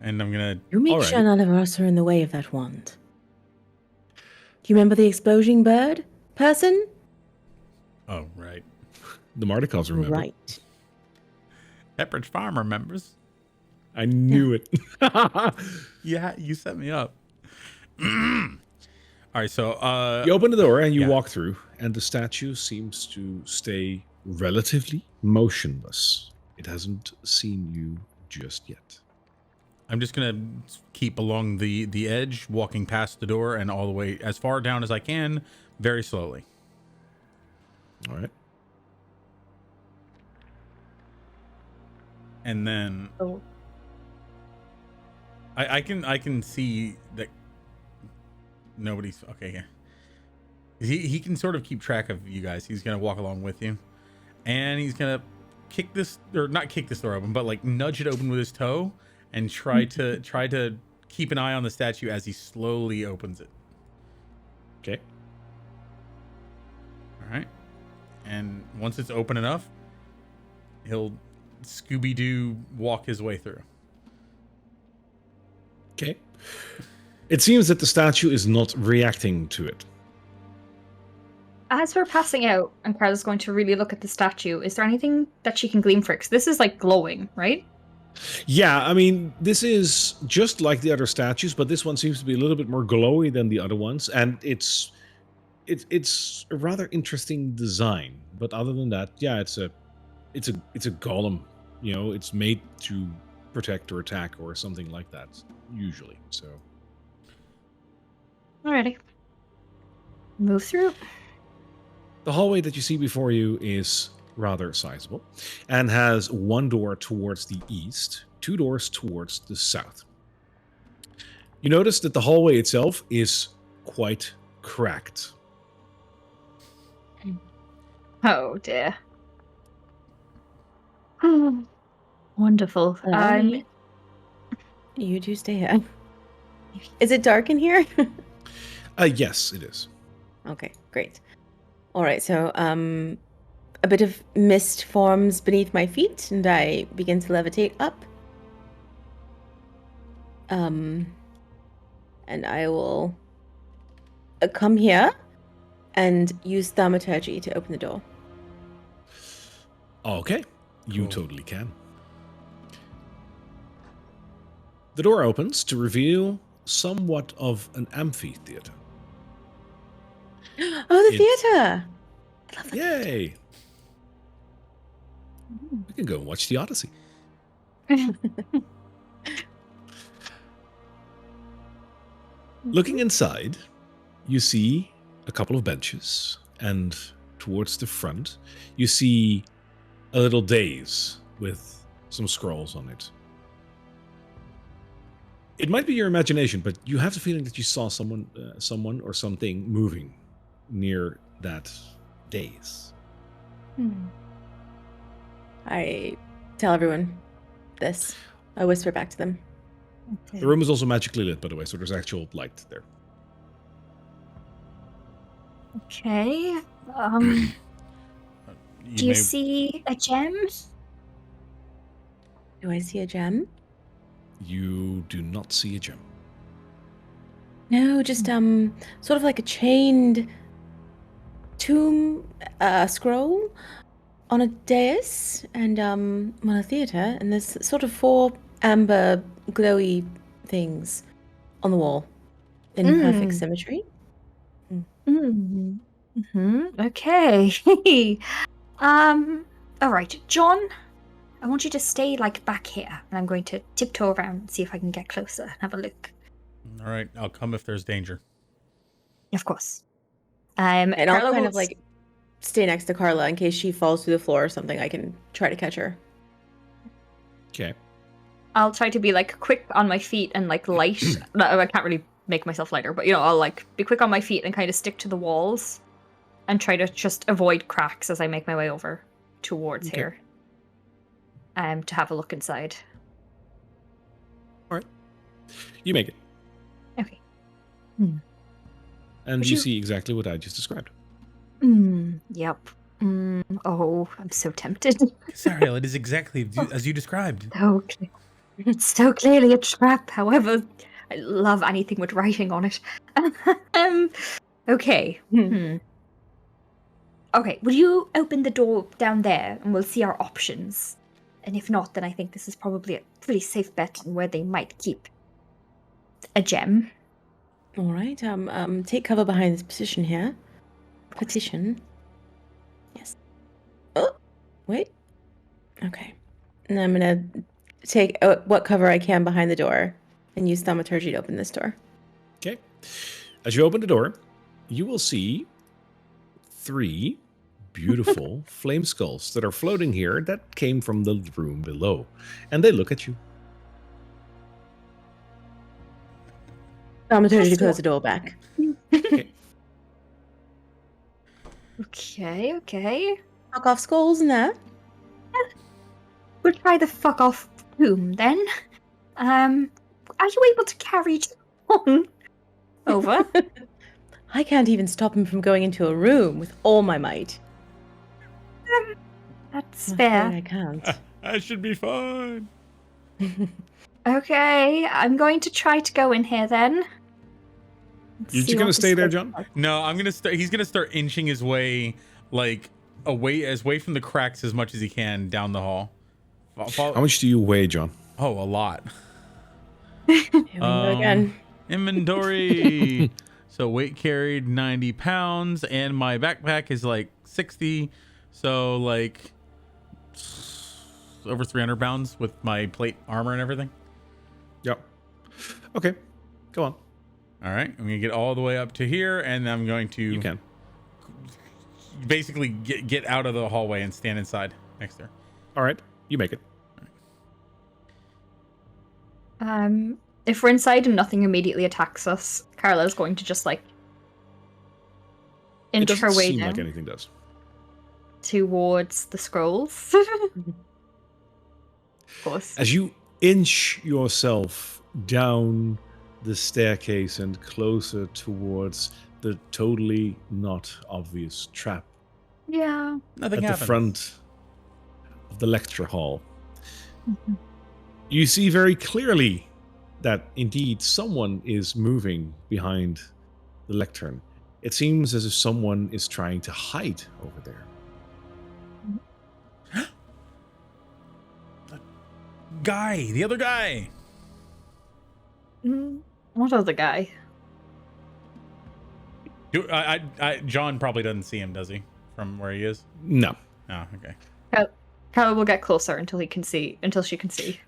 And I'm gonna... You make sure none of us are in the way of that wand. Do you remember the exploding bird person? Oh, right. The Mardikovs remember. Right. Pepperidge Farm remembers. I knew it. Yeah, you set me up. All right, so... You open the door and you yeah. walk through, and the statue seems to stay relatively motionless. It hasn't seen you just yet. I'm just gonna keep along the edge, walking past the door and all the way as far down as I can, very slowly. All right. And then Oh. I can see that nobody's okay. Yeah, he can sort of keep track of you guys. He's gonna walk along with you, and he's gonna kick this, or not kick this door open, but like nudge it open with his toe and try to keep an eye on the statue as he slowly opens it. Okay. All right. And once it's open enough, he'll Scooby-Doo walk his way through. Okay. It seems that the statue is not reacting to it. As we're passing out, and Carla's going to really look at the statue, is there anything that she can glean for it? 'Cause this is like glowing, right? Yeah, I mean, this is just like the other statues, but this one seems to be a little bit more glowy than the other ones, and it's a rather interesting design. But other than that, yeah, it's a golem. You know, it's made to protect or attack or something like that, usually. So, Alrighty. Move through. the hallway that you see before you is rather sizable and has one door towards the east, two doors towards the south. You notice that the hallway itself is quite cracked. Oh dear. Wonderful. You two stay here. Is it dark in here? Yes, it is. Okay, great. All right, so a bit of mist forms beneath my feet, and I begin to levitate up. And I will come here and use thaumaturgy to open the door. Okay, you Cool. totally can. The door opens to reveal somewhat of an amphitheater. Oh, the It's- theater! I love that. Yay! We can go and watch the Odyssey. Looking inside, you see a couple of benches, and towards the front, you see a little dais with some scrolls on it. It might be your imagination, but you have the feeling that you saw someone or something moving near that dais. I tell everyone this. I whisper back to them. The room is also magically lit, by the way, so there's actual light there. Okay. You Do you may- see a gem? Do I see a gem? You do not see a gem. No, just sort of like a chained tomb scroll on a dais and a theater, and there's sort of 4 amber glowy things on the wall in perfect symmetry. Okay. All right, John. I want you to stay like back here, and I'm going to tiptoe around and see if I can get closer and have a look. All right, I'll come if there's danger. Of course. And I'll Carla kind will of like stay next to Carla in case she falls through the floor or something. I can try to catch her. Okay. I'll try to be like quick on my feet and like light. No, I can't really make myself lighter, but I'll like be quick on my feet and kind of stick to the walls and try to just avoid cracks as I make my way over towards here. To have a look inside. All right. You make it. Okay. And Would you you- see exactly what I just described. Yep. Oh, I'm so tempted. Sariel, it is exactly as you described. Okay. It's so clearly a trap. However, I love anything with writing on it. Okay. Okay, will you open the door down there and we'll see our options? And if not, then I think this is probably a pretty safe bet on where they might keep a gem. All right. Take cover behind this petition here. Petition. Yes. Oh, wait. Okay. And I'm gonna take what cover I can behind the door and use thaumaturgy to open this door. Okay. As you open the door, you will see 3 beautiful flame skulls that are floating here that came from the room below. And they look at you. Thaumaturgy to close the door back. Okay. Knock off skulls in there. We'll try the fuck off tomb then. Are you able to carry John over? I can't even stop him from going into a room with all my might. That's I'm fair. afraid I can't. I should be fine. Okay, I'm going to try to go in here then. You're just going to stay there, John? No, I'm gonna start. He's gonna start inching his way like away from the cracks as much as he can down the hall. How much do you weigh, John? Oh, a lot. Here we go again. Inventory. So weight carried 90 pounds, and my backpack is like 60. So like over 300 pounds with my plate armor and everything. Yep. Okay. Go on. All right, I'm gonna get all the way up to here, and I'm going to You can. basically get out of the hallway and stand inside next to her. All right. You make it. If we're inside and nothing immediately attacks us, Carla's going to just like It inch doesn't her way seem down like anything does. towards the scrolls. Of course. As you inch yourself down the staircase and closer towards the totally not obvious trap Yeah. Nothing at happens. the front of the lecture hall, you see very clearly that indeed someone is moving behind the lectern. It seems as if someone is trying to hide over there. Guy, the other guy. What other guy? John probably doesn't see him, does he? From where he is? No. Oh, okay. Carla will get closer until she can see.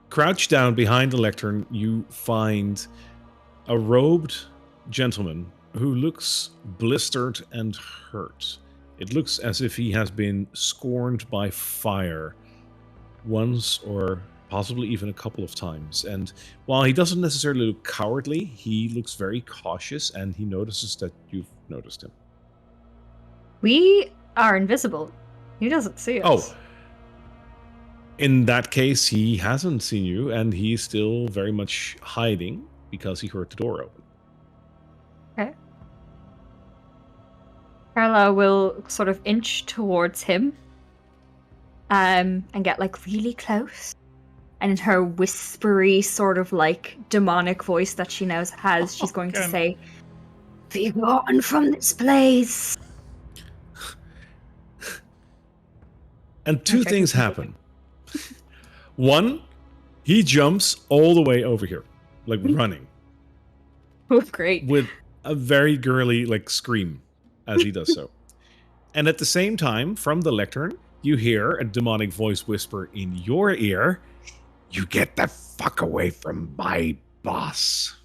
Crouched down behind the lectern, you find a robed gentleman who looks blistered and hurt. It looks as if he has been scorned by fire once or possibly even a couple of times. And while he doesn't necessarily look cowardly, he looks very cautious, and he notices that you've noticed him. We are invisible. He doesn't see us. Oh, in that case, he hasn't seen you, and he's still very much hiding because he heard the door open. Okay. Carla will sort of inch towards him and get like really close And in her whispery, sort of like demonic voice that she now has, she's going to say, "Be gone from this place." And two things happen. One, he jumps all the way over here, like running, Oh, great. with a very girly like scream as he does so. And at the same time, from the lectern, you hear a demonic voice whisper in your ear, You get the fuck away from my boss.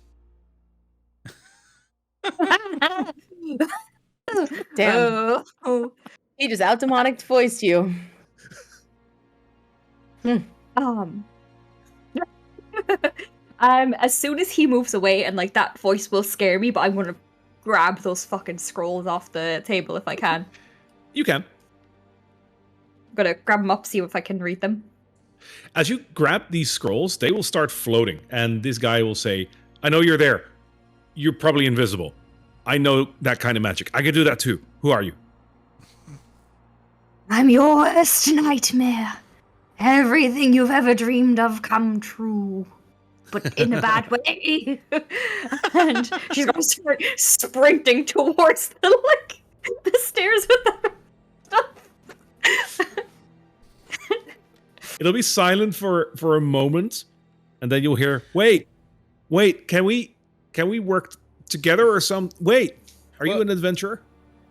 Damn. Oh. He just out demonic voiced you. As soon as he moves away, and like that voice will scare me, but I'm gonna grab those fucking scrolls off the table if I can. you can. I'm gonna grab them up, see if I can read them. As you grab these scrolls, they will start floating, and this guy will say, I know you're there. You're probably invisible. I know that kind of magic. I can do that too. Who are you? I'm your worst nightmare. Everything you've ever dreamed of come true. But in a bad way. And she's going to start sprinting towards the stairs with the stuff. It'll be silent for a moment, and then you'll hear, wait, can we work together or some? Wait, are you an adventurer?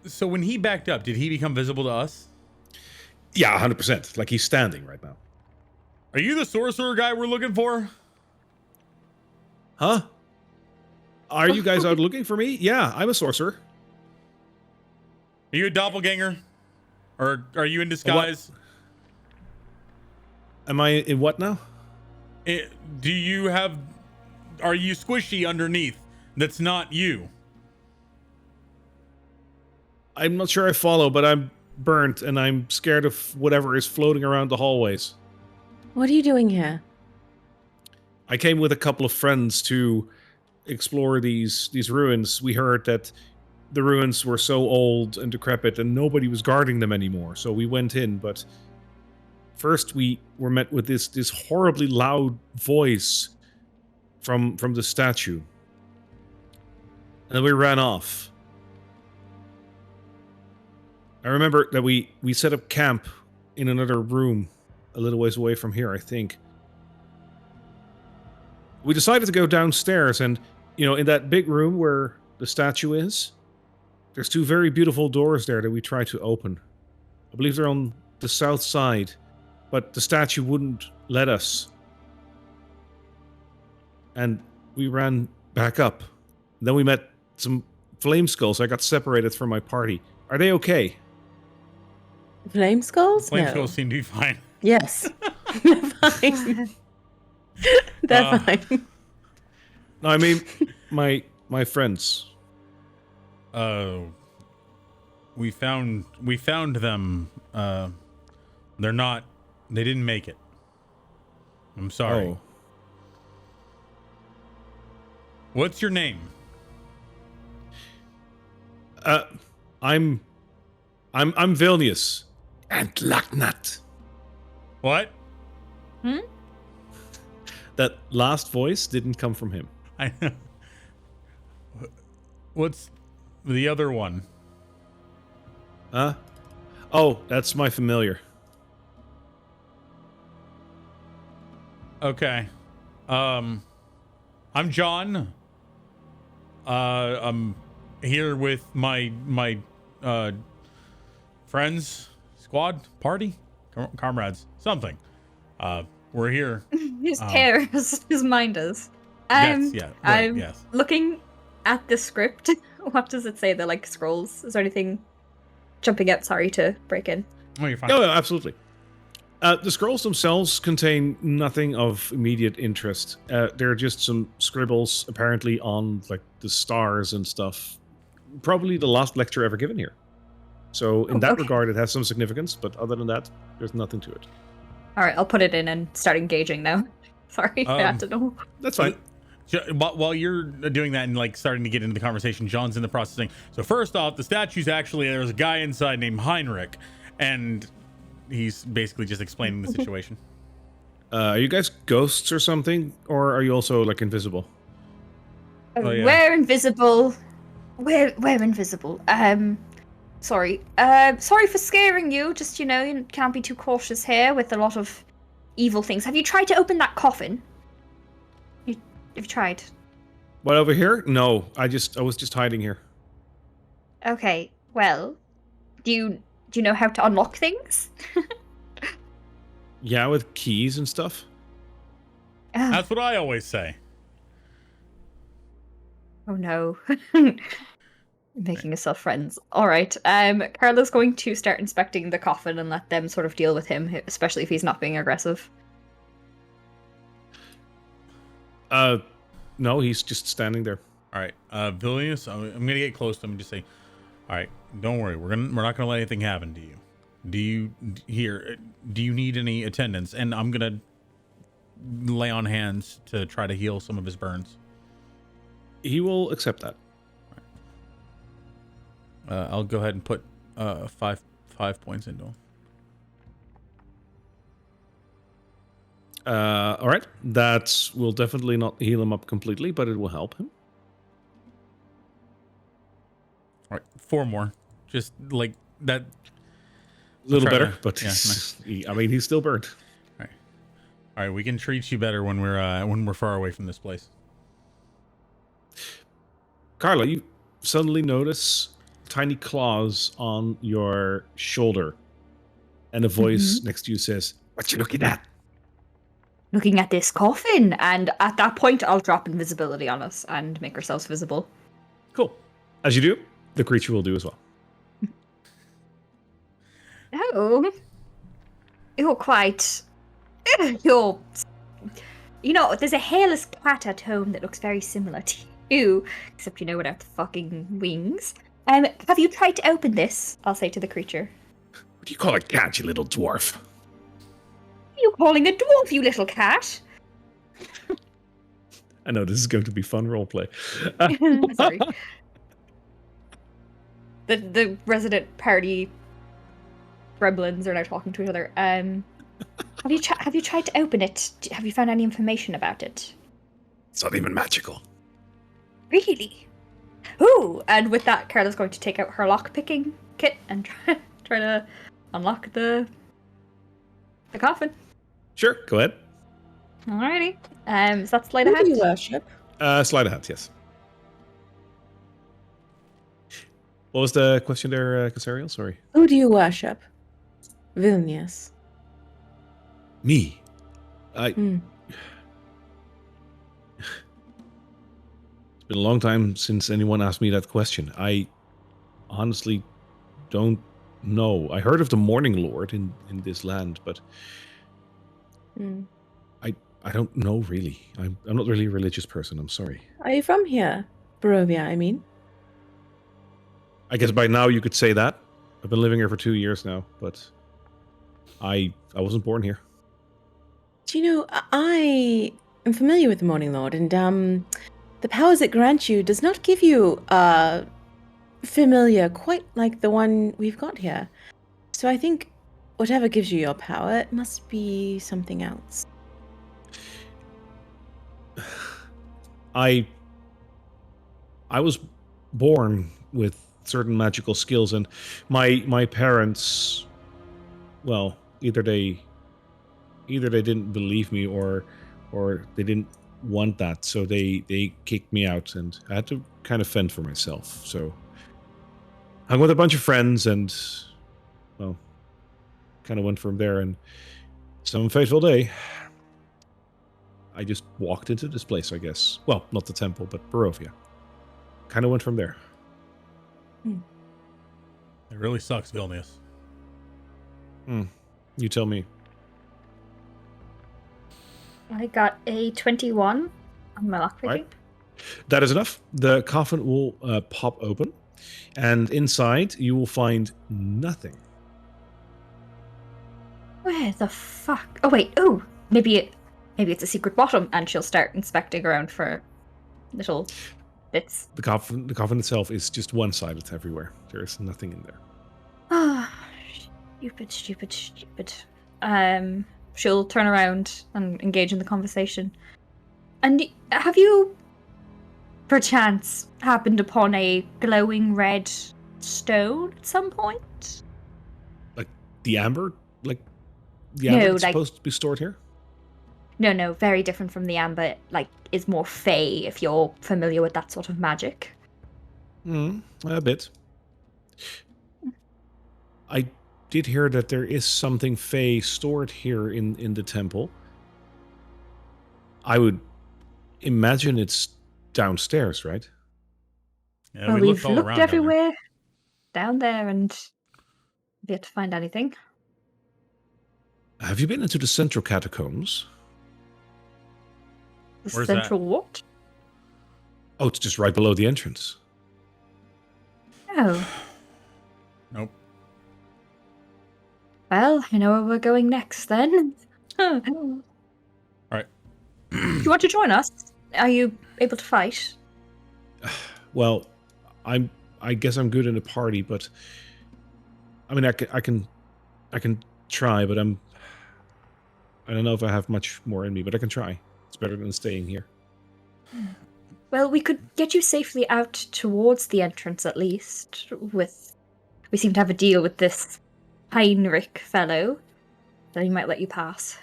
So when he backed up, did he become visible to us? Yeah, 100%. Like he's standing right now. Are you the sorcerer guy we're looking for? Huh? Are you guys out looking for me? Yeah, I'm a sorcerer. Are you a doppelganger? Or are you in disguise? Am I in what now? Are you squishy underneath? That's not you. I'm not sure I follow, but I'm burnt and I'm scared of whatever is floating around the hallways. What are you doing here? I came with a couple of friends to explore these ruins. We heard that the ruins were so old and decrepit and nobody was guarding them anymore. So we went in, but first we were met with this horribly loud voice from the statue. And then we ran off. I remember that we set up camp in another room a little ways away from here, I think. We decided to go downstairs and, in that big room where the statue is, there's two very beautiful doors there that we tried to open. I believe they're on the south side, but the statue wouldn't let us. And we ran back up. Then we met some flame skulls. I got separated from my party. Are they okay? Flame skulls? Flame No. skulls seem to be fine. Yes. Fine. They're fine. No, I mean my friends. We found them. They didn't make it. I'm sorry. Oh. What's your name? I'm Vilnius. And Lacknut. What? That last voice didn't come from him. I know. What's the other one? Huh? Oh, that's my familiar. Okay. I'm John. I'm here with my friends, squad, party, comrades, something. We're here. His cares. His mind is. Yes, yeah, right, I'm yes. looking at the script. What does it say? The scrolls. Is there anything jumping out? Sorry to break in. Oh, you're fine. No, absolutely. The scrolls themselves contain nothing of immediate interest. They're just some scribbles, apparently on the stars and stuff. Probably the last lecture ever given here. So in that regard, it has some significance. But other than that, there's nothing to it. All right, I'll put it in and start engaging now. Sorry, I had to know. That's fine. While you're doing that and starting to get into the conversation, John's in the processing. So first off, the statue's actually, there's a guy inside named Heinrich, and he's basically just explaining the situation. Are you guys ghosts or something, or are you also like invisible? Oh, yeah. We're invisible. We're invisible. Sorry. Sorry for scaring you. Just, you can't be too cautious here with a lot of evil things. Have you tried to open that coffin? You've tried. What, over here? No, I was just hiding here. Okay. Well, do you know how to unlock things? Yeah, with keys and stuff. Oh, That's what I always say. oh no. Making yourself friends. All right. Carla's going to start inspecting the coffin and let them sort of deal with him, especially if he's not being aggressive. No, he's just standing there. All right, Vilnius, I'm gonna get close to him and just say, all right, don't worry, we're not gonna let anything happen to you. Do you need any attendance? And I'm gonna lay on hands to try to heal some of his burns. He will accept that. I'll go ahead and put 5 points into him. All right. That will definitely not heal him up completely, but it will help him. All right, 4 more, just like that. A little Try to- better, but yeah, nice. I mean, he's still burned. All right, we can treat you better when we're far away from this place. Carla, you suddenly notice tiny claws on your shoulder, and a voice next to you says, "What you looking at?" Looking at this coffin, and at that point, I'll drop invisibility on us and make ourselves visible. Cool. As you do, the creature will do as well. Oh, you're quite. You're. There's a hairless cat at home that looks very similar to you, except without the fucking wings. Have you tried to open this? I'll say to the creature. What do you call a cat, you little dwarf? What are you calling a dwarf, you little cat? I know this is going to be fun roleplay. Sorry. The resident party gremlins are now talking to each other. Have you tried to open it? Have you found any information about it? It's not even magical. Really? Ooh! And with that, Carla's going to take out her lock-picking kit and try to unlock the coffin. Sure, go ahead. Alrighty. So that's sleight Who of do you hand. worship? Slide ahead, yes. What was the question there, Casariel? Sorry. Who do you worship? Vilnius. Me. Hmm. It's been a long time since anyone asked me that question. I honestly don't know. I heard of the Morning Lord in this land, but Hmm. I don't know really. I'm not really a religious person. I'm sorry. Are you from here? Barovia, I mean. I guess by now you could say that. I've been living here for 2 years now, but I wasn't born here. Do you know, I am familiar with the Morning Lord, and the powers it grants you does not give you familiar quite like the one we've got here. So I think whatever gives you your power, it must be something else. I was born with certain magical skills, and my parents, well, either they didn't believe me or they didn't want that, so they kicked me out, and I had to kind of fend for myself. So hung with a bunch of friends, and well, kind of went from there. And some fateful day, I just walked into this place, I guess. Well, not the temple, but Barovia. Kind of went from there. It really sucks, Vilnius. You tell me. I got a 21 on my lockpicking. Right. That is enough. The coffin will pop open, and inside you will find nothing. Where the fuck? Oh wait. Oh, maybe it's a secret bottom, and she'll start inspecting around for little bits. The coffin itself is just one-sided everywhere. There is nothing in there. Ah, stupid. she'll turn around and engage in the conversation. And have you, perchance, happened upon a glowing red stone at some point? Like the amber? Like the amber No, that's like- supposed to be stored here? No, very different from the amber. Like, is more fey, if you're familiar with that sort of magic. A bit. I did hear that there is something fey stored here in the temple. I would imagine it's downstairs, right? Yeah, Well, we we've all looked around down there. everywhere down there and we've yet to find anything. Have you been into the central catacombs? The Where's that? central what? Oh, it's just right below the entrance. Oh. Nope. Well, I know where we're going next then. Do All right. you want to join us? Are you able to fight? Well, I guess I'm good in a party, but I mean, I can try, but I don't know if I have much more in me, but I can try. It's better than staying here. Well, we could get you safely out towards the entrance at least. We seem to have a deal with this Heinrich fellow that he might let you pass.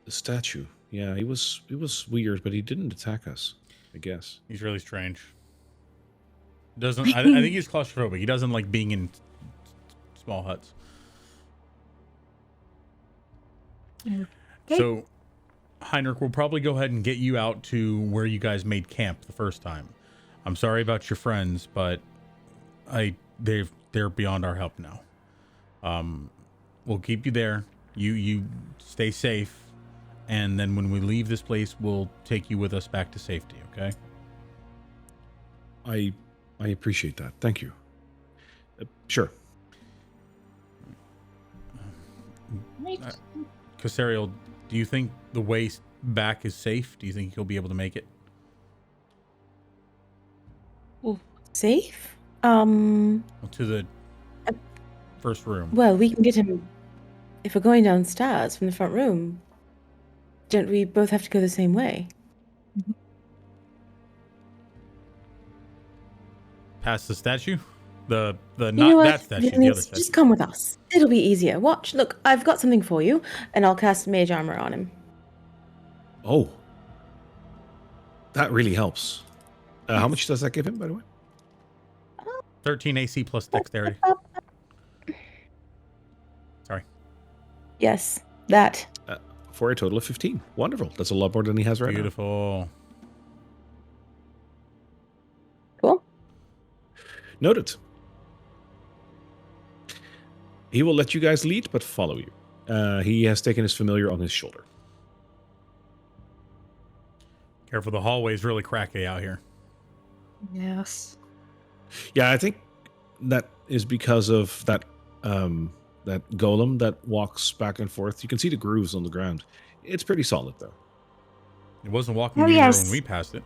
The statue. Yeah, he was weird, but he didn't attack us, I guess. He's really strange. Doesn't I think he's claustrophobic. He doesn't like being in small huts. Okay. So Heinrich will probably go ahead and get you out to where you guys made camp the first time. I'm sorry about your friends, but they're beyond our help now. We'll keep you there. You stay safe, and then when we leave this place, we'll take you with us back to safety. Okay? I appreciate that. Thank you. Sure. Casariel, do you think the way back is safe? Do you think he'll be able to make it? Safe? To the first room. Well, we can get him if we're going downstairs from the front room. Don't we both have to go the same way? Past the statue? The You not know what? that statue, the other Villains, statue. just come with us. It'll be easier. Watch, look, I've got something for you, and I'll cast mage armor on him. Oh. That really helps. How much does that give him, by the way? 13 AC plus dexterity. Sorry. Yes, that. For a total of 15. Wonderful. That's a lot more than he has right now. Beautiful. Cool. Noted. He will let you guys lead, but follow you. He has taken his familiar on his shoulder. Careful, the hallway's really cracky out here. Yes. Yeah, I think that is because of that that golem that walks back and forth. You can see the grooves on the ground. It's pretty solid, though. It wasn't walking Oh, anywhere yes. when we passed it.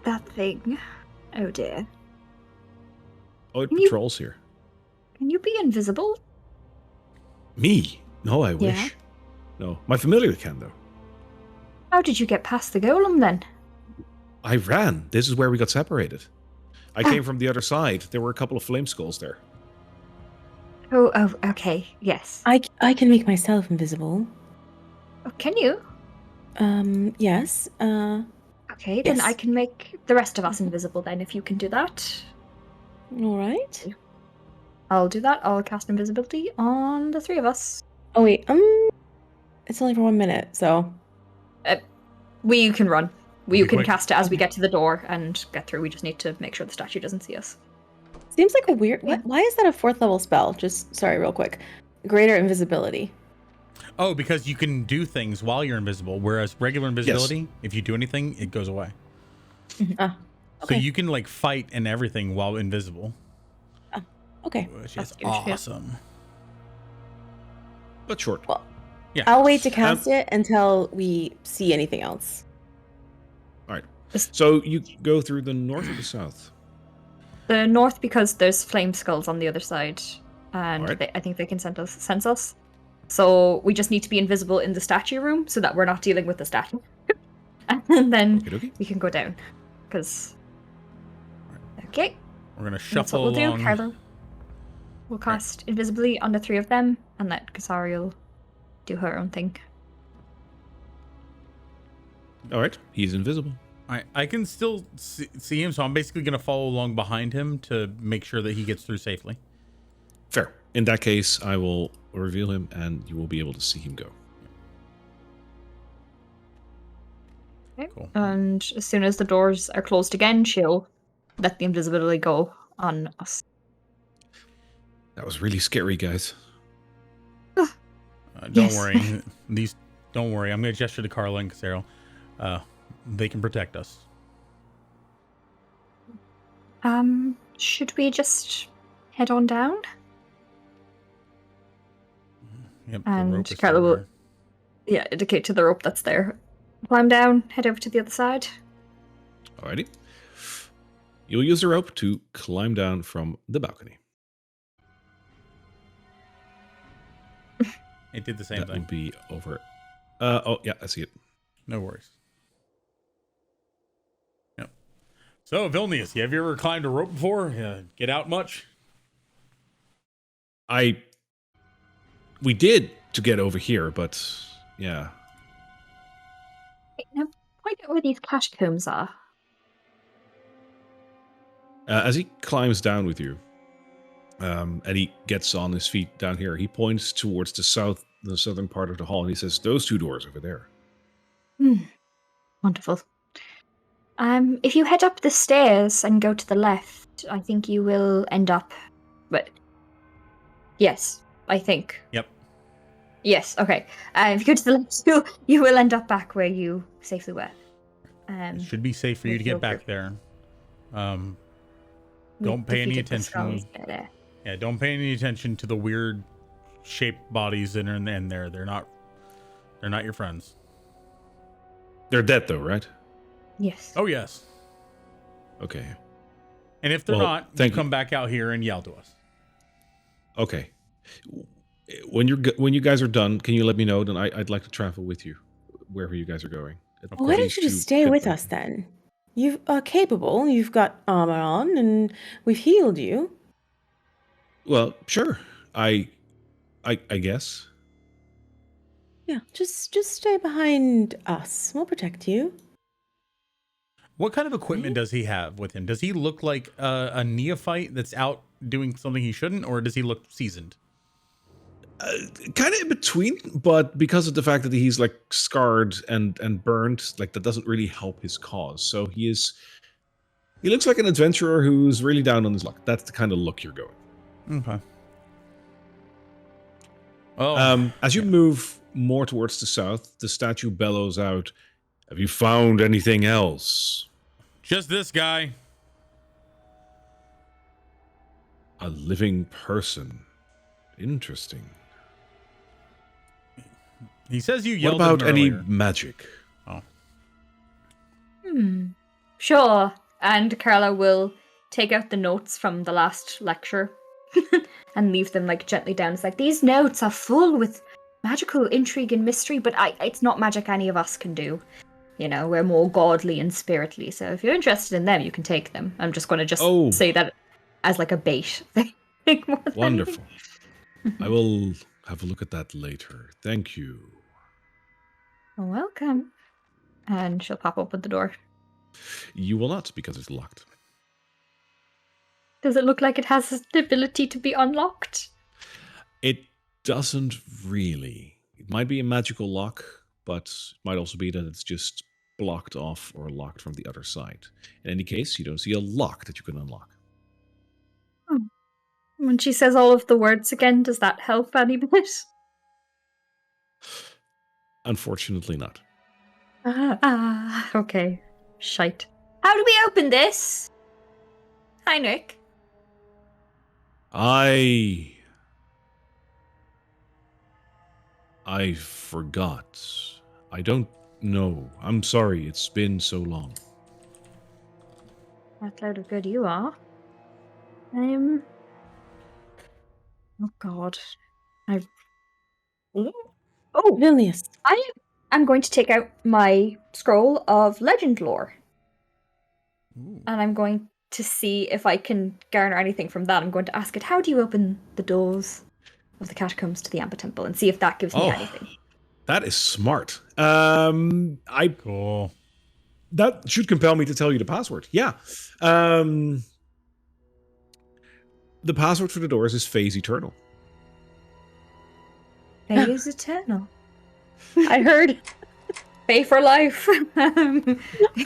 That thing. Oh dear. Oh, it Can you- patrols here. Can you be invisible? Me? No, I wish. Yeah. No, my familiar can, though. How did you get past the golem then? I ran. This is where we got separated. I came from the other side. There were a couple of flame skulls there. Oh, okay. Yes. I can make myself invisible. Oh, can you? Yes. Okay, then Yes. I can make the rest of us invisible then, if you can do that. All right. I'll do that. I'll cast invisibility on the three of us. Oh wait. It's only for 1 minute, so. We can run. Be You can quick. cast it as we get to the door and get through. We just need to make sure the statue doesn't see us. Seems like a weird. Yeah. Why is that a 4th level spell? Just sorry, real quick. Greater invisibility. Oh, because you can do things while you're invisible, whereas regular invisibility, if you do anything, it goes away. Ah. So Okay. you can like fight and everything while invisible, Okay. which That's is huge, yeah. awesome. But short. Well, Yeah. I'll wait to cast it until we see anything else. All right. So you go through the north or the south? The north, because there's flame skulls on the other side, and Alright. I think they can sense us. So we just need to be invisible in the statue room so that we're not dealing with the statue. And then Okey-dokey. we can go down. Because... Okay. We're gonna That's what shuffle we'll do. along. Carlo will cast invisibly on the three of them, and let Kasari will do her own thing. All right, he's invisible. I can still see him, so I'm basically gonna follow along behind him to make sure that he gets through safely. Fair. In that case, I will reveal him, and you will be able to see him go. Okay. Cool. And as soon as the doors are closed again, she'll let the invisibility go on us. That was really scary, guys. Don't Yes. worry. Don't worry. I'm gonna gesture to Carla and Casero. They can protect us. Should we just head on down? Yep. And the rope is Carla still will- there. Yeah, indicate to the rope that's there. Climb down, head over to the other side. Alrighty. You'll use the rope to climb down from the balcony. It did the same That thing. will be over. Oh, yeah, I see it. No worries. Yep. So, Vilnius, have you ever climbed a rope before? Get out much? We did to get over here, but yeah. Wait, now, point out where these catacombs are. As he climbs down with you, and he gets on his feet down here, he points towards the southern part of the hall, and he says, "Those two doors over there." Wonderful. If you head up the stairs and go to the left, I think you will end up. But yes, I think. Yep. Yes. Okay. If you go to the left, you will end up back where you safely were. It should be safe for you to with get your back group. there. Don't We pay any defeated the attention. skulls there. Yeah, don't pay any attention to the weird shaped bodies that are in there. They're not your friends. They're dead, though, right? Yes. Oh yes. Okay. And if they're Well, not, thank you you. come back out here and yell to us. Okay. When you guys are done, can you let me know? Then I'd like to travel with you, wherever you guys are going. Of Why course. don't you just stay with us then? You are capable, you've got armor on, and we've healed you. Well, sure. I guess. Yeah, just stay behind us. We'll protect you. What kind of equipment does he have with him? Does he look like a neophyte that's out doing something he shouldn't, or does he look seasoned? Kind of in between, but because of the fact that he's like scarred and burned, like that doesn't really help his cause. So he looks like an adventurer who's really down on his luck. That's the kind of look you're going. Okay. Oh, As you move more towards the south, the statue bellows out, "Have you found anything else?" just this guy. A living person. Interesting. He says you What yelled about at him any earlier. magic? Oh. Sure. And Carla will take out the notes from the last lecture and leave them like gently down. It's like, these notes are full with magical intrigue and mystery, but it's not magic any of us can do. You know, we're more godly and spiritly. So if you're interested in them, you can take them. I'm just going to just Oh. say that as like a bait thing. more than Wonderful. anything. I will have a look at that later. Thank you. Welcome. And she'll pop open the door. You will not, because it's locked. Does it look like it has the ability to be unlocked? It doesn't really. It might be a magical lock, but it might also be that it's just blocked off or locked from the other side. In any case, you don't see a lock that you can unlock. When she says all of the words again, does that help any bit? Unfortunately not. Okay. Shite. How do we open this? Heinrich? I forgot. I don't know. I'm sorry, it's been so long. That load of good you are. Oh god. Oh, Vilnius. I am going to take out my scroll of legend lore, Ooh. and I'm going to see if I can garner anything from that. I'm going to ask it, how do you open the doors of the catacombs to the Amber Temple, and see if that gives me anything. That is smart. Cool. That should compel me to tell you the password. Yeah. The password for the doors is Phase Eternal. Fae is eternal. I heard Fae for life. I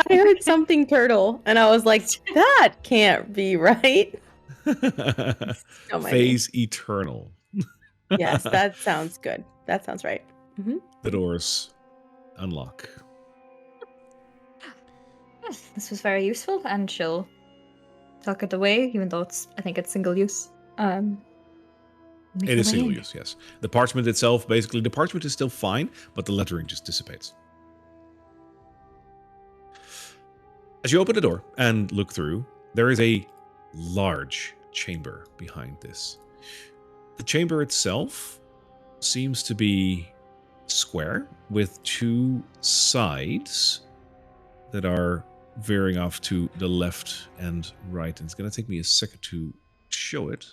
heard something turtle, and I was like, that can't be right. Oh, my Phase Eternal. Yes, that sounds good. That sounds right. Mm-hmm. The doors unlock. This was very useful, and she'll tuck it away, even though I think it's single use. Make It her is way single in. use, yes. The parchment itself, basically, the parchment is still fine, but the lettering just dissipates. As you open the door and look through, there is a large chamber behind this. The chamber itself seems to be square with two sides that are veering off to the left and right. And it's going to take me a second to show it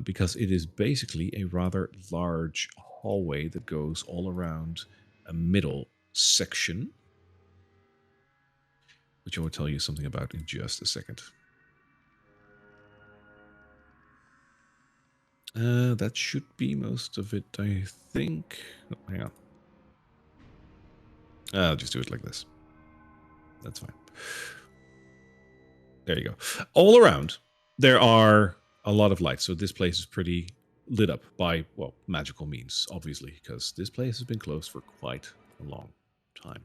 because it is basically a rather large hallway that goes all around a middle section, which I will tell you something about in just a second. That should be most of it, I think. Oh, hang on. I'll just do it like this. That's fine. There you go. All around, there are a lot of lights. So this place is pretty lit up by, well, magical means, obviously, because this place has been closed for quite a long time.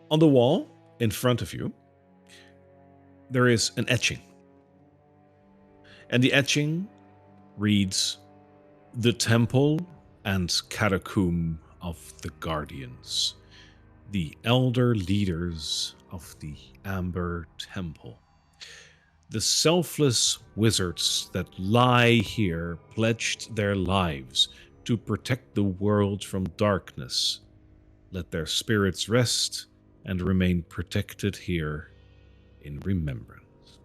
On the wall in front of you, there is an etching. And the etching reads, "The Temple and Catacomb of the Guardians, the elder leaders of the Amber Temple. The selfless wizards that lie here pledged their lives to protect the world from darkness. Let their spirits rest and remain protected here in remembrance."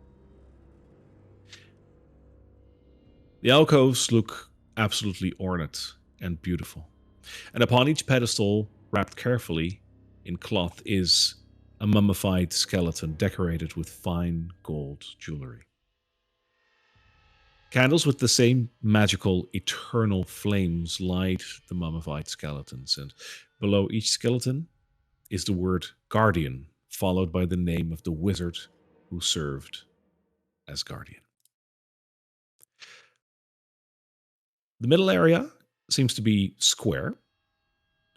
The alcoves look absolutely ornate and beautiful. And upon each pedestal, wrapped carefully in cloth, is a mummified skeleton decorated with fine gold jewelry. Candles with the same magical, eternal flames light the mummified skeletons, and below each skeleton is the word Guardian, followed by the name of the wizard who served as Guardian. The middle area seems to be square.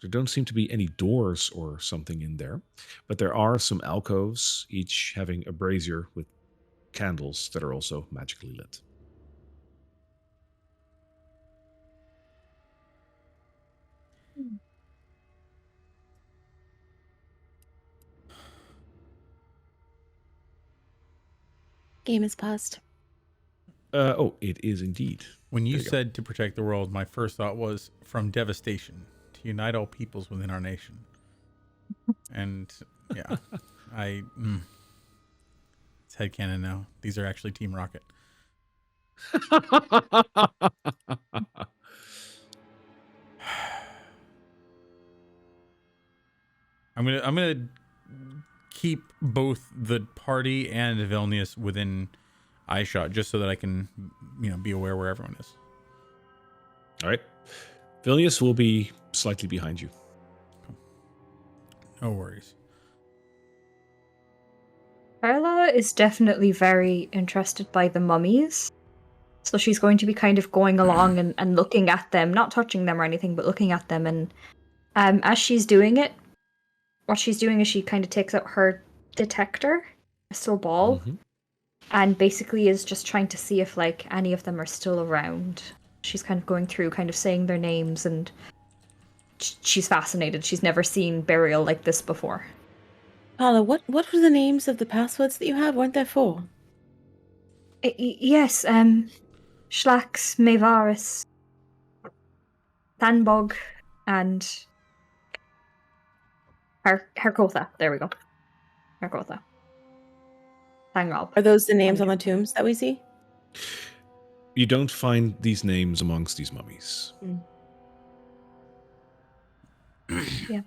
There don't seem to be any doors or something in there, but there are some alcoves, each having a brazier with candles that are also magically lit. Game is paused. It is indeed. When you There you go. said to protect the world, my first thought was from devastation to unite all peoples within our nation. And yeah, it's headcanon now. These are actually Team Rocket. I'm gonna keep both the party and Vilnius within eyeshot, just so that I can, be aware where everyone is. All right. Vilnius will be slightly behind you. No worries. Carla is definitely very interested by the mummies. So she's going to be kind of going along and looking at them, not touching them or anything, but looking at them. And as she's doing it, what she's doing is she kind of takes out her detector, crystal ball, and basically is just trying to see if like any of them are still around. She's kind of going through, kind of saying their names, and she's fascinated. She's never seen burial like this before. Paula, what were the names of the passwords that you had? Weren't there 4? Yes, Schlax, Mevaris, Thanbog, and Harkotha. There we go. Harkotha. Thangrob. Are those the names on the tombs that we see? You don't find these names amongst these mummies. Yeah.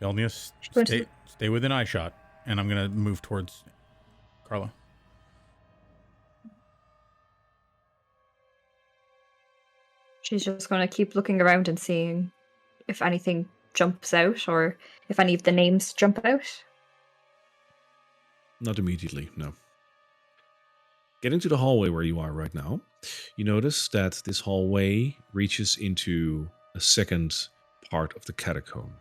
Elnius, She's going to stay within eye shot, and I'm gonna move towards Carla. She's just going to keep looking around and seeing if anything jumps out or if any of the names jump out. Not immediately, no. Getting to the hallway where you are right now, you notice that this hallway reaches into a second part of the catacomb,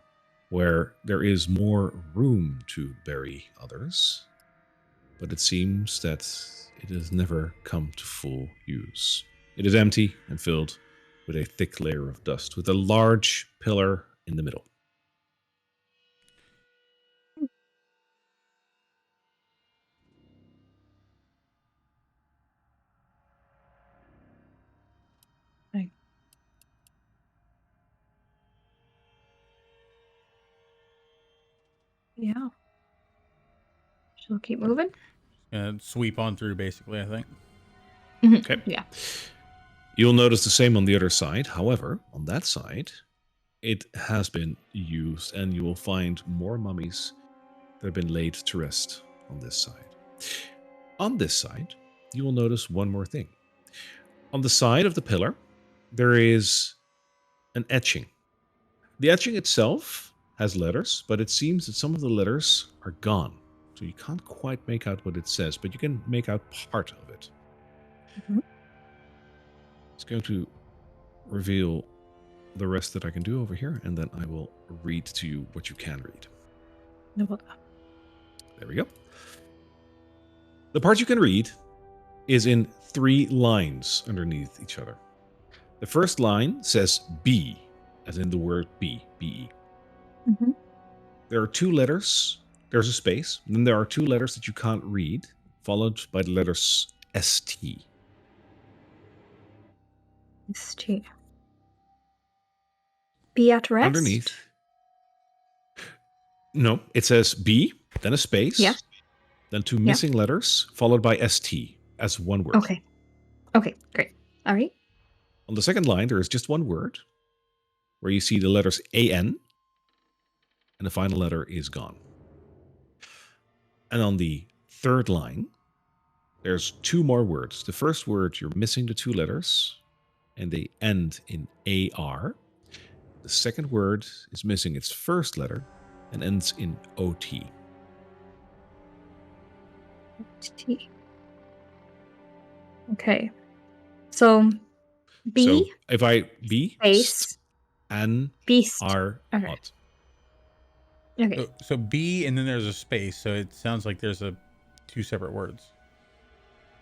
where there is more room to bury others, but it seems that it has never come to full use. It is empty and filled with a thick layer of dust, with a large pillar in the middle. Yeah. She'll keep moving. Sweep on through, basically, I think. Okay. Yeah. You'll notice the same on the other side. However, on that side, it has been used, and you will find more mummies that have been laid to rest on this side. On this side, you will notice one more thing. On the side of the pillar, there is an etching. The etching itself has letters, but it seems that some of the letters are gone. So you can't quite make out what it says, but you can make out part of it. Mhm. It's going to reveal the rest that I can do over here, and then I will read to you what you can read. No, what? There we go. The part you can read is in 3 lines underneath each other. The first line says B, as in the word B, B-E. Mhm. There are 2 letters, there's a space, and then there are 2 letters that you can't read, followed by the letters ST. ST. Be at rest? Underneath. No, it says B, then a space, Yeah. then 2 missing letters, followed by ST as one word. Okay. Okay, great. All right. On the second line, there is just one word, where you see the letters AN, and the final letter is gone. And on the third line, there's 2 more words. The first word, you're missing the 2 letters, and they end in AR. The second word is missing its first letter and ends in OT. T. Okay. So B, So if I B, space, N, beast. R, Okay. ot. Okay. So B, and then there's a space, so it sounds like there's 2 separate words.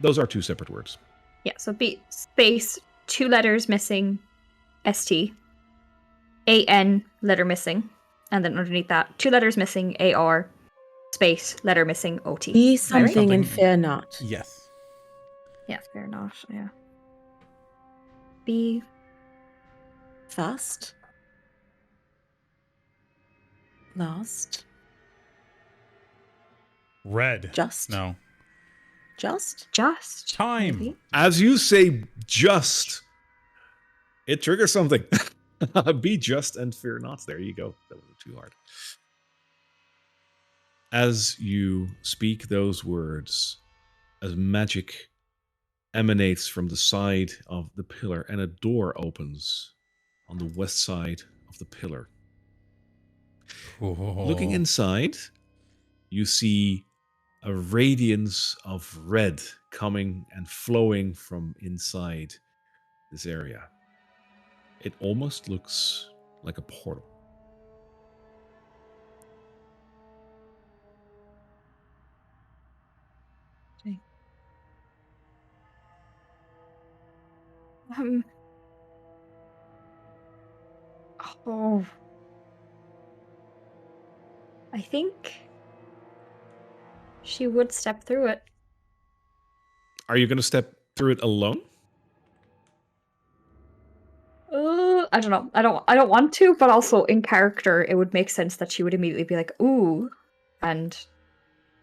Those are 2 separate words. Yeah, so B, space, 2 letters missing, ST. AN, letter missing. And then underneath that, 2 letters missing, AR, space, letter missing, OT. Be Am I right? something and fear not. Yes. Yeah, fair enough. Yeah. B. Fast. Last. Red. Just. No. Just. Just. Time. Maybe. As you say just, it triggers something. Be just and fear not. There you go. That wasn't too hard. As you speak those words, as magic emanates from the side of the pillar and a door opens on the west side of the pillar. Looking inside, you see a radiance of red coming and flowing from inside this area. It almost looks like a portal. Oh. I think she would step through it. Are you going to step through it alone? I don't know. I don't want to, but also in character, it would make sense that she would immediately be like, "Ooh," but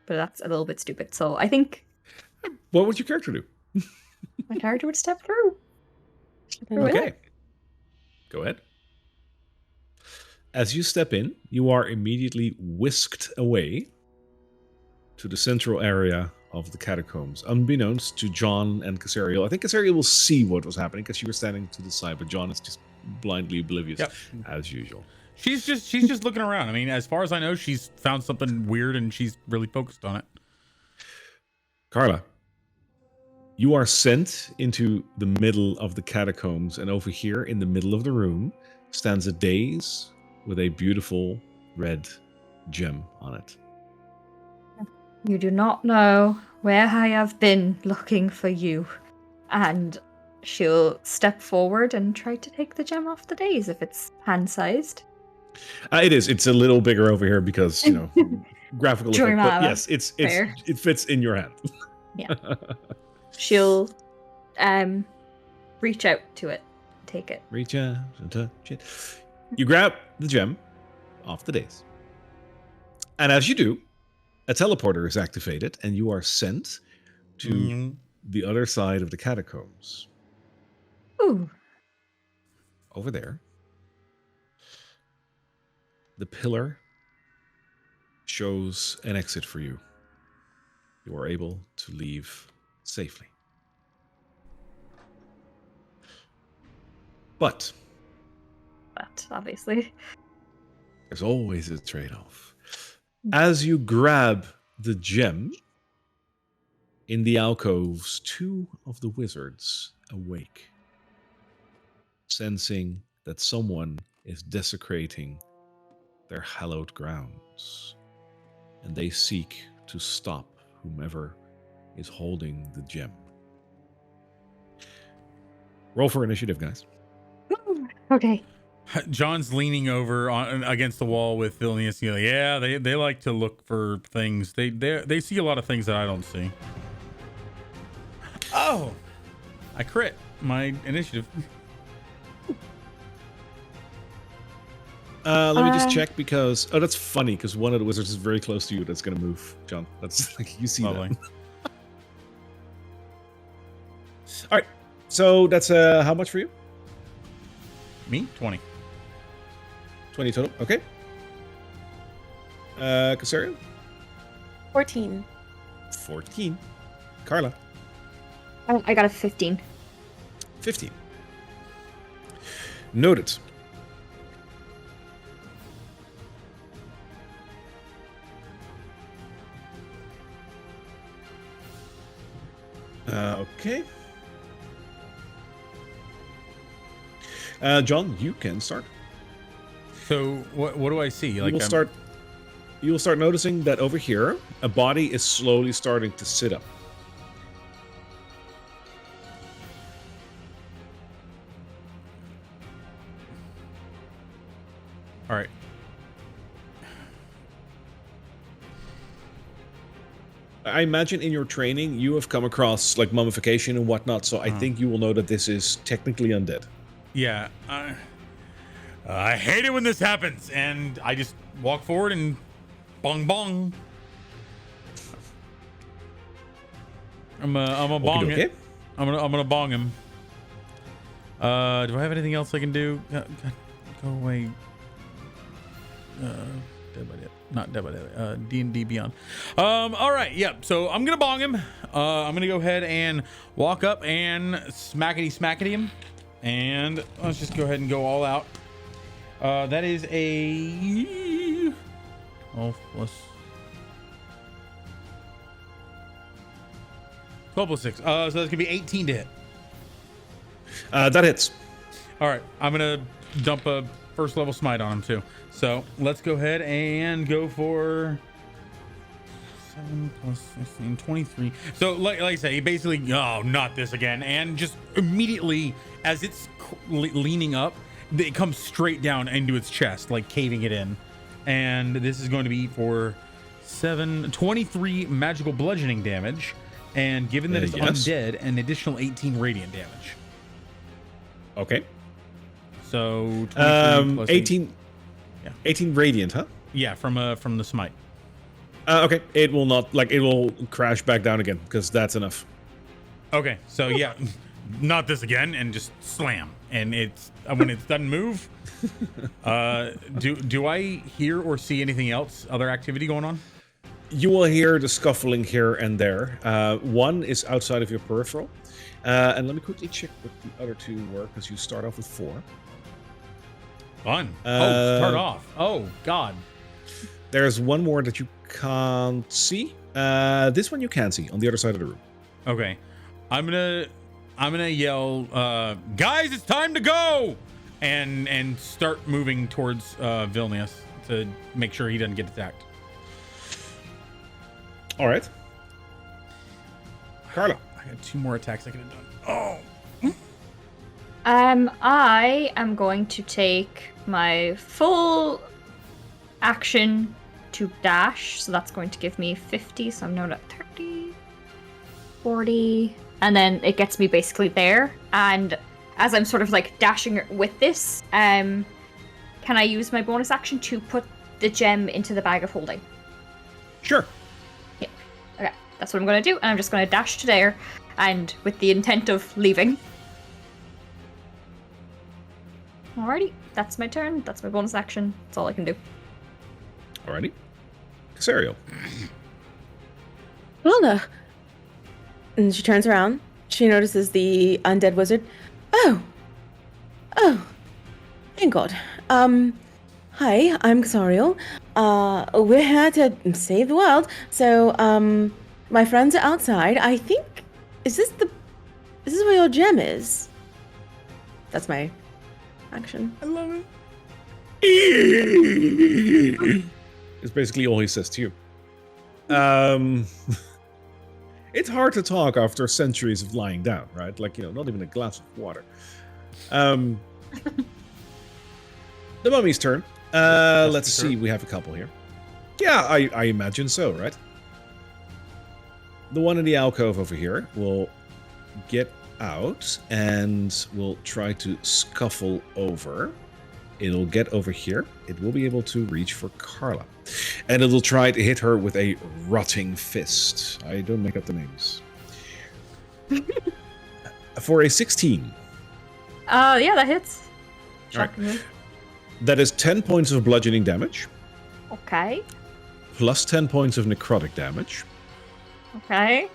that's a little bit stupid. So I think What would your character do? my character would step through. Okay. Go ahead. As you step in, you are immediately whisked away to the central area of the catacombs, unbeknownst to John and Casariel. I think Casariel will see what was happening because she was standing to the side, but John is just blindly oblivious, as usual. She's just looking around. I mean, as far as I know, she's found something weird and she's really focused on it. Carla, you are sent into the middle of the catacombs, and over here in the middle of the room stands a dais with a beautiful red gem on it. You do not know where I have been looking for you. And she'll step forward and try to take the gem off the dais if it's hand-sized. It is. It's a little bigger over here because, you know, graphical effect. But yes, it fits in your hand. Yeah. She'll reach out to it, take it. Reach out and touch it. You grab the gem off the dais. And as you do, a teleporter is activated and you are sent to the other side of the catacombs. Ooh. Over there, the pillar shows an exit for you. You are able to leave safely. But obviously, there's always a trade-off. As you grab the gem, in the alcoves, two of the wizards awake, sensing that someone is desecrating their hallowed grounds, and they seek to stop whomever is holding the gem. Roll for initiative, guys. Okay. John's leaning over against the wall with Vilnius. You know, yeah, they like to look for things. They see a lot of things that I don't see. Oh, I crit my initiative. Let me just check because that's funny because one of the wizards is very close to you. That's going to move, John. That's like you see Lovely. that. All right, so that's how much for you? Me 20. 20 total. Okay. Casario? 14. 14. Carla? I got a 15. 15. Noted. Okay. John, you can start. So what do I see? Like You will start noticing that over here, a body is slowly starting to sit up. All right. I imagine in your training, you have come across like mummification and whatnot, so I think you will know that this is technically undead. Yeah. I hate it when this happens, and I just walk forward and bong bong. I'm a bong Okay. it. I'm gonna bong him. Do I have anything else I can do? Go away. Dead by Dead. Not Dead by Dead. D&D Beyond. All right. Yep. So I'm gonna bong him. I'm gonna go ahead and walk up and smackety him, and let's just go ahead and go all out. That is a 12 plus 6. So that's gonna be 18 to hit. That hits. All right, I'm gonna dump a first level smite on him too. So let's go ahead and go for 7 plus 16, 23. So like I say, he basically, oh, not this again. And just immediately as it's leaning up, it comes straight down into its chest, like caving it in. And this is going to be for 23 magical bludgeoning damage. and given that it's Yes. undead, an additional 18 radiant damage. Okay. So 23 plus 18. Yeah. 18 radiant, huh? Yeah, from the smite. Okay. It will not it will crash back down again because that's enough. Okay, so yeah, not this again, and just slam. And it's when it doesn't move. Do I hear or see anything else? Other activity going on? You will hear the scuffling here and there. One is outside of your peripheral. And let me quickly check what the other two were, because you start off with 4. Fun. Start off. Oh God. There's one more that you can't see. This one you can see on the other side of the room. Okay, I'm gonna yell, guys, it's time to go, and start moving towards Vilnius to make sure he doesn't get attacked. All right. Carla. I got 2 more attacks I could have done. Oh. I am going to take my full action to dash, so that's going to give me 50, so I'm now at 30, 40, and then it gets me basically there. And as I'm sort of like dashing with this, can I use my bonus action to put the gem into the bag of holding? Sure. Yeah. Okay, that's what I'm going to do, and I'm just going to dash to there, and with the intent of leaving. Alrighty, that's my turn. That's my bonus action. That's all I can do. Alrighty. Casario. Lana. And she turns around. She notices the undead wizard. Oh, thank God. Hi, I'm Casario. We're here to save the world. So, my friends are outside. I think, is this where your gem is? That's my action. I love it. It's basically all he says to you. It's hard to talk after centuries of lying down, right? Like, not even a glass of water. The mummy's turn. Let's see. We have a couple here. Yeah, I imagine so, right? The one in the alcove over here will get out and will try to scuffle over. It'll get over here. It will be able to reach for Carla. And it'll try to hit her with a rotting fist. I don't make up the names. For a 16. Yeah, that hits. All right. Shockingly. That is 10 points of bludgeoning damage, Okay. plus 10 points of necrotic damage. Okay.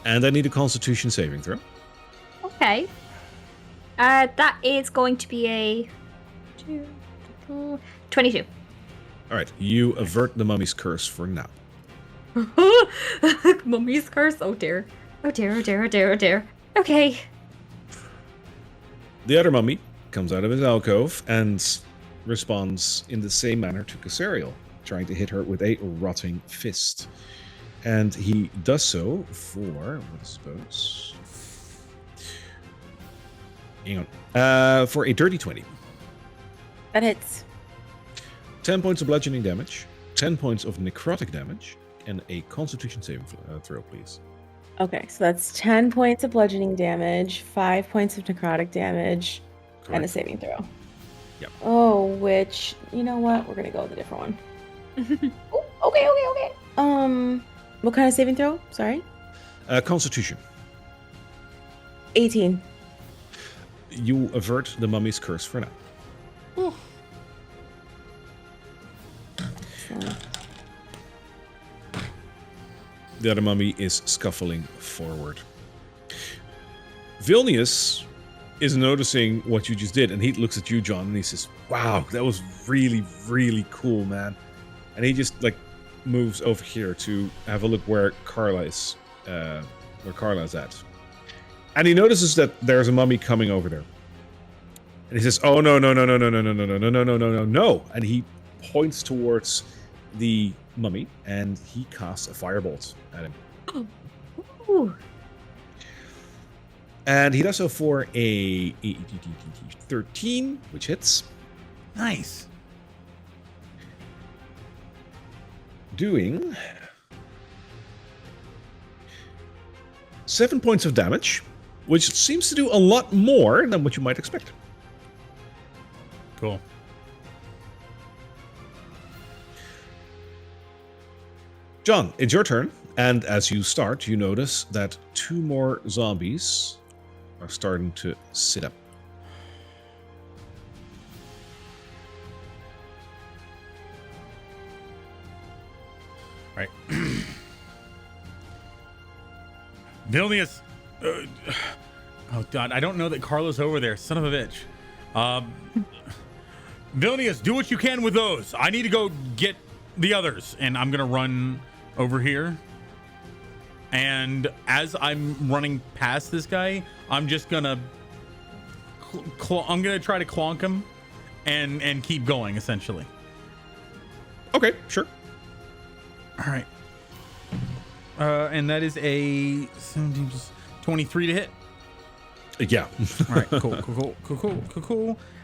And I need a constitution saving throw. Okay. That is going to be a 22. All right, you avert the mummy's curse for now. Mummy's curse. Oh dear. Oh dear. Oh dear. Oh dear. Oh dear. Okay. The other mummy comes out of his alcove and responds in the same manner to Casario, trying to hit her with a rotting fist. And he does so for, what I suppose... Hang on. For a dirty 20. That hits. 10 points of bludgeoning damage, 10 points of necrotic damage, and a constitution saving throw, please. Okay, so that's 10 points of bludgeoning damage, 5 points of necrotic damage, and a Correct. saving throw. Yep. Oh, which, you know what? We're gonna go with a different one. Ooh, okay. What kind of saving throw? Sorry? Constitution. 18. You avert the mummy's curse for now. So, The other mummy is scuffling forward. Vilnius is noticing what you just did, and he looks at you, John, and he says, "Wow, that was really, really cool, man." And he just moves over here to have a look where Carla is at. And he notices that there's a mummy coming over there. And he says, "Oh no, no, no, no, no, no, no, no, no, no, no, no, no, no, no." And he points towards the mummy and he casts a firebolt at him. Ooh. And he does so for a 13, which hits, Nice. doing 7 points of damage, which seems to do a lot more than what you might expect. Cool. John, it's your turn, and as you start, you notice that 2 more zombies are starting to sit up. Right. Vilnius. Oh God, I don't know that Carla's over there. Son of a bitch. Vilnius, do what you can with those. I need to go get the others, and I'm gonna run over here. And as I'm running past this guy, I'm just gonna I'm gonna try to clonk him and keep going, essentially. Okay, sure. All right. And that is a 17, 23 to hit. Yeah. All right, cool.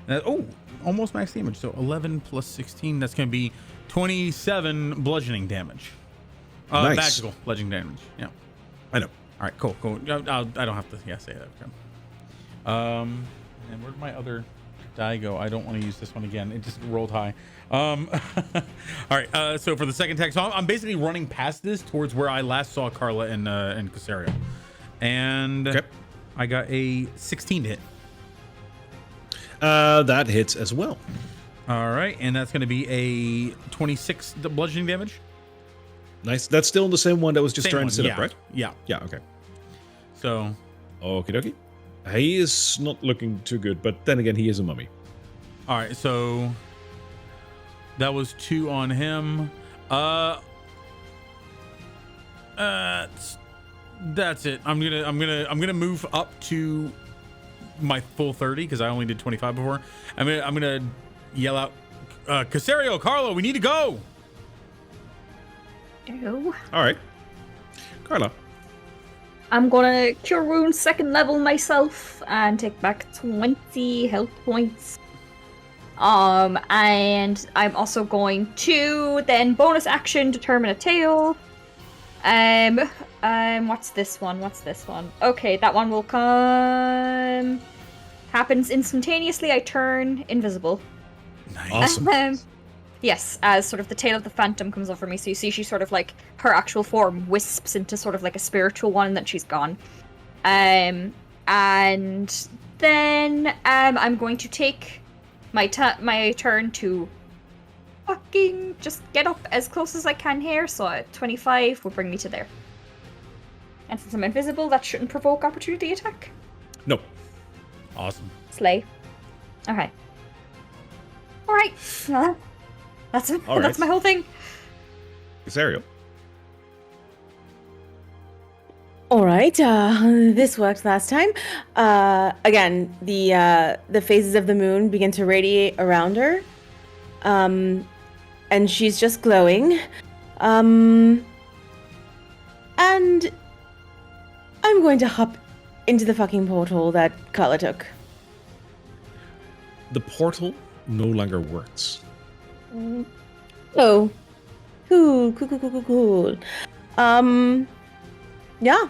Oh, almost max damage. So 11 plus 16, that's going to be 27 bludgeoning damage. Nice. Magical bludgeoning damage. Yeah. I know. All right, cool. I don't have to say that. Okay. And where'd my other die go? I don't want to use this one again. It just rolled high. All right. So for the second attack, so I'm basically running past this towards where I last saw Carla and Casario, and Okay. I got a 16 to hit. That hits as well. All right, and that's going to be a 26 bludgeoning damage. Nice. That's still the same one that was just Same trying one, to sit yeah. up, right? Yeah. Yeah, okay. So, Okie dokie. He is not looking too good, but then again, he is a mummy. all right, so that was 2 on him. That's it. I'm gonna move up to my full 30 because I only did 25 before. I'm gonna yell out, Casario, Carlo, we need to go. Ew. All right. Carla. I'm gonna cure wounds 2nd level myself and take back 20 health points. And I'm also going to then bonus action determine a tail. What's this one? Okay, that one will come. Happens instantaneously. I turn invisible. Nice. Awesome. Yes, as sort of the tail of the phantom comes over me, so you see she sort of like her actual form wisps into sort of like a spiritual one, and then she's gone. And then I'm going to take my turn to fucking just get up as close as I can here. So 25 will bring me to there. And since I'm invisible, that shouldn't provoke opportunity attack. No. Awesome. Slay. Okay. All right. That's All right. that's my whole thing. Casario. All right, this worked last time. Again, the phases of the moon begin to radiate around her, and she's just glowing. And I'm going to hop into the fucking portal that Carla took. The portal no longer works. Oh, cool. Yeah.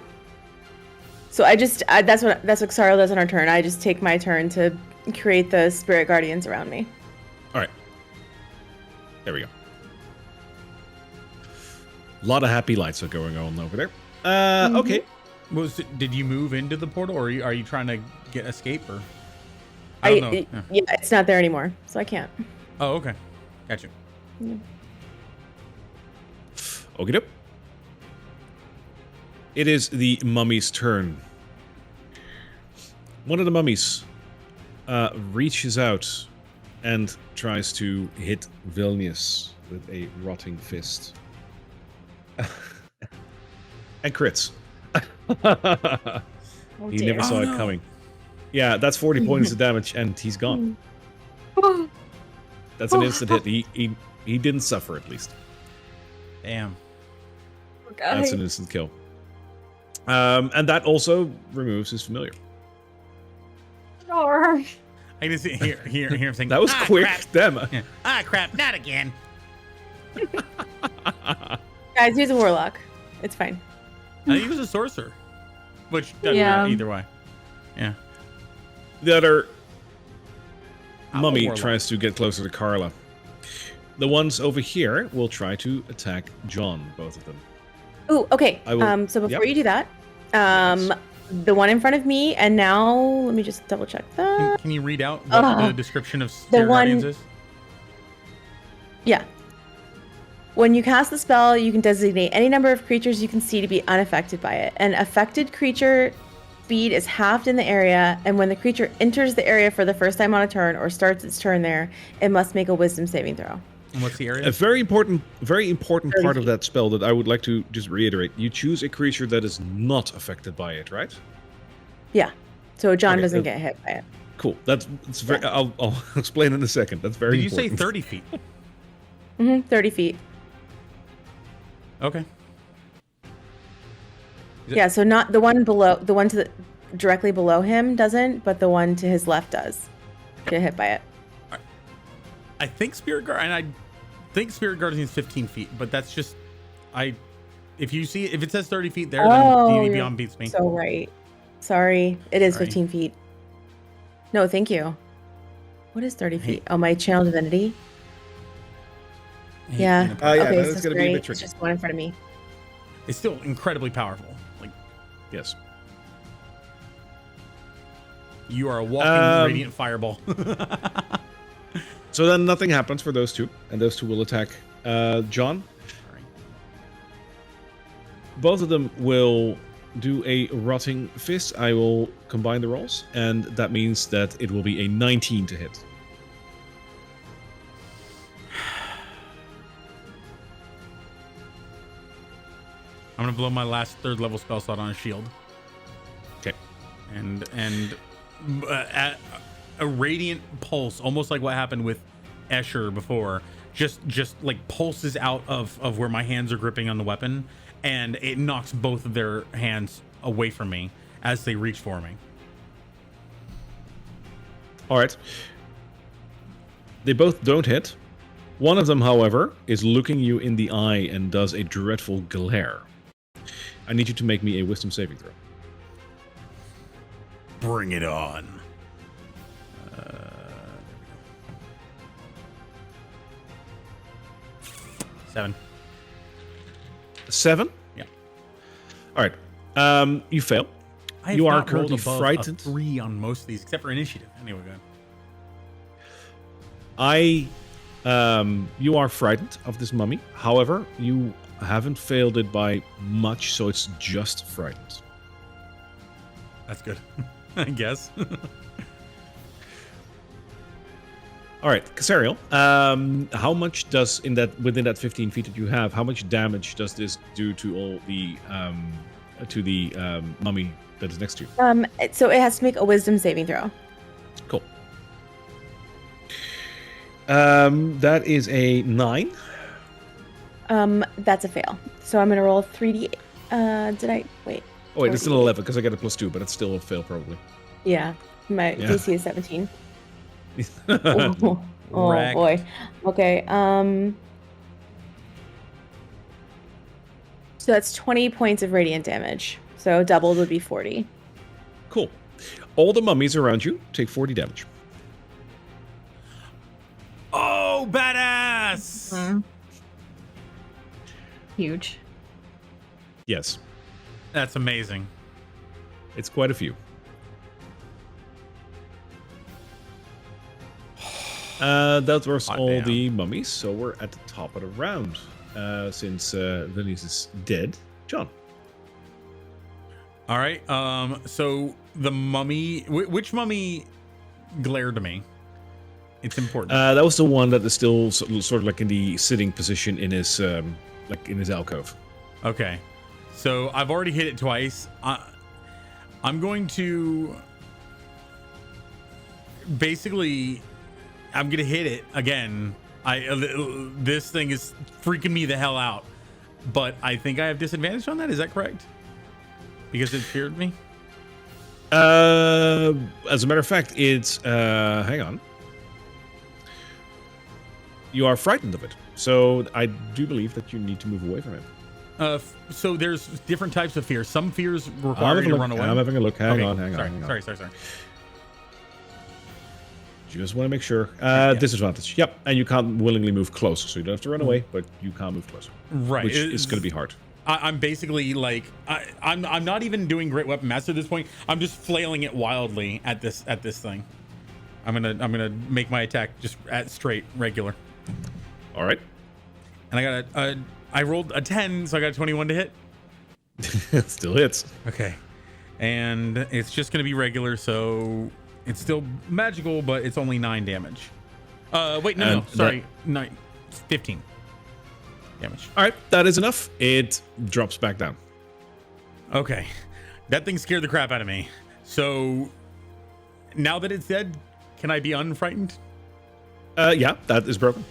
So that's what Xara does on her turn. I just take my turn to create the spirit guardians around me. All right. There we go. A lot of happy lights are going on over there. Okay. Did you move into the portal, or are you trying to get escape, or? I don't know. Yeah, it's not there anymore, so I can't. Oh, okay. Gotcha. Yeah. Okie doke. It is the mummy's turn. One of the mummies reaches out and tries to hit Vilnius with a rotting fist. And crits. He dear. never saw it coming. Yeah, that's 40 points of damage, and he's gone. That's an instant hit. He didn't suffer, at least. Damn. That's an instant kill. And that also removes his familiar. Or I can see hear him saying That was quick. Crap. Damn. Yeah. Crap, not again. Guys, he's a warlock. It's fine. I think he was a sorcerer. Which doesn't Yeah. matter either way. Yeah. The other Owl mummy warlock. tries to get closer to Carla. The ones over here will try to attack John, both of them. Ooh, okay. I will- So before yep. you do that, Yes. the one in front of me, and now let me just double check that. Can you read out what the description of Spirit one- Guardians is? Yeah. When you cast the spell, you can designate any number of creatures you can see to be unaffected by it. An affected creature speed is halved in the area, and when the creature enters the area for the first time on a turn or starts its turn there, it must make a wisdom saving throw. And what's the area? A very important 30 part of feet. that spell that I would like to just reiterate. You choose a creature that is not affected by it, right? Yeah. So John Okay, doesn't get hit by it. Cool. That's very. I'll explain in a second. That's very. Did you say important. 30 feet? 30 feet. Okay. Is it- Yeah, so not the one below, the one to the directly below him doesn't, but the one to his left does get hit by it. I think Spirit Guard, and I think Spirit Guardian is 15 feet, but that's just, if you see, if it says 30 feet there, then D&D you're Beyond beats me. So right. Sorry, it is Sorry. 15 feet. No, thank you. What is 30 Hey. feet? Oh, my channel divinity. Hey, Yeah. Peanut Oh, Butter. yeah, Okay, that's so gonna be a sorry, bit it's tricky. just one in front of me. It's still incredibly powerful. Like, Yes. you are a walking radiant fireball. So then nothing happens for those two, and those two will attack John. Sorry. Both of them will do a rotting fist. I will combine the rolls, and that means that it will be a 19 to hit. I'm gonna blow my last 3rd level spell slot on a shield. Okay. And at a radiant pulse, almost like what happened with Escher before, just like pulses out of where my hands are gripping on the weapon, and it knocks both of their hands away from me as they reach for me. All right. They both don't hit. One of them, however, is looking you in the eye and does a dreadful glare. I need you to make me a wisdom saving throw. Bring it on. 7. 7? Yeah. All right. You fail. I have You are not rolled currently above frightened. A 3 on most of these, except for initiative. Anyway, go ahead. You are frightened of this mummy. However, you haven't failed it by much, so it's just frightened. That's good. I guess. All right, Casariel. How much does within that 15 feet that you have? How much damage does this do to all the mummy that is next to you? So it has to make a wisdom saving throw. Cool. That is a 9. That's a fail. So I'm gonna roll 3d. Did I wait? Oh wait, it's an 11 because I got a +2, but it's still a fail probably. Yeah, my Yeah. DC is 17. Oh Wreck. boy. Okay. So that's 20 points of radiant damage. So doubled would be 40. Cool. All the mummies around you take 40 damage. Oh, badass! Huge. Yes, That's amazing. it's quite a few. That was Hot all damn. the mummies, so we're at the top of the round. Since Denise is dead, John. All right. So the mummy, which mummy glared to me? It's important. That was the one that is still sort of like in the sitting position in his alcove. Okay. So I've already hit it twice. I'm going to basically, I'm going to hit it again. This thing is freaking me the hell out, but I think I have disadvantage on that. Is that correct? Because it feared me. As a matter of fact, it's hang on. You are frightened of it, so I do believe that you need to move away from him. So there's different types of fears. Some fears require you to run away. I'm having a look. Hang Okay, on, hang sorry, on, hang on. Sorry. Just want to make sure. Disadvantage. Yep, and you can't willingly move close, so you don't have to run away, but you can't move closer. Right. Which is going to be hard. I'm basically like I'm not even doing Great Weapon Master at this point. I'm just flailing it wildly at this thing. I'm gonna make my attack just at straight regular. All right. And I rolled a 10, so I got a 21 to hit. Still hits. Okay. And it's just gonna be regular, so it's still magical, but it's only 9 damage. Wait, no, sorry, 9, 15 damage. All right, that is enough. It drops back down. Okay, that thing scared the crap out of me. So now that it's dead, can I be unfrightened? Yeah, that is broken.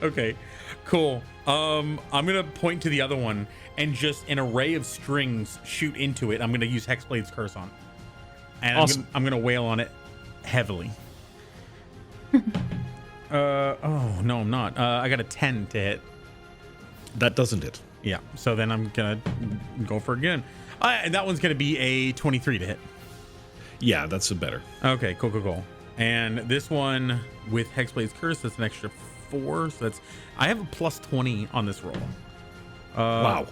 Okay, cool. I'm gonna point to the other one and just an array of strings shoot into it. I'm gonna use Hexblade's Curse on, and awesome. I'm gonna wail on it heavily. Oh no, I'm not. I got a 10 to hit. That doesn't hit. Yeah, so then I'm gonna go for it again. That one's gonna be a 23 to hit. Yeah, that's a better. Okay, cool. And this one with Hexblade's Curse, that's an extra 4. So I have a plus 20 on this roll. Wow.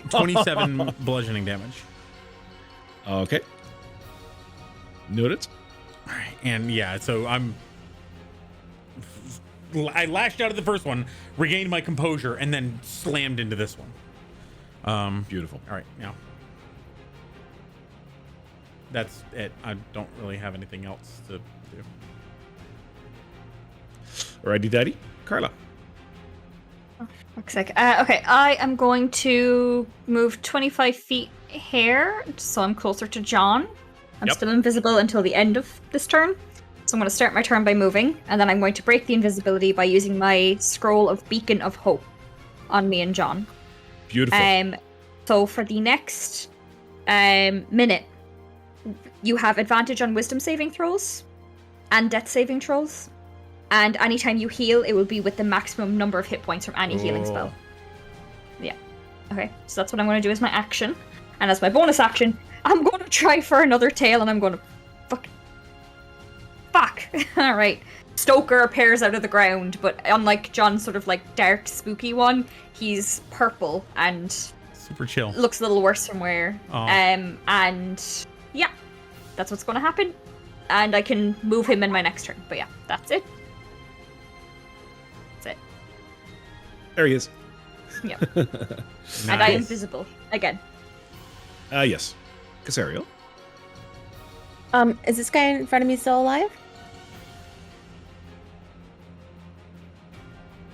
27 bludgeoning damage. Okay. Noted. All right, and yeah, so I lashed out at the first one, regained my composure, and then slammed into this one. Beautiful. All right, now that's it. I don't really have anything else to do. Alrighty, Daddy. Carla. Looks like okay. I am going to move 25 feet here, so I'm closer to John. I'm Yep. still invisible until the end of this turn. So I'm going to start my turn by moving, and then I'm going to break the invisibility by using my scroll of Beacon of Hope on me and John. Beautiful. So for the next minute, you have advantage on Wisdom saving throws and Death saving throws. And anytime you heal, it will be with the maximum number of hit points from any healing spell. Yeah. Okay, so that's what I'm going to do as my action. And as my bonus action, I'm going to try for another tail, and I'm going to... Fuck! Alright. Stoker appears out of the ground, but unlike John's sort of like dark, spooky one, he's purple and... Super chill. Looks a little worse from where. Aw. And... yeah. That's what's going to happen. And I can move him in my next turn. But yeah, that's it. That's it. There he is. Yeah. Nice. And I am visible again. Yes. Casario. Is this guy in front of me still alive?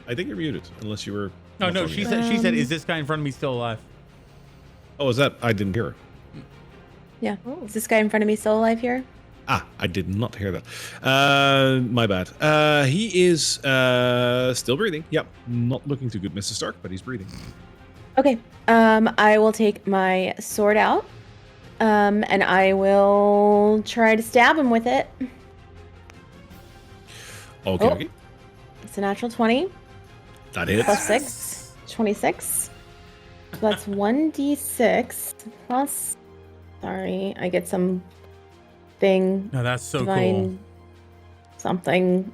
I think you're muted, unless you were... Oh no, she said, "Is this guy in front of me still alive?" Oh, is that... I didn't hear her. Yeah. Is this guy in front of me still alive here? Ah, I did not hear that. My bad. He is still breathing. Yep. Not looking too good, Mrs. Stark, but he's breathing. Okay. I will take my sword out. And I will try to stab him with it. Okay, Oh. okay. It's a natural 20. That hits. Plus 6. 26. So that's 1d6 plus... Sorry, I get some thing. No, that's so divine something.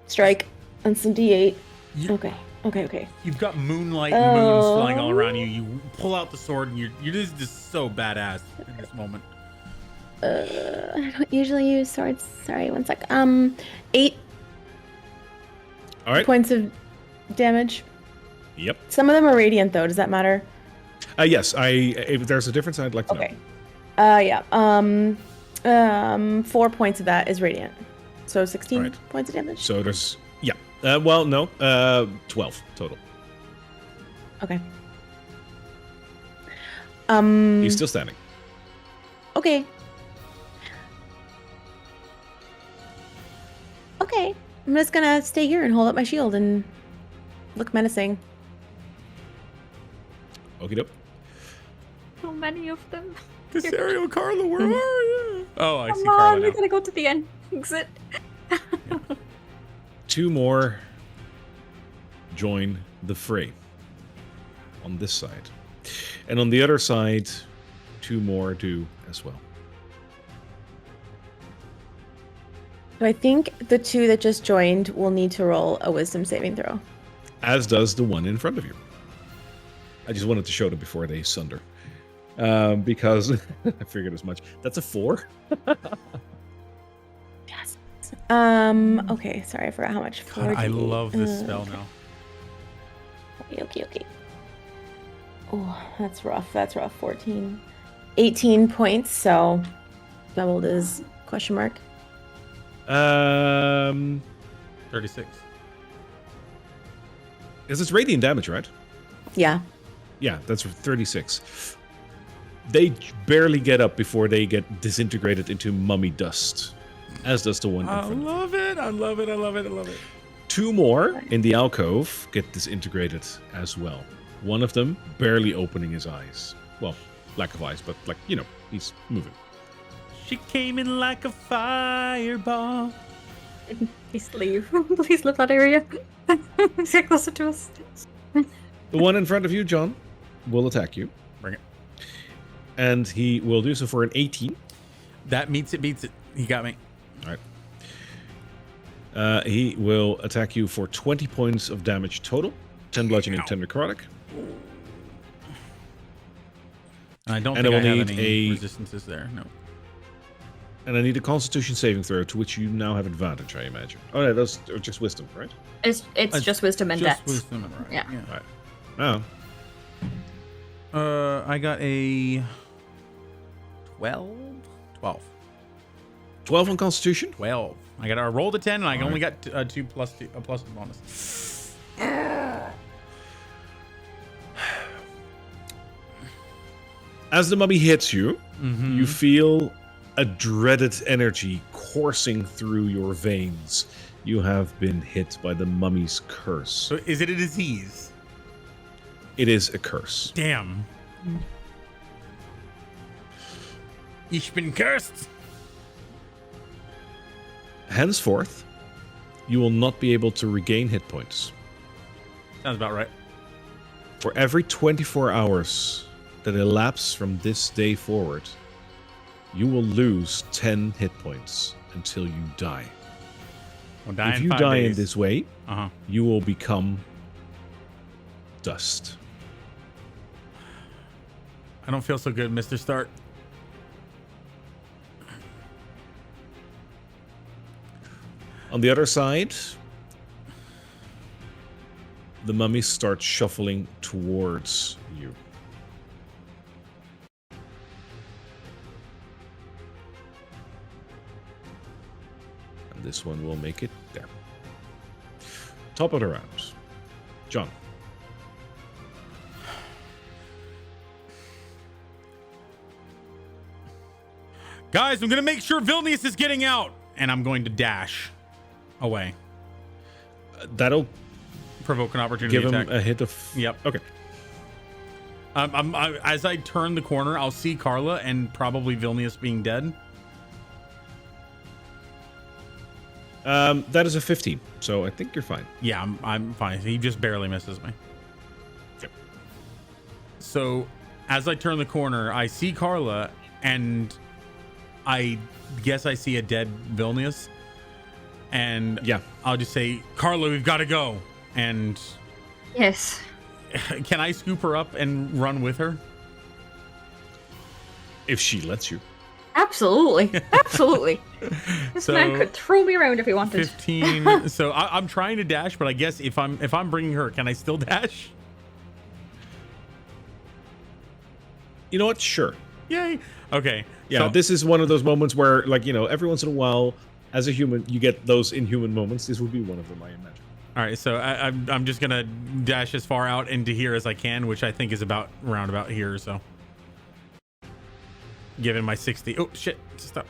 Strike. And some d8. Yeah. Okay. You've got moonlight and moons flying all around you. You pull out the sword, and you're just so badass in this moment. I don't usually use swords. Sorry, one sec. 8 All right. points of damage. Yep. Some of them are radiant, though. Does that matter? Yes. If there's a difference, I'd like to Okay. know. Yeah. 4 points of that is radiant. So 16 Right. points of damage. So there's... Yeah. Well, no. 12 total. Okay. He's still standing. Okay. Okay. I'm just gonna stay here and hold up my shield and look menacing. Okie doke. So many of them. Casario, Carla, where are you? Oh, I see Come Carla on, now. we gotta go to the end. Exit. 2 more join the fray. on this side. And on the other side, 2 more do as well. So I think the 2 that just joined will need to roll a wisdom saving throw. As does the one in front of you. I just wanted to show them before they sunder. Because I figured as much. That's a 4. Yes. Okay, sorry, I forgot how much. God, I 48. love this spell now. Okay. Oh, that's rough. 14. 18 points, so doubled is question mark. 36. Because it's radiant damage, right? Yeah. Yeah, that's 36. They barely get up before they get disintegrated into mummy dust. As does the one in front of you. I love it. 2 more in the alcove get disintegrated as well. One of them barely opening his eyes. Well, lack of eyes, but he's moving. She came in like a fireball. Please leave. Please leave that area. Get closer to us. The one in front of you, John, will attack you. Bring it. And he will do so for an 18. That beats it. He got me. All right. He will attack you for 20 points of damage total. 10 bludgeoning, 10 necrotic. I don't And think I I will have need any a- resistances there. No. And I need a Constitution saving throw, to which you now have advantage, I imagine. Oh, no, that's just wisdom, right? It's just wisdom and Just dex. wisdom and right. Yeah. All right. Oh. I got a 12. 12 on Constitution? 12. I got a roll to 10, and I only got a 2 plus bonus. As the mummy hits you, you feel a dreaded energy coursing through your veins. You have been hit by the mummy's curse. So is it a disease? It is a curse. Damn. Ich bin cursed. Henceforth, you will not be able to regain hit points. Sounds about right. For every 24 hours that elapse from this day forward, you will lose 10 hit points until you die. We'll die If in you 5 die days. in this way, Uh-huh. you will become dust. I don't feel so good, Mr. Stark. On the other side, the mummy starts shuffling towards you. And this one will make it there. Top of the round. John. Guys, I'm going to make sure Vilnius is getting out. And I'm going to dash away. That'll Provoke an opportunity give him attack. a hit of... Yep. Okay. As I turn the corner, I'll see Carla and probably Vilnius being dead. That is a 15, so I think you're fine. Yeah, I'm fine. He just barely misses me. Yep. So, as I turn the corner, I see Carla, and I guess I see a dead Vilnius. And Yeah. I'll just say, Carla, we've got to go. And Yes. can I scoop her up and run with her? If she lets you. Absolutely. Absolutely. This man could throw me around if he wanted. 15. So I'm trying to dash, but I guess if I'm bringing her, can I still dash? You know what? Sure. Yay. Okay. Yeah, So- this is one of those moments where, like, every once in a while, as a human, you get those inhuman moments. This would be one of them, I imagine. All right, so I'm just gonna dash as far out into here as I can, which I think is about roundabout here. So, given my 60. Oh shit! Stop.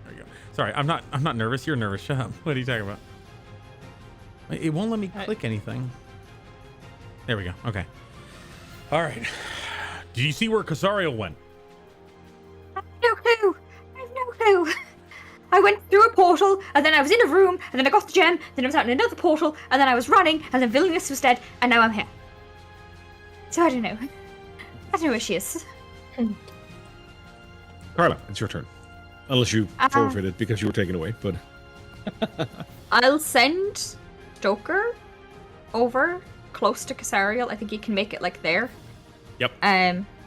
There we go. Sorry, I'm not nervous. You're nervous. Shut up. What are you talking about? It won't let me click anything. There we go. Okay. All right. Do you see where Casariel went? I have no clue. I have no clue. I went through a portal, and then I was in a room, and then I got the gem, then I was out in another portal, and then I was running, and then Vilnius was dead, and now I'm here. So I don't know. I don't know where she is. Carla, it's your turn. Unless you forfeited because you were taken away, but... I'll send Stoker over close to Casariel. I think he can make it like there. Yep.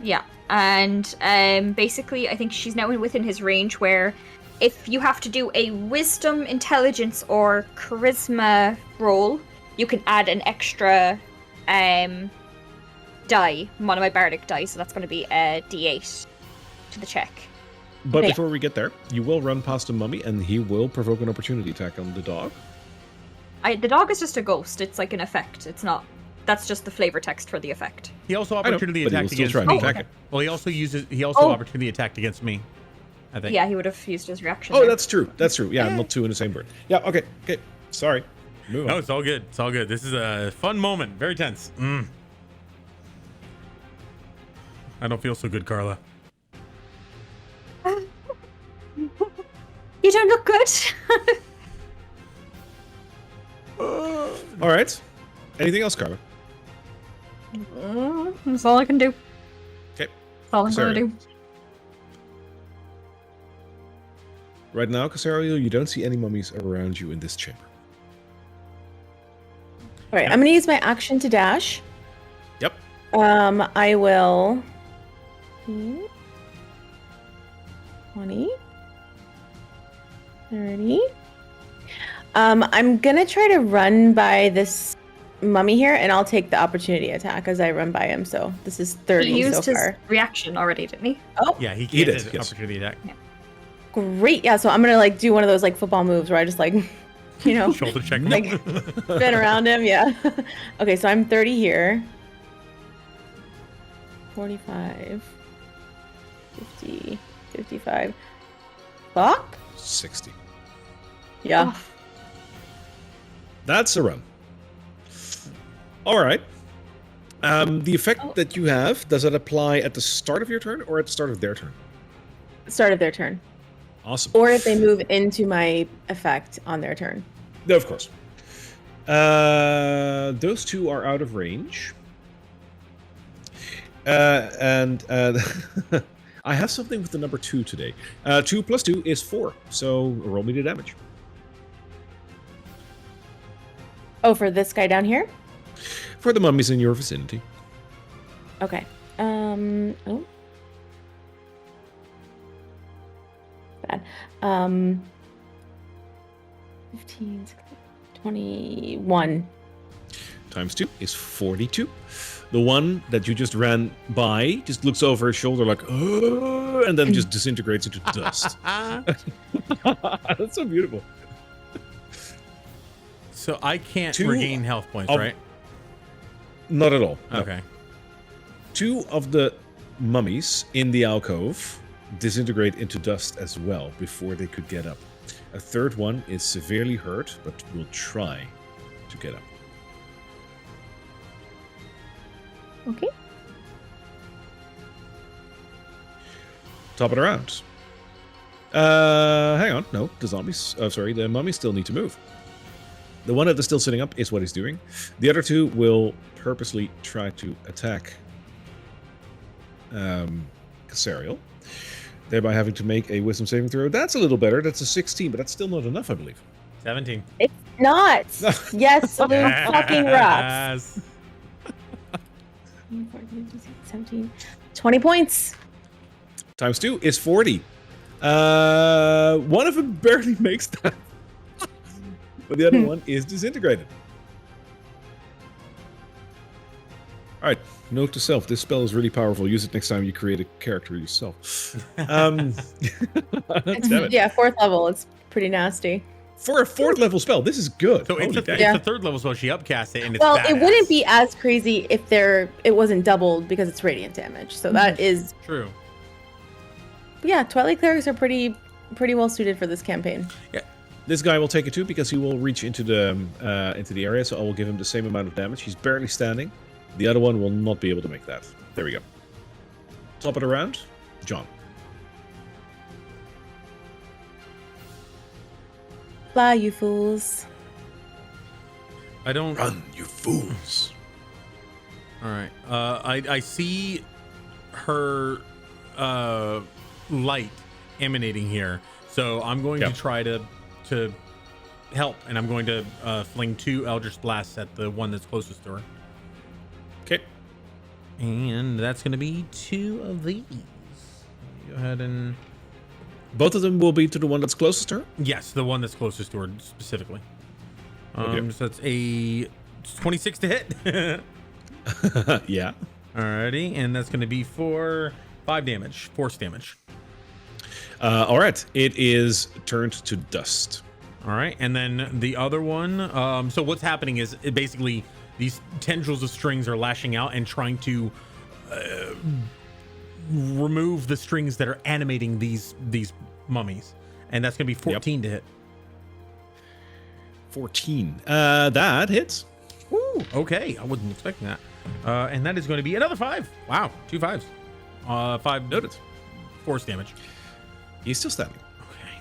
Yeah. And basically I think she's now within his range where if you have to do a wisdom, intelligence, or charisma roll, you can add an extra die, one of my bardic die, so that's going to be a d8 to the check. But Okay. before we get there, you will run past a mummy, and he will provoke an opportunity attack on the dog. The dog is just a ghost. It's like an effect. It's not. That's just the flavor text for the effect. He also I know, opportunity but he will attacked still against try me. and attack it. Well, he also Oh. opportunity attacked against me, I think. Yeah, he would have used his reaction. Oh, there. that's true. That's true. Yeah, not two in the same word. Yeah, okay. Sorry. Move No, on. it's all good. It's all good. This is a fun moment. Very tense. I don't feel so good, Carla. You don't look good. All right. Anything else, Carla? That's all I can do. Okay. That's all I'm Sorry. gonna do. Right now, Casario, you don't see any mummies around you in this chamber. All right, I'm gonna use my action to dash. Yep. I will. 20, 30. I'm gonna try to run by this mummy here, and I'll take the opportunity attack as I run by him. So this is 30 He so used his far. reaction already, didn't he? Oh, Yeah, he He can't did, do yes. opportunity attack. great! Yeah, so I'm gonna like do one of those like football moves where I just like, you know, Shoulder check. like spin around him. Yeah. Okay, so I'm 30 here. 45, 50, 55. Fuck. 60. Yeah. Oh, That's a run. All right. The effect that you have, does it apply at the start of your turn or at the start of their turn? Start of their turn. Awesome. Or if they move into my effect on their turn. No, of course. Those two are out of range. And I have something with the number 2 today. 2 plus 2 is 4. So roll me the damage. Oh, for this guy down here? For the mummies in your vicinity. Okay. Oh. Bad. 15, 21. Times 2 is 42. The one that you just ran by just looks over his shoulder like, "Ugh," and then just disintegrates into dust. That's so beautiful. So I can't Two regain health points, of- right? Not at all. no. Okay. 2 of the mummies in the alcove disintegrate into dust as well before they could get up. A third one is severely hurt, but will try to get up. Okay. Top it around. Hang on. No, the zombies. The mummies still need to move. The one that is still sitting up is what he's doing. The other 2 will purposely try to attack Casariel, thereby having to make a wisdom saving throw. That's a little better. That's a 16, but that's still not enough, I believe. 17. It's not. Yes, so fucking rocks. 14, 17, 20 points. Times 2 is 40. One of them barely makes that. But the other one is disintegrated. Alright, note to self, this spell is really powerful. Use it next time you create a character yourself. Damn it. Yeah, 4th level. It's pretty nasty. For a 4th level spell, this is good. So Holy it's dang. Yeah. the 3rd level spell. She upcast it, and it's Well, it wouldn't badass. be as crazy if it wasn't doubled because it's radiant damage. So that is, True. yeah, Twilight Clerics are pretty well suited for this campaign. This guy will take it too because he will reach into the area, so I will give him the same amount of damage. He's barely standing. The other one will not be able to make that. There we go. Top it around. John. Fly, you fools. I don't. Run, you fools. All right. I see her light emanating here, so I'm going to try to help, and I'm going to fling 2 Eldritch Blasts at the one that's closest to her. Okay. And that's going to be 2 of these. Go ahead and... Both of them will be to the one that's closest to her? Yes, the one that's closest to her specifically. Okay. So that's a 26 to hit. Yeah. Alrighty, and that's going to be for 5 damage, force damage. All right. It is turned to dust. All right, and then the other one. So what's happening is basically these tendrils of strings are lashing out and trying to remove the strings that are animating these mummies, and that's going to be 14 to hit. 14. That hits. Ooh, okay, I wasn't expecting that. And that is going to be another 5. Wow, 2 5s. 5 Noted. force damage. He's still standing. Okay.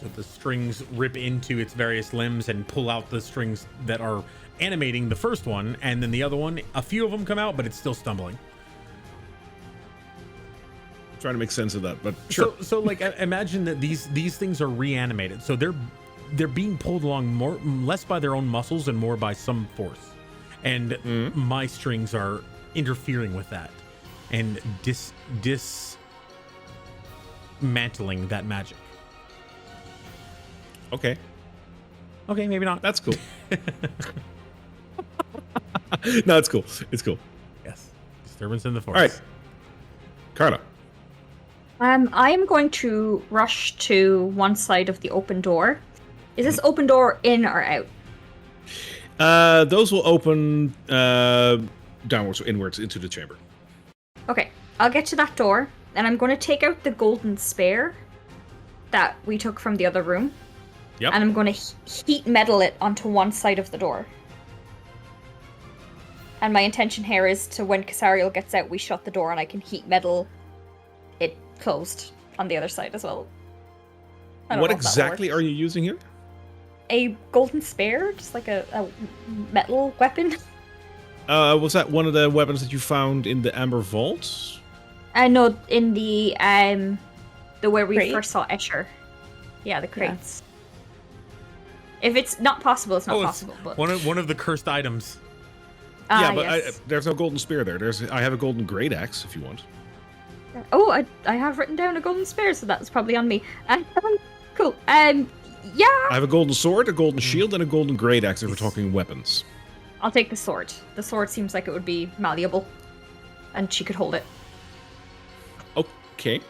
So the strings rip into its various limbs and pull out the strings that are animating the first one, and then the other one, a few of them come out, but it's still stumbling. Trying to make sense of that, but sure. So like imagine that these things are reanimated. So they're being pulled along less by their own muscles and more by some force. And my strings are interfering with that and dismantling that magic. Okay. Okay, maybe not. That's cool. No, it's cool. It's cool. Yes. Disturbance in the force. All right. Carla. I am going to rush to one side of the open door. Is this open door in or out? Those will open downwards or inwards into the chamber. Okay, I'll get to that door, and I'm going to take out the golden spare that we took from the other room. Yep. And I'm going to heat metal it onto one side of the door. And my intention here is to, when Kasariel gets out, we shut the door and I can heat metal it closed on the other side as well. What exactly are you using here? A golden spare, just like a metal weapon. Was that one of the weapons that you found in the Amber Vault? No, in the where we Crate? first saw Escher. Yeah, the crates. If it's not possible, it's not possible. But one of the cursed items. Yeah, but yes. there's no golden spear there. I have a golden great axe if you want. Oh, I have written down a golden spare, so that's probably on me. Cool. Yeah. I have a golden sword, a golden shield, and a golden great axe if we're talking weapons. I'll take the sword. The sword seems like it would be malleable, and she could hold it. Okay.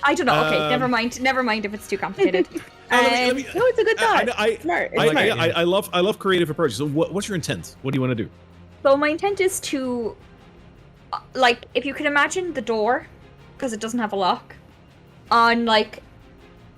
I don't know. Okay, never mind. Never mind if it's too complicated. No, it's a good thought. Smart. It's smart. I love creative approaches. So what's your intent? What do you want to do? So my intent is to, like, if you can imagine the door, because it doesn't have a lock, on, like,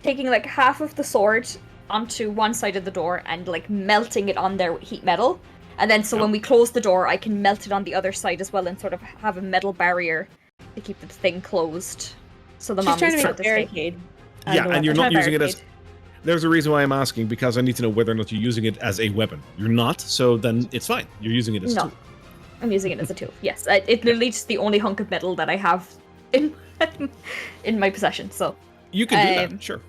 taking, like, half of the sword onto one side of the door and, like, melting it on there with heat metal. And then so when we close the door, I can melt it on the other side as well and sort of have a metal barrier to keep the thing closed. So the She's trying to make a can't escape. barricade. Yeah, and you're not using it as... Barricade. There's a reason why I'm asking, because I need to know whether or not you're using it as a weapon. You're not, so then it's fine. You're using it as a No, tool. I'm using it as a tool. Yes, it literally just the only hunk of metal that I have in my possession. So You can do that, sure.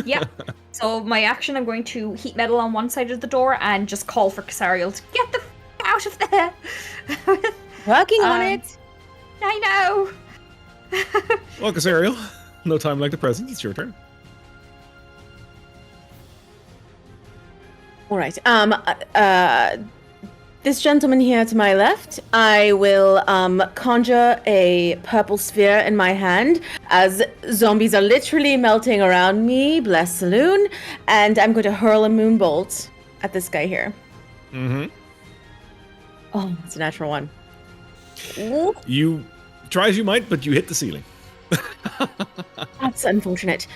yeah. So my action, I'm going to heat metal on one side of the door and just call for Kasariel to get the f- out of there. Working on it. I know. Well, Kasariel, no time like the present. It's your turn. All right. This gentleman here to my left, I will conjure a purple sphere in my hand as zombies are literally melting around me. Bless Saloon. And I'm going to hurl a moonbolt at this guy here. Mm-hmm. Oh, it's a natural one. You try as you might, but you hit the ceiling. That's unfortunate.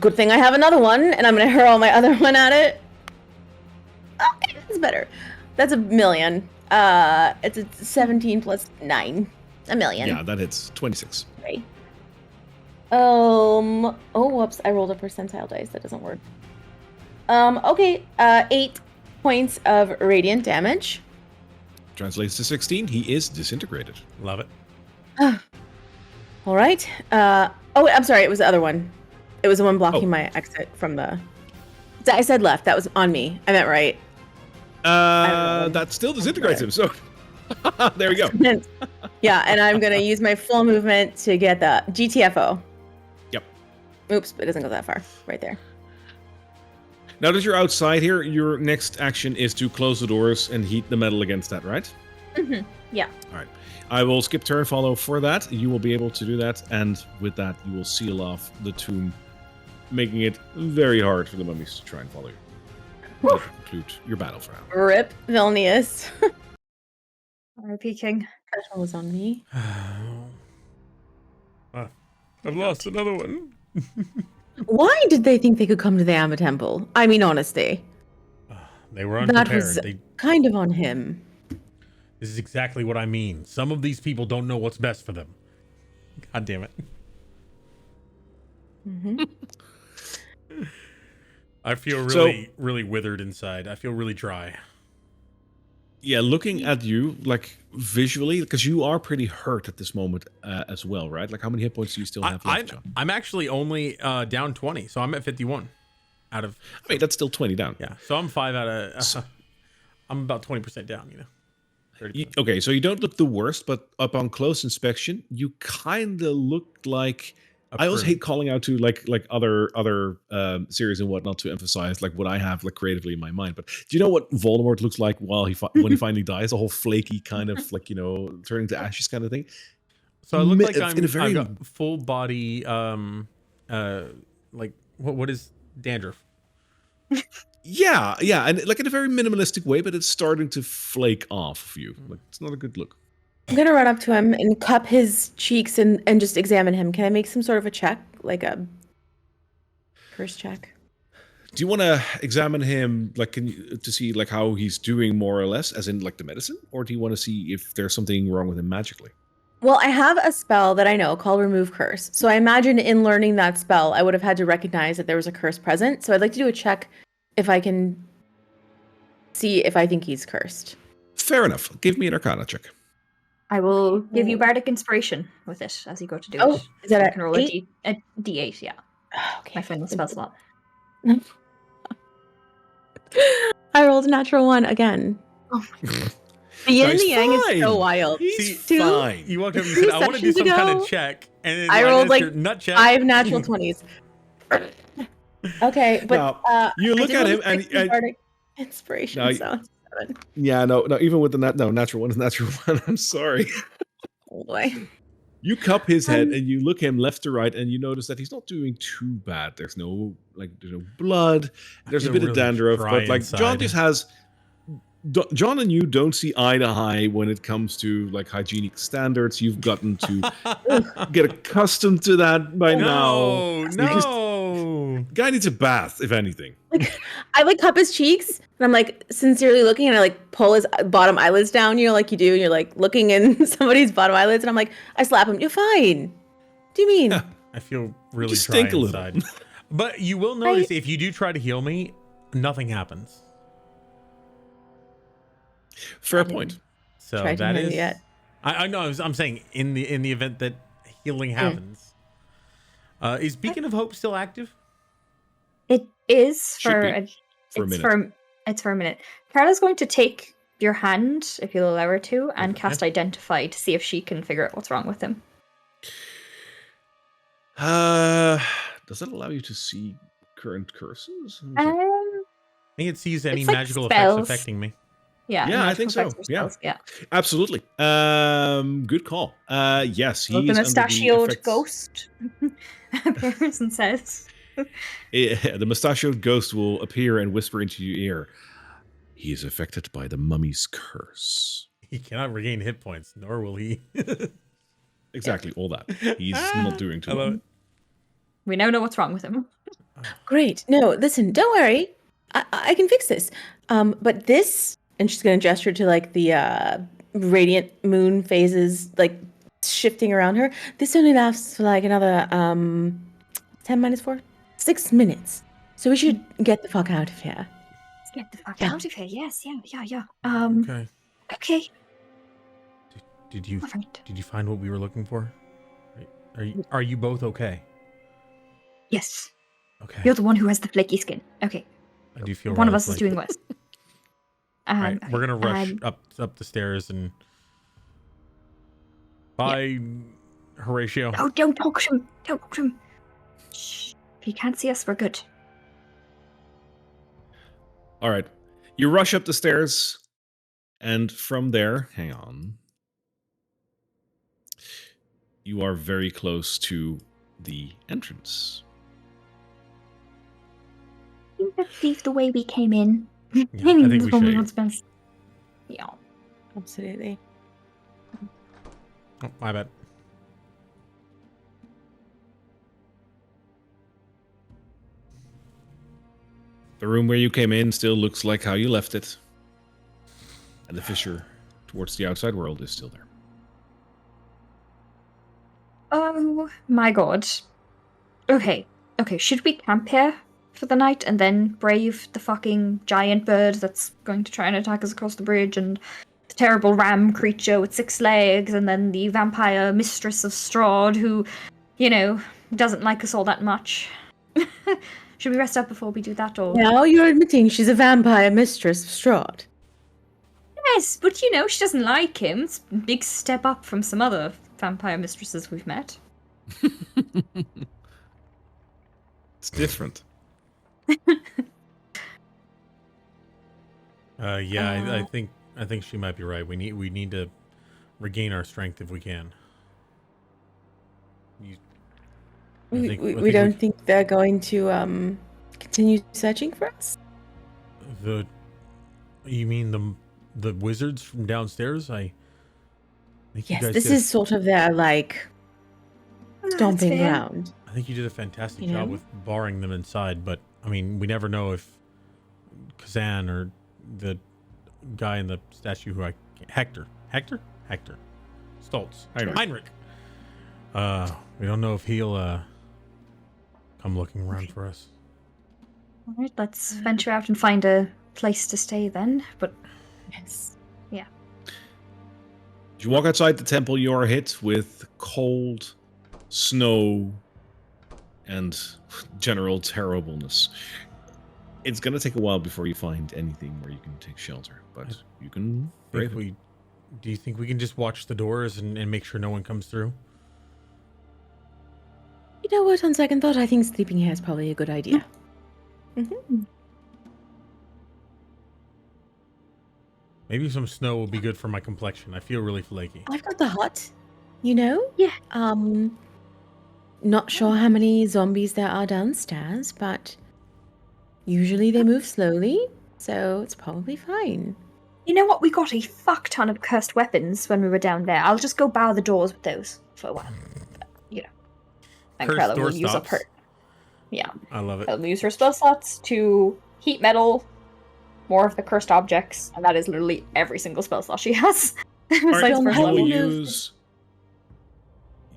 Good thing I have another one, and I'm going to hurl my other one at it. Okay, that's better. That's a million. It's a 17 plus 9. A million. Yeah, that hits 26. Okay. Oh, whoops. I rolled a percentile dice. That doesn't work. Okay. 8 points of radiant damage. Translates to 16. He is disintegrated. Love it. All right. Oh, I'm sorry. It was the other one. It was the one blocking Oh. my exit from the. I said left. That was on me. I meant right. That still disintegrates him. So there we go. Yeah, and I'm gonna use my full movement to get the GTFO. Yep. Oops, it doesn't go that far. Right there. Now that you're outside here, your next action is to close the doors and heat the metal against that, right? Mm-hmm. Yeah. All right. I will skip turn follow for that. You will be able to do that, and with that, you will seal off the tomb, making it very hard for the mummies to try and follow you. That will conclude your battle for now. Rip Vilnius. R.I.P. King. That was on me. I've lost another one. Why did they think they could come to the Amma Temple? I mean, honestly, They were that unprepared. was kind of on him. This is exactly what I mean. Some of these people don't know what's best for them. God damn it. Mm-hmm. I feel So- really withered inside. I feel really dry. Yeah, looking at you, like, visually, because you are pretty hurt at this moment as well, right? Like, how many hit points do you still have left, John? I'm actually only down 20, so I'm at 51 out of. I mean, that's still 20 down. Yeah, so I'm 5 out of. I'm about 20% down, 30%. Okay, so you don't look the worst, but upon close inspection, you kind of look like... I always hate calling out to like other series and whatnot to emphasize like what I have like creatively in my mind. But do you know what Voldemort looks like while when he finally dies? A whole flaky kind of like turning to ashes kind of thing. So I look like I've got full body like what is dandruff? Yeah, and like in a very minimalistic way, but it's starting to flake off of you. Like it's not a good look. I'm gonna run up to him and cup his cheeks and just examine him. Can I make some sort of a check, like a curse check? Do you want to examine him like to see like how he's doing more or less, as in like the medicine, or do you want to see if there's something wrong with him magically? Well, I have a spell that I know called Remove Curse. So I imagine in learning that spell, I would have had to recognize that there was a curse present. So I'd like to do a check if I can see if I think he's cursed. Fair enough. Give me an Arcana check. I will give you bardic inspiration with it as you go to do Oh, it. is that You a can roll 8? a D8, yeah. Okay. My final spell slot. I rolled a natural 1 again. Oh my The yin and the yang is so wild. He's Two- fine. You walked up and you Two said, I want to do sessions some kind ago, of check. And then I rolled, like, nut check. 5 natural 20s. Okay, but Now, you I look did at roll him a and 16 bardic inspiration. Now, So it's 7. yeah, no, even with the natural one is natural one. I'm sorry. Oh boy. You cup his head and you look him left to right, and you notice that he's not doing too bad. There's no blood. There's a feel bit of really dandruff, dry but like John inside. just has. John and you don't see eye to eye when it comes to like hygienic standards. You've gotten to get accustomed to that by now. You just- guy needs a bath, if anything. I like cup his cheeks and I'm like sincerely looking and I like pull his bottom eyelids down, like you do, and you're like looking in somebody's bottom eyelids and I'm like, I slap him. You're fine. What do you mean? I feel really just dry stink a little. inside. But you will notice if you do try to heal me, nothing happens. Fair point. So Tried to that heal is. you yet. I know. I'm saying in the event that healing happens. Is Beacon of Hope still active? It is Should for be, a, for a it's minute. it's for a minute. Carla's going to take your hand, if you'll allow her to, and Okay. cast Identify to see if she can figure out what's wrong with him. Does that allow you to see current curses? I think it sees any It's like magical spells. effects affecting me. Yeah, Yeah, I magical think so, effects or yeah. spells, yeah. Absolutely. Good call. Yes, he Well, the is mustachioed under the effects. ghost appears and says, The mustachioed ghost will appear and whisper into your ear. He is affected by the mummy's curse. He cannot regain hit points, nor will he. Exactly, all that. He's not doing too I love well. it. we now know what's wrong with him. Great. No, listen, don't worry. I can fix this. But this, and she's gonna gesture to like the radiant moon phases like shifting around her. This only lasts for like another 10 minus 4, 6 minutes. So we should get the fuck out of here. Get the fuck Yeah. out of here. Yes, yeah. Okay. Okay. Did you All right. did you find what we were looking for? Are you both okay? Yes. Okay. You're the one who has the flaky skin. Okay. I do feel One of rather us is flaky. doing worse. All right, Okay. we're gonna rush up the stairs and. Bye, Horatio. Oh, don't talk to him. Don't talk to him. Shh. If he can't see us, we're good. All right. You rush up the stairs, and from there, hang on. You are very close to the entrance. I think let's leave the way we came in. Yeah, I think we should. Yeah. Absolutely. Oh, my bad. The room where you came in still looks like how you left it. And the fissure towards the outside world is still there. Oh my god. Okay. Should we camp here for the night and then brave the fucking giant bird that's going to try and attack us across the bridge, and the terrible ram creature with 6 legs, and then the vampire mistress of Strahd who, doesn't like us all that much? Should we rest up before we do that, or? Now you're admitting she's a vampire mistress of Strahd. Yes, but she doesn't like him. It's a big step up from some other vampire mistresses we've met. It's different. Yeah, I think she might be right. We need to regain our strength if we can. We don't think they're going to continue searching for us? You mean the wizards from downstairs? I think you Yes, guys this is sort of their stomping ground. I think you did a fantastic You job know? with barring them inside, but I mean, we never know if Kazan or the guy in the statue Hector Stoltz. Heinrich. We don't know if he'll come looking around for us. All right, let's venture out and find a place to stay then. But Yes. yeah. As you walk outside the temple, you are hit with cold, snow, and general terribleness. It's going to take a while before you find anything where you can take shelter, but you can brave it. Do you think we can just watch the doors and make sure no one comes through? You know what? On second thought, I think sleeping here is probably a good idea. Mm-hmm. Maybe some snow will be good for my complexion. I feel really flaky. I've got the hut, you know? Yeah. Not sure how many zombies there are downstairs, but usually they move slowly, so it's probably fine. You know what? We got a fuck ton of cursed weapons when we were down there. I'll just go bar the doors with those for a while. And Cursed Krella door will use up her. stops. Yeah. I love it. Krella will use her spell slots to heat metal, more of the cursed objects, and that is literally every single spell slot she has. Besides Don't first have level.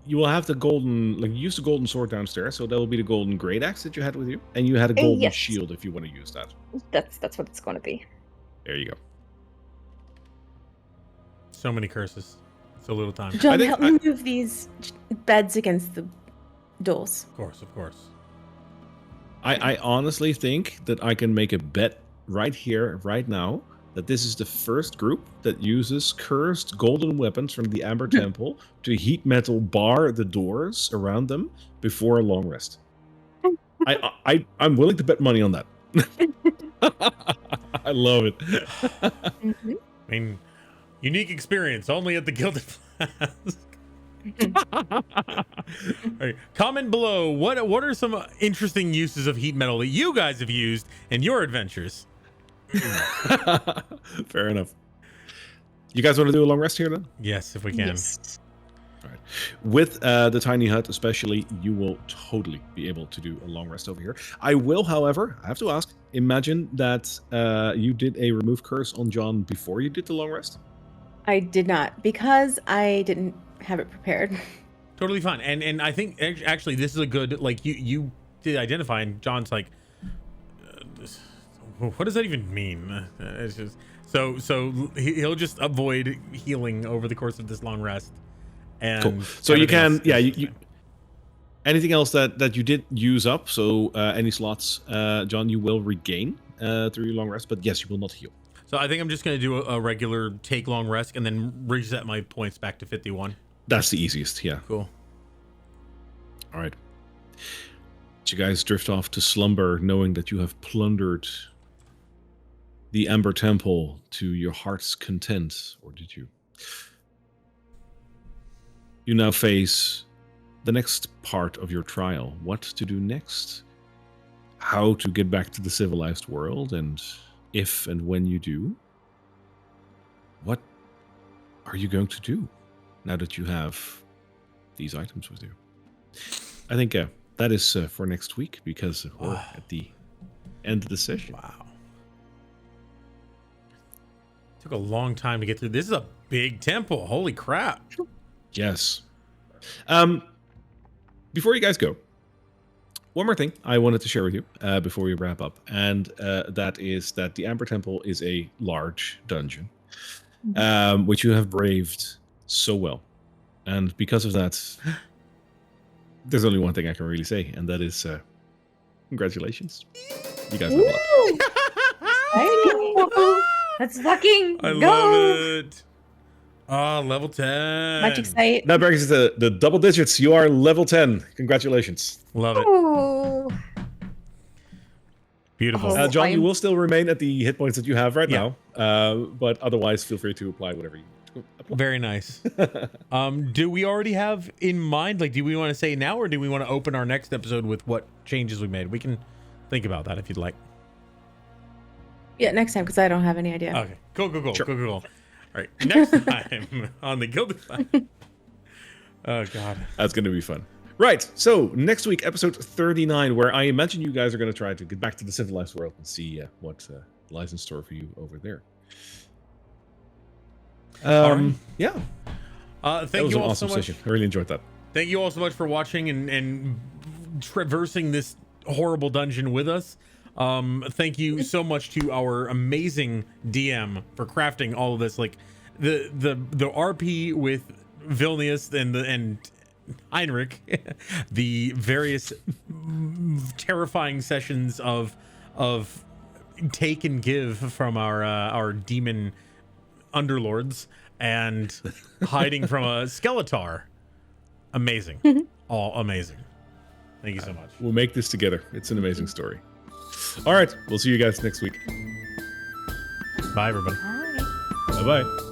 You will have the golden, use the golden sword downstairs, so that will be the golden great axe that you had with you, and you had a golden yes. shield if you want to use that. That's what it's going to be. There you go. So many curses. So little time. John, help me move these beds against the doors. Of course. I honestly think that I can make a bet right here, right now, that this is the first group that uses cursed golden weapons from the Amber Temple to heat metal bar the doors around them before a long rest. I'm willing to bet money on that. I love it. Mm-hmm. I mean, unique experience only at the Gilded Flask. All right, comment below what are some interesting uses of heat metal that you guys have used in your adventures. Fair enough. You guys want to do a long rest here then? Yes, if we can. Yes. All right. With the tiny hut especially, you will totally be able to do a long rest over here. I will, however, I have to ask, imagine that you did a remove curse on John before you did the long rest? I did not, because I didn't have it prepared. Totally fine. And I think actually this is a good, you did identify, and John's like, What does that even mean? It's just so he'll just avoid healing over the course of this long rest. And Cool. So you everything can, else yeah, is you anything else that you did use up, so any slots, John, you will regain through your long rest, but yes, you will not heal. So I think I'm just gonna do a regular take long rest and then reset my points back to 51. That's the easiest, yeah. Cool. All right. But you guys drift off to slumber, knowing that you have plundered the Ember Temple to your heart's content, or did you? You now face the next part of your trial. What to do next? How to get back to the civilized world, and if and when you do, what are you going to do now that you have these items with you? I think that is for next week, because we're at the end of the session. Wow. Took a long time to get through. This is a big temple. Holy crap. Yes. Before you guys go, one more thing I wanted to share with you before we wrap up, and that is that the Amber Temple is a large dungeon, which you have braved so well. And because of that, there's only one thing I can really say, and that is congratulations. You guys level up. Let's fucking I go. love it. Oh, level 10. Much excited. That brings us to the double digits. You are level 10. Congratulations. Love it. Ooh. Beautiful. Oh. John, you I'm- will still remain at the hit points that you have right Yeah. now, but otherwise feel free to apply whatever you apply. Very nice. Do we already have in mind, like, do we want to say now, or do we want to open our next episode with what changes we made? We can think about that if you'd like. Yeah, next time, because I don't have any idea. Okay. Cool. Sure. Cool. All right. Next time on the Gilded Flash. Oh, God. That's going to be fun. Right, so next week, episode 39, where I imagine you guys are going to try to get back to the civilized world and see what lies in store for you over there. All right. Yeah, Thank that was you an all awesome so much. session. I really enjoyed that. Thank you all so much for watching and traversing this horrible dungeon with us. Thank you so much to our amazing DM for crafting all of this. Like the RP with Vilnius and Heinrich, the various terrifying sessions of take and give from our demon underlords and hiding from a Skeletor. Amazing. All amazing. Thank you so much. We'll make this together. It's an amazing story. All right, we'll see you guys next week. Bye, everybody. Bye. Bye-bye.